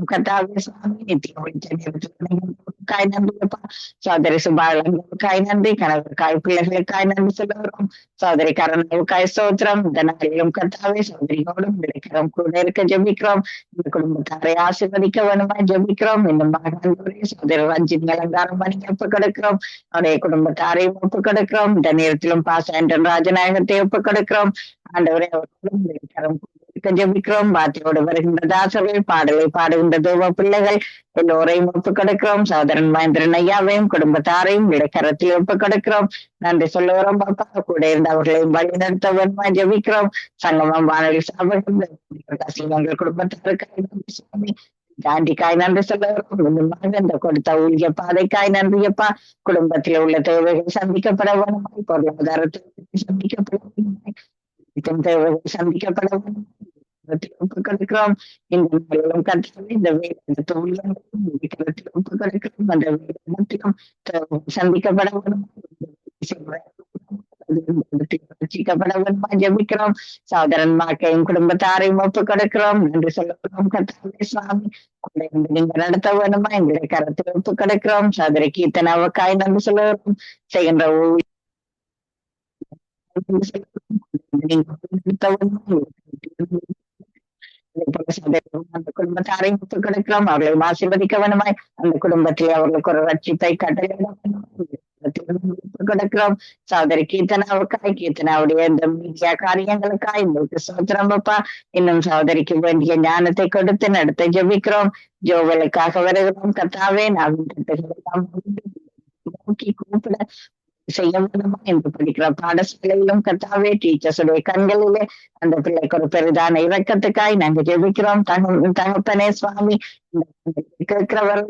கர்த்தாவே சுவாமி நித்தியக்காய் நன்றியப்பா. சோதரி சுபாலங்களுக்காய் நன்றி, கணவருக்காய் பிள்ளைகளுக்காய் நன்றி சொல்லுகிறோம். சோதரி கரணவுக்காய் ஸ்தோத்திரம். இந்த நாளிலும் கர்த்தாவே சோதரியோடும் விளைக்கிறோம் கூட இருக்க ஜெபிக்கிறோம். இந்த குடும்பத்தாரை ஆசீர்வதிக்க வேணுமாய் ஜெபிக்கிறோம். இன்னும் சோதரி ரஞ்சித் அலங்காரம் பண்ணி ஒப்பு கொடுக்கிறோம். அவருடைய குடும்பத்தாரையும் ஒப்பு கொடுக்கிறோம். இந்த நேரத்திலும் பாசன் ராஜநாயகத்தை ஒப்பு கொடுக்கிறோம். ஆண்டவரே அவர்களும் ஜெபிக்கிறோம். வார்த்தையோடு வருகின்ற தாசர்கள், பாடலை பாடுகின்ற தேவ பிள்ளைகள் எல்லோரையும் ஒப்பு கொடுக்கிறோம். சோதரன் மகேந்திரன் ஐயாவையும் குடும்பத்தாரையும் இடைக்கரத்தில் ஒப்பு கொடுக்கிறோம். நன்றி சொல்லுகிறோம் பாப்பா. கூட இருந்து அவர்களையும் வழி நடத்த வேண்டுமா ஜெபிக்கிறோம். சங்கமம் வானொலி சாபங்கள் குடும்பத்தாருக்காய் தாண்டிக்காய் நன்றி சொல்லுகிறோம். இந்த கொடுத்த ஊழிய பாதைக்காய் நன்றியப்பா. குடும்பத்தில் உள்ள தேவைகள் சந்திக்கப்பட வேணுமாய், பொருளாதாரத்தில் சந்திக்கப்பட வேணுமாய், தேவைகள் சந்திக்கப்பட வேண்டும் ஒப்புக்கொடுக்கிறோம். இந்த இந்த வேலை ஒப்புக்கொடுக்கிறோம். அந்த வேலைத்திலும் சந்திக்கப்பட வேண்டும் ஜெபிக்கிறோம். சகோதரன் மாக்கையும் குடும்பத்தாரையும் ஒப்புக் கொடுக்கிறோம். நன்றி சொல்லுகிறோம். கர்த்தாவே சுவாமி நீங்க நடத்த வேணுமா எங்களுடைய கருத்தில் ஒப்புக் கொடுக்கிறோம். சகோதரி கீர்த்தனாவுக்காய் நன்றி சொல்லுகிறோம். செய்கின்ற அந்த குடும்பத்தாரையும் ஒப்புக் கொடுக்கிறோம். அவர்களை ஆசீர்வதிக்க வேணுமாய் அந்த குடும்பத்தில் அவர்களுக்கு ஒரு ரட்சிப்பை கொடுக்கிறோம். சகோதரி கீர்த்தனாவுடைய இந்த மீடியா காரியங்களுக்காய் உங்களுக்கு சோத்திரம் அப்பா. இன்னும் சகோதரிக்கு வேண்டிய ஞானத்தை கொடுத்து நடத்த ஜெபிக்கிறோம். ஜோவலுக்காக வருகிறோம். கர்த்தாவே நான் நோக்கி கூப்பிட செய்ய வேண்டுமா என்று படிக்கிற பாடசாலையிலும் கர்த்தாவே டீச்சர்ஸுடைய கண்களிலே அந்த பிள்ளைக்கு ஒரு பெரிதான இரக்கத்துக்காய் நாங்க ஜெபிக்கிறோம். தகப்பனே சுவாமி கேட்கிறவர்கள்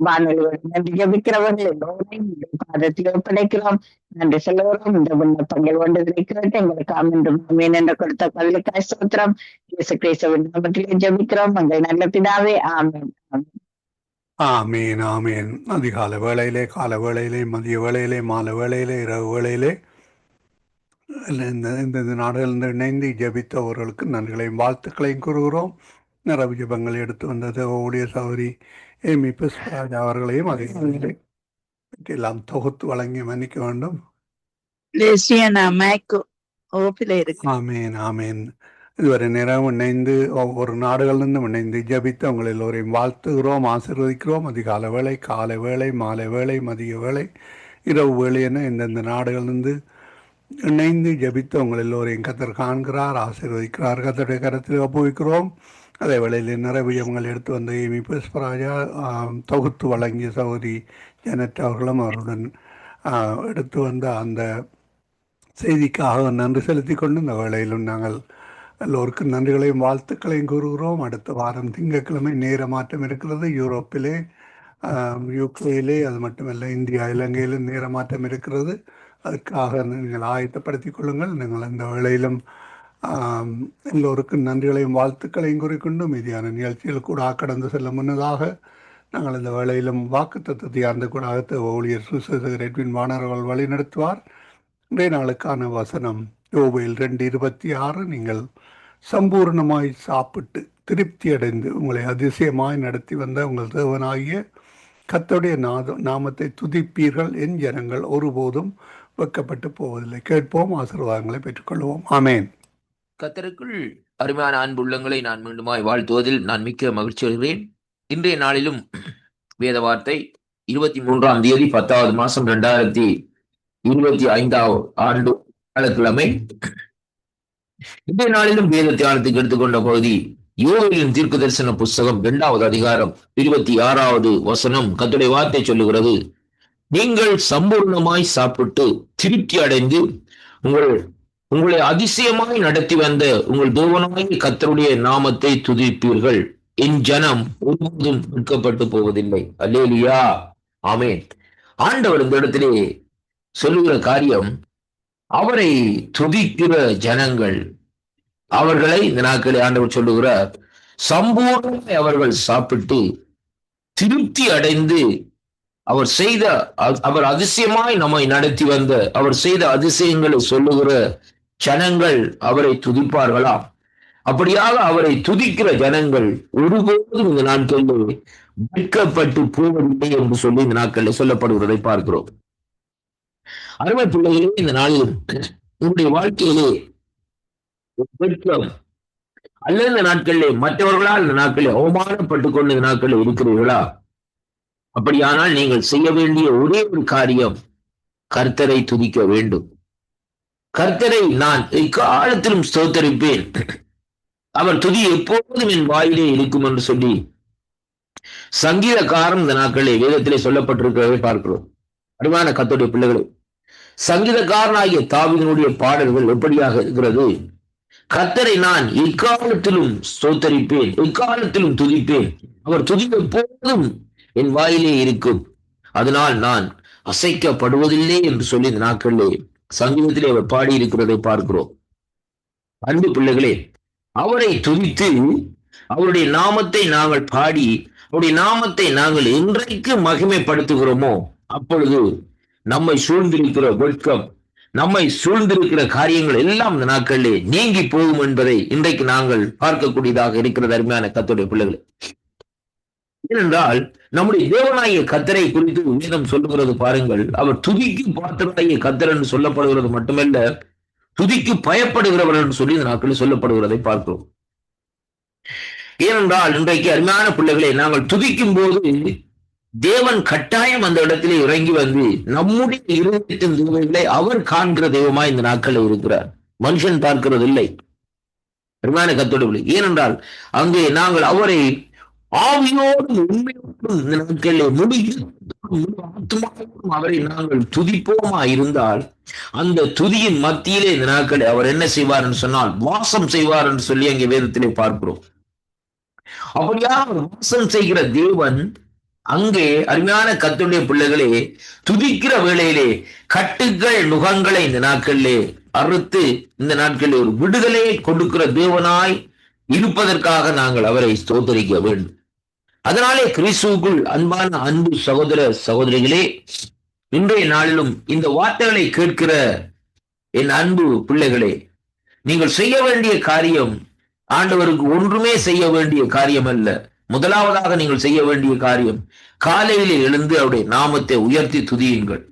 வானொலியுடன் நன்றி ஜெபிக்கிறவர்கள் எல்லோரையும் பாதத்தில் ஒப்படைக்கிறோம். நன்றி சொல்லுகிறோம். இந்த விண்ணப்பங்கள் ஒன்றுகளை கேட்டு எங்களுக்கு அமர்ந்தும் மீன் என்று கொடுத்த பதிலுக்காய் ஸ்தோத்திரம். இயேசு கிறிஸ்துவின் நாமத்திலே ஜெபிக்கிறோம் எங்கள் நல்ல பிதாவே. ஆமென். ஆமீன் ஆமீன். அதிகால வேளையிலே, கால வேளையிலே, மதிய வேளையிலே, மாலை வேளையிலே, இரவு வேளையிலே இந்த நாடுகளில் இணைந்து ஜபித்தவர்களுக்கு நன்றிகளையும் வாழ்த்துக்களையும் கூறுகிறோம். நிறவு ஜபங்களை எடுத்து வந்தது ஊழிய சௌரி ஏமி புஷ்பராஜ் அவர்களையும் அதிகாரிகளை எல்லாம் தொகுத்து வழங்கி மன்னிக்க வேண்டும். ஆமீன் ஆமீன். இதுவரை நேரம் இணைந்து ஒவ்வொரு நாடுகளிலிருந்தும் இணைந்து ஜபித்து உங்கள் எல்லோரையும் வாழ்த்துகிறோம், ஆசீர்வதிக்கிறோம். அதிகால வேளை, காலை வேளை, மாலை வேளை, மதிய வேளை, இரவு வேளை என இந்தந்த நாடுகளிலிருந்து இணைந்து ஜபித்து உங்கள் எல்லோரையும் கர்த்தர் காண்கிறார், ஆசீர்வதிக்கிறார். கர்த்தருடைய கரத்தில் ஒப்புவிக்கிறோம். அதே வேளையில் நிறைவியங்கள் எடுத்து வந்த ஏமி புஷ்பராஜா தொகுத்து வழங்கிய சகோதரி ஜெனட் அவர்களும் அவருடன் எடுத்து வந்த அந்த செய்திக்காக நன்றி செலுத்தி கொண்டு இந்த வேளையிலும் நாங்கள் எல்லோருக்கும் நன்றிகளையும் வாழ்த்துக்களையும் கூறுகிறோம். அடுத்த வாரம் திங்கட்கிழமை நேர மாற்றம் இருக்கிறது. யூரோப்பிலே, யூகேயிலே, அது மட்டுமல்ல இந்தியா, இலங்கையிலும் நேர மாற்றம் இருக்கிறது. அதுக்காக நீங்கள் ஆயத்தப்படுத்திக் கொள்ளுங்கள். நீங்கள் அந்த வேளையிலும் எல்லோருக்கும் நன்றிகளையும் வாழ்த்துக்களையும் கூறிக்கொண்டு மீதியான நிகழ்ச்சிகள் கூட கடந்து செல்ல முன்னதாக நாங்கள் இந்த வேளையிலும் வாக்குத்தத்தத்தை அந்த கூட ஊழியர் சுசேதர் எட்வின் வாணர்கள் வழி நடத்துவார். இன்றைய நாளுக்கான வசனம் யோவேல் 2:26. நீங்கள் சம்பூர்ணமாய் சாப்பிட்டு திருப்தி அடைந்து உங்களை அதிசயமாய் நடத்தி வந்த உங்கள் தேவனாகிய கர்த்தருடைய நாமத்தை துதிப்பீர்கள். என் ஜனங்கள் ஒருபோதும் வெட்கப்பட்டு போவதில்லை. கேட்போம், ஆசீர்வாதங்களை பெற்றுக்கொள்வோம். ஆமேன். கர்த்தருக்குள் அருமையான அன்புள்ளங்களை நான் மீண்டுமாய் வாழ்த்துவதில் நான் மிக்க மகிழ்ச்சி அடைகிறேன். இன்றைய நாளிலும் வேத வார்த்தை 23ஆம் தேதி 10வது மாசம் 2025 ஆண்டு வியாழக்கிழமை. இன்றைய நாளிலும் வேத தியானத்துக்கு எடுத்துக்கொண்ட பகுதி யோவேலின் தீர்க்க தரிசன புஸ்தகம் 2வது அதிகாரம் 26வது வசனம். கர்த்தருடைய வார்த்தை சொல்லுகிறது, நீங்கள் சம்பூர்ணமாய் சாப்பிட்டு திருப்தி அடைந்து உங்களை அதிசயமாய் நடத்தி வந்த உங்கள் தேவனாகிய கர்த்தருடைய நாமத்தை துதிப்பீர்கள். என் ஜனம் ஒருபோதும் வெட்கப்பட்டு போவதில்லை. அல்லேலூயா, ஆமென். ஆண்டவர் இந்த இடத்திலே சொல்லுகிற காரியம், அவரை துதிக்கிற ஜனங்கள், அவர்களை இந்த நாட்களே ஆண்டவர் சொல்லுகிறார், சம்பூர்ணமாய் அவர்கள் சாப்பிட்டு திருப்தி அடைந்து அவர் அதிசயமாய் நம்மை நடத்தி வந்த அவர் செய்த அதிசயங்களை சொல்லுகிற ஜனங்கள் அவரை துதிப்பார்களாம். அப்படியாக அவரை துதிக்கிற ஜனங்கள் ஒருபோதும் இந்த நாட்களில் வெட்கப்பட்டு போவதில்லை என்று சொல்லி இந்த நாட்களில் சொல்லப்படுவதை பார்க்கிறோம். அருமை பிள்ளைகளே, இந்த நாளில் உங்களுடைய வாழ்க்கையிலே வெட்கம் அல்லது இந்த நாட்களிலே மற்றவர்களால் இந்த நாட்களில் அவமானப்பட்டு கொண்டு இந்த நாட்களில் இருக்கிறீர்களா? அப்படியானால் நீங்கள் செய்ய வேண்டிய ஒரே ஒரு காரியம், கர்த்தரை துதிக்க வேண்டும். கர்த்தரை நான் எக்காலத்திலும் ஸ்தோத்தரிப்பேன், அவர் துதி எப்போதும் என் வாயிலே இருக்கும் என்று சொல்லி சங்கீதக்காரன் இந்த நாட்களே வேதத்திலே சொல்லப்பட்டிருக்கிறதை பார்க்கிறோம். அருமையான கர்த்தருடைய பிள்ளைகளே, சங்கீதக்காரனாகிய தாவீதினுடைய பாடல்கள் எப்படியாக இருக்கிறது? கர்த்தரை நான் எக்காலத்திலும் ஸ்தோத்தரிப்பேன், எக்காலத்திலும் துதிப்பேன், அவர் துதி எப்போதும் என் வாயிலே இருக்கும், அதனால் நான் அசைக்கப்படுவதில்லை என்று சொல்லி இந்த நாட்களிலே சங்கீதத்திலே அவர் பாடியிருக்கிறதை பார்க்கிறோம். அன்பு பிள்ளைகளே, அவரை துதித்து அவருடைய நாமத்தை நாங்கள் பாடி அவருடைய நாமத்தை நாங்கள் என்றைக்கு மகிமைப்படுத்துகிறோமோ அப்பொழுது நம்மை சூழ்ந்திருக்கிற வெட்கம், நம்மை சூழ்ந்திருக்கிற காரியங்கள் எல்லாம் இந்த நாட்களிலே நீங்கி போகும் என்பதை இன்றைக்கு நாங்கள் பார்க்கக்கூடியதாக இருக்கிறது. அருமையான கர்த்தருடைய பிள்ளைகளே, ஏனென்றால் நம்முடைய தேவனாகிய கர்த்தரை குறித்து வேதம் சொல்லுகிறது பாருங்கள். அவர் துதிக்கு பாத்திரனாகிய கர்த்தர் என்று சொல்லப்படுகிறது மட்டுமல்ல, துதிக்கு பயப்படுகிறவர் என்று சொல்லி இந்த நாட்களில் சொல்லப்படுகிறதை பார்க்கிறோம். ஏனென்றால் இன்றைக்கு அருமையான பிள்ளைகளை நாங்கள் துதிக்கும் போது தேவன் கட்டாயம் அந்த இடத்திலே இறங்கி வந்து நம்முடைய இருதயத்தின் தேவைகளை அவர் காண்கிற தெய்வமாய் இந்த நாட்களில் இருக்கிறார், மனுஷன் பார்க்கிறது இல்லை. அருமையான கர்த்தருடைய, ஏனென்றால் அங்கே நாங்கள் அவரை ஆவியோடும் உண்மையோடும் இந்த நாட்களிலே முழு ஆத்மாவோடும் அவரை நாங்கள் துதிப்போமா இருந்தால் அந்த துதியின் மத்தியிலே இந்த நாட்களில் அவர் என்ன செய்வார் என்று சொன்னால் வாசம் செய்வார் என்று சொல்லி அங்கே வேதத்திலே பார்க்கிறோம். அப்படியாக அவர் வாசம் செய்கிற தேவன் அங்கே அருமையான கர்த்தருடைய பிள்ளைகளே துதிக்கிற வேளையிலே கட்டுகள் நுகங்களை இந்த நாட்களிலே அறுத்து இந்த நாட்களில் ஒரு விடுதலையை கொடுக்கிற தேவனாய் இருப்பதற்காக நாங்கள் அவரை ஸ்தோத்தரிக்க வேண்டும். அதனாலே கிறிஸ்துவுக்குள் அன்பான அன்பு சகோதர சகோதரிகளே, இன்றைய நாளிலும் இந்த வார்த்தைகளை கேட்கிற என் அன்பு பிள்ளைகளே, நீங்கள் செய்ய வேண்டிய காரியம் ஆண்டவருக்கு ஒன்றுமே செய்ய வேண்டிய காரியம் அல்ல. முதலாவதாக நீங்கள் செய்ய வேண்டிய காரியம், காலையிலே எழுந்து அவருடைய நாமத்தை உயர்த்தி துதியுங்கள்.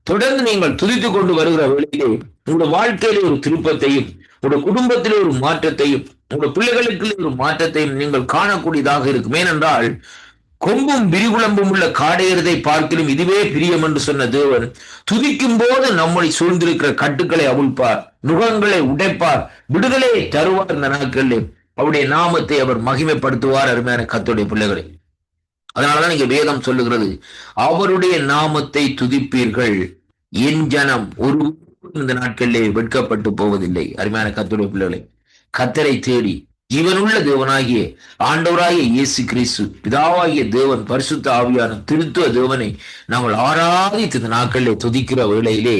தொடர்ந்து நீங்கள் துதித்துக் கொண்டு வருகிற வேளையிலே உங்களுடைய வாழ்க்கையிலே ஒரு திருப்பத்தையும் உங்களுடைய குடும்பத்திலே ஒரு மாற்றத்தையும் உங்களுடைய பிள்ளைகளுக்கு ஒரு மாற்றத்தையும் நீங்கள் காணக்கூடியதாக இருக்கும். ஏனென்றால் கொம்பும் விரிகுளம்பும் உள்ள காடையறதை பார்க்கிலும் இதுவே பிரியம் என்று சொன்ன தேவன் துதிக்கும் போது நம்மை சூழ்ந்திருக்கிற கட்டுக்களை அவிழ்ப்பார், நுகங்களை உடைப்பார், விடுதலையை தருவார். இந்த நாட்களிலே அவருடைய நாமத்தை அவர் மகிமைப்படுத்துவார். அருமையான கர்த்தருடைய பிள்ளைகளை, அதனாலதான் இங்க வேதம் சொல்லுகிறது, அவருடைய நாமத்தை துதிப்பீர்கள், என் ஜனம் ஒரு இந்த நாட்களிலே வெட்கப்பட்டு போவதில்லை. அருமையான கர்த்தருடைய பிள்ளைகளை, கர்த்தரை தேடி ஜீவனுள்ள தேவனாகிய ஆண்டவராகிய இயேசு கிறிஸ்து பிதாவாகிய தேவன் பரிசுத்த ஆவியான திருத்துவ தேவனை நாங்கள் ஆராதித்து இந்த நாட்களிலே துதிக்கிற வேளையிலே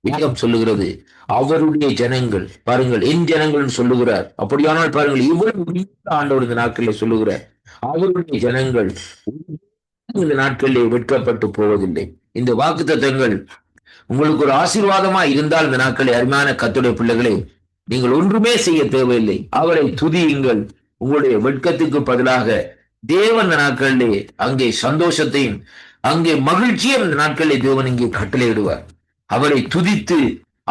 வேதம் சொல்லுகிறது, அவருடைய ஜனங்கள் பாருங்கள், என் ஜனங்கள் சொல்லுகிறார். அப்படியானால் பாருங்கள், இவ்வளவு ஆண்டவர் இந்த நாட்களிலே சொல்லுகிறார், அவருடைய ஜனங்கள் இந்த நாட்களிலே வெட்கப்பட்டு போவதில்லை. இந்த வாக்குத்தத்தங்கள் உங்களுக்கு ஒரு ஆசீர்வாதமா இருந்தால் இந்த நாட்களில் அருமையான கர்த்தருடைய பிள்ளைகளே, நீங்கள் ஒன்றுமே செய்ய தேவையில்லை, அவரை துதியுங்கள். உங்களுடைய வெட்கத்துக்கு பதிலாக தேவன் இந்த நாட்களிலே அங்கே சந்தோஷத்தையும் அங்கே மகிழ்ச்சியும் இந்த நாட்களிலே தேவன் இங்கே கட்டளையிடுவார். அவரை துதித்து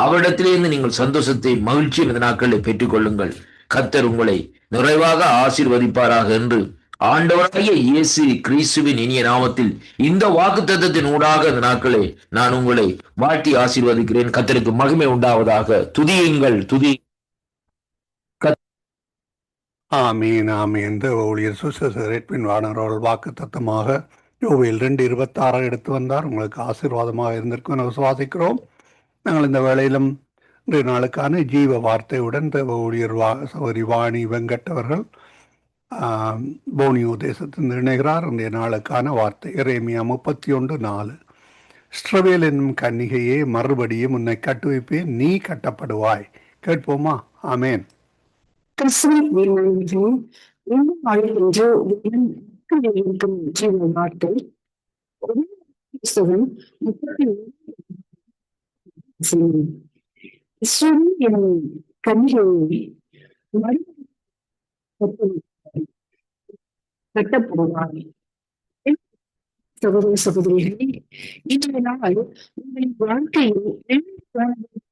அவரிடத்திலிருந்து நீங்கள் சந்தோஷத்தை மகிழ்ச்சியும் இந்த நாட்களில் பெற்றுக் கொள்ளுங்கள். கர்த்தர் உங்களை நிறைவாக ஆசீர்வதிப்பாராக என்று ஆண்டவராகிய இயேசு கிறிஸ்துவின் இனிய நாமத்தில் இந்த வாக்குத்தத்தத்தின் ஊடாக இந்த நாட்களை நான் உங்களை வாழ்த்தி ஆசீர்வதிக்கிறேன். கர்த்தருக்கு மகிமை உண்டாவதாக. துதியுங்கள், துதி. ஆமீன் ஆமீன். ஊழியர் சுசேரட்பின் வானவர்கள் வாக்கு தத்தமாக யோவேல் 2:26 எடுத்து வந்தார். உங்களுக்கு ஆசீர்வாதமாக இருந்திருக்கும் என விசுவாசிக்கிறோம். நாங்கள் இந்த வேளையிலும் இன்றைய நாளுக்கான ஜீவ வார்த்தையுடன் ஊழியர் சகோதரி வாணி வெங்கட் அவர்கள் போனியோ தேசத்தில் இணைகிறார். இன்றைய நாளுக்கான வார்த்தை எரேமியா 31:4. இஸ்ரவேல் என்னும் கன்னிகையே, மறுபடியும் உன்னை கட்டுவிப்பேன், நீ கட்டப்படுவாய். கேட்போமா? ஆமேன். கிறிஸ்துவின் வீரர்களும் இந்த வாழ்கின்ற இருக்கும் ஜீவ வார்த்தை ஒரு புஸ்தகம் 30 இஸ்ரவேல் எனும் கன்னிகையை கட்டப்படுவார். சகோதர சகோதரிகளே, இன்றைய நாள் உங்களின் வாழ்க்கையில் சந்திப்பும்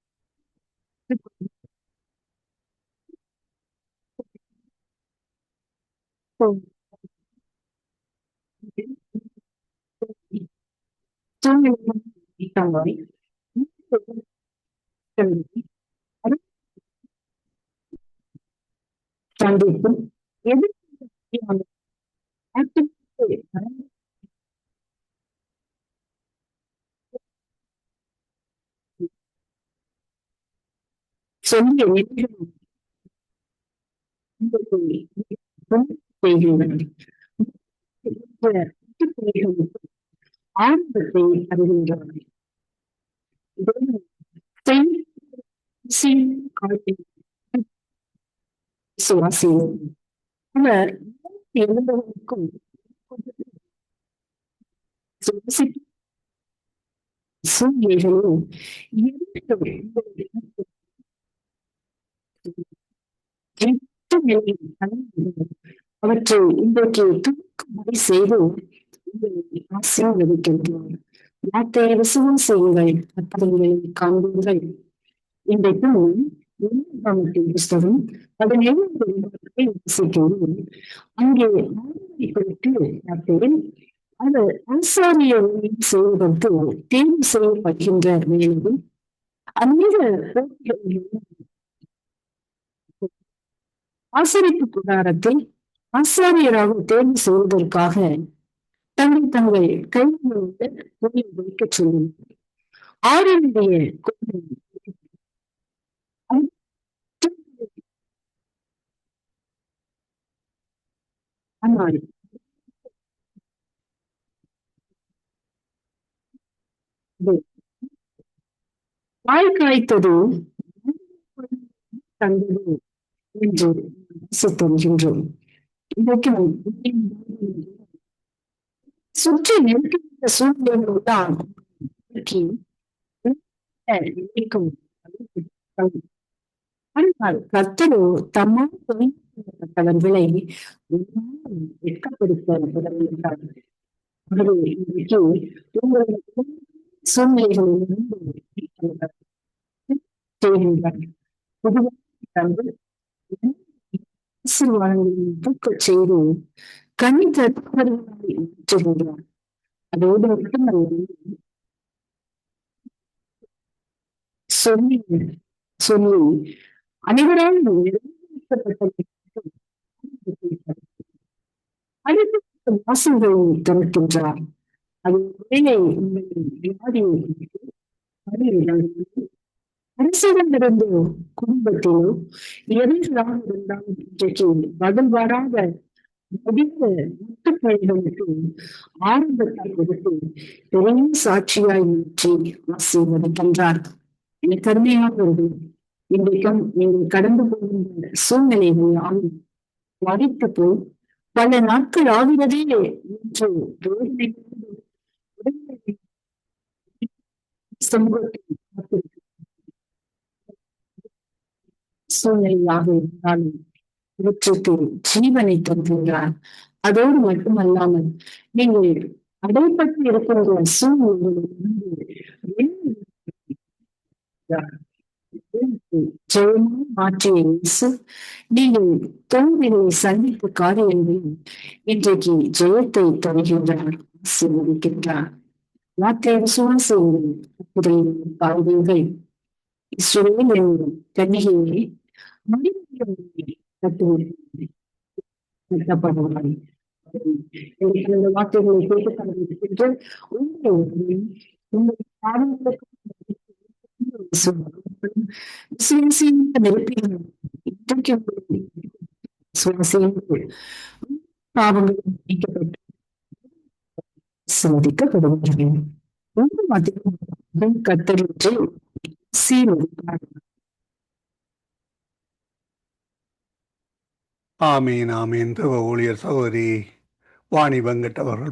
ஆரம்பத்தை அறிகின்றார். அவர் எழுந்தவருக்கும் சூழ்நிலைகளும் அவற்றை இன்றைக்கு துவக்கும்படி செய்து ஆசீர்வதிக்கின்றோம். வார்த்தையை விசுவாசம் செய்யுங்கள், அற்புதங்களை காண்பீர்கள். இன்றைக்கும் புஸ்தகம் 17 வாசிக்கிறோம். அங்கே குறித்து பார்த்தேன். அவர் ஆசாரிய செய்வதற்கு தேர்வு செய்யப்படுகின்ற வேளையில் அநேக ஆசரிப்பு கூடாரத்தில் ஆசாரியராக தேர்வு செய்வதற்காக தங்கள் கையில் வைக்க சொல்லுங்கள். ஆறுடைய வாய் காய்த்தது தந்தது என்று சொல்கின்றோம். இன்றைக்கும் சுற்றி நிற்கின்ற சூழ்நிலைகள் தான் கர்த்தரோ தம்மால் வெட்கப்படுத்த செய்து கண் தருகிறார். அதோடு மட்டுமல்ல, சொல்லி அனைவரால் வாசல்களை திறக்கின்றார். அது வியாதி அரசிடமிருந்து குடும்பத்திலோ எதிராக இருந்தாலும் இன்றைக்கு பதில் வராத முட்டுப்பழிகளுக்கு ஆரம்பத்தை கொடுத்து பெரிய சாட்சியாய் மாற்றி ஆசீர்வதிக்கின்றார். என கருமையானவர்கள், இன்றைக்கும் நீங்கள் கடந்து போகின்ற சூழ்நிலைகள் யாரும் மறித்து போய் பல நாட்கள் ஆகிறதே என்று சமூகத்தில் சூழ்நிலையாக இருந்தாலும் இவற்றுக்கு ஜீவனை தருகின்றார். அதோடு மட்டுமல்லாமல் நீங்கள் அடைப்பட்டு இருக்கின்ற சூழ்நிலைகளிலிருந்து ஜெயமாக மாற்றிய இயேசு நீங்கள் தோல்விகளை சந்தித்த காரியங்களில் இன்றைக்கு ஜெயத்தை தருகின்றார், ஆசீர்வதிக்கின்றார். வார்த்தை விசுவாசங்கள் காரியங்கள் இஸ்ரவேல் என்னும் கன்னிகையை கட்டப்படுவார். இந்த வார்த்தைகளை கேட்டுக்கொண்டிருக்கின்ற பாவங்கள் நீக்கப்பட்டு சோதிக்கப்படுகின்றன. கத்தரிட்டு சீர் ஆமீன் ஆமீன். தேவ ஊழியர் சகோதரி வாணி வெங்கட் அவர்கள்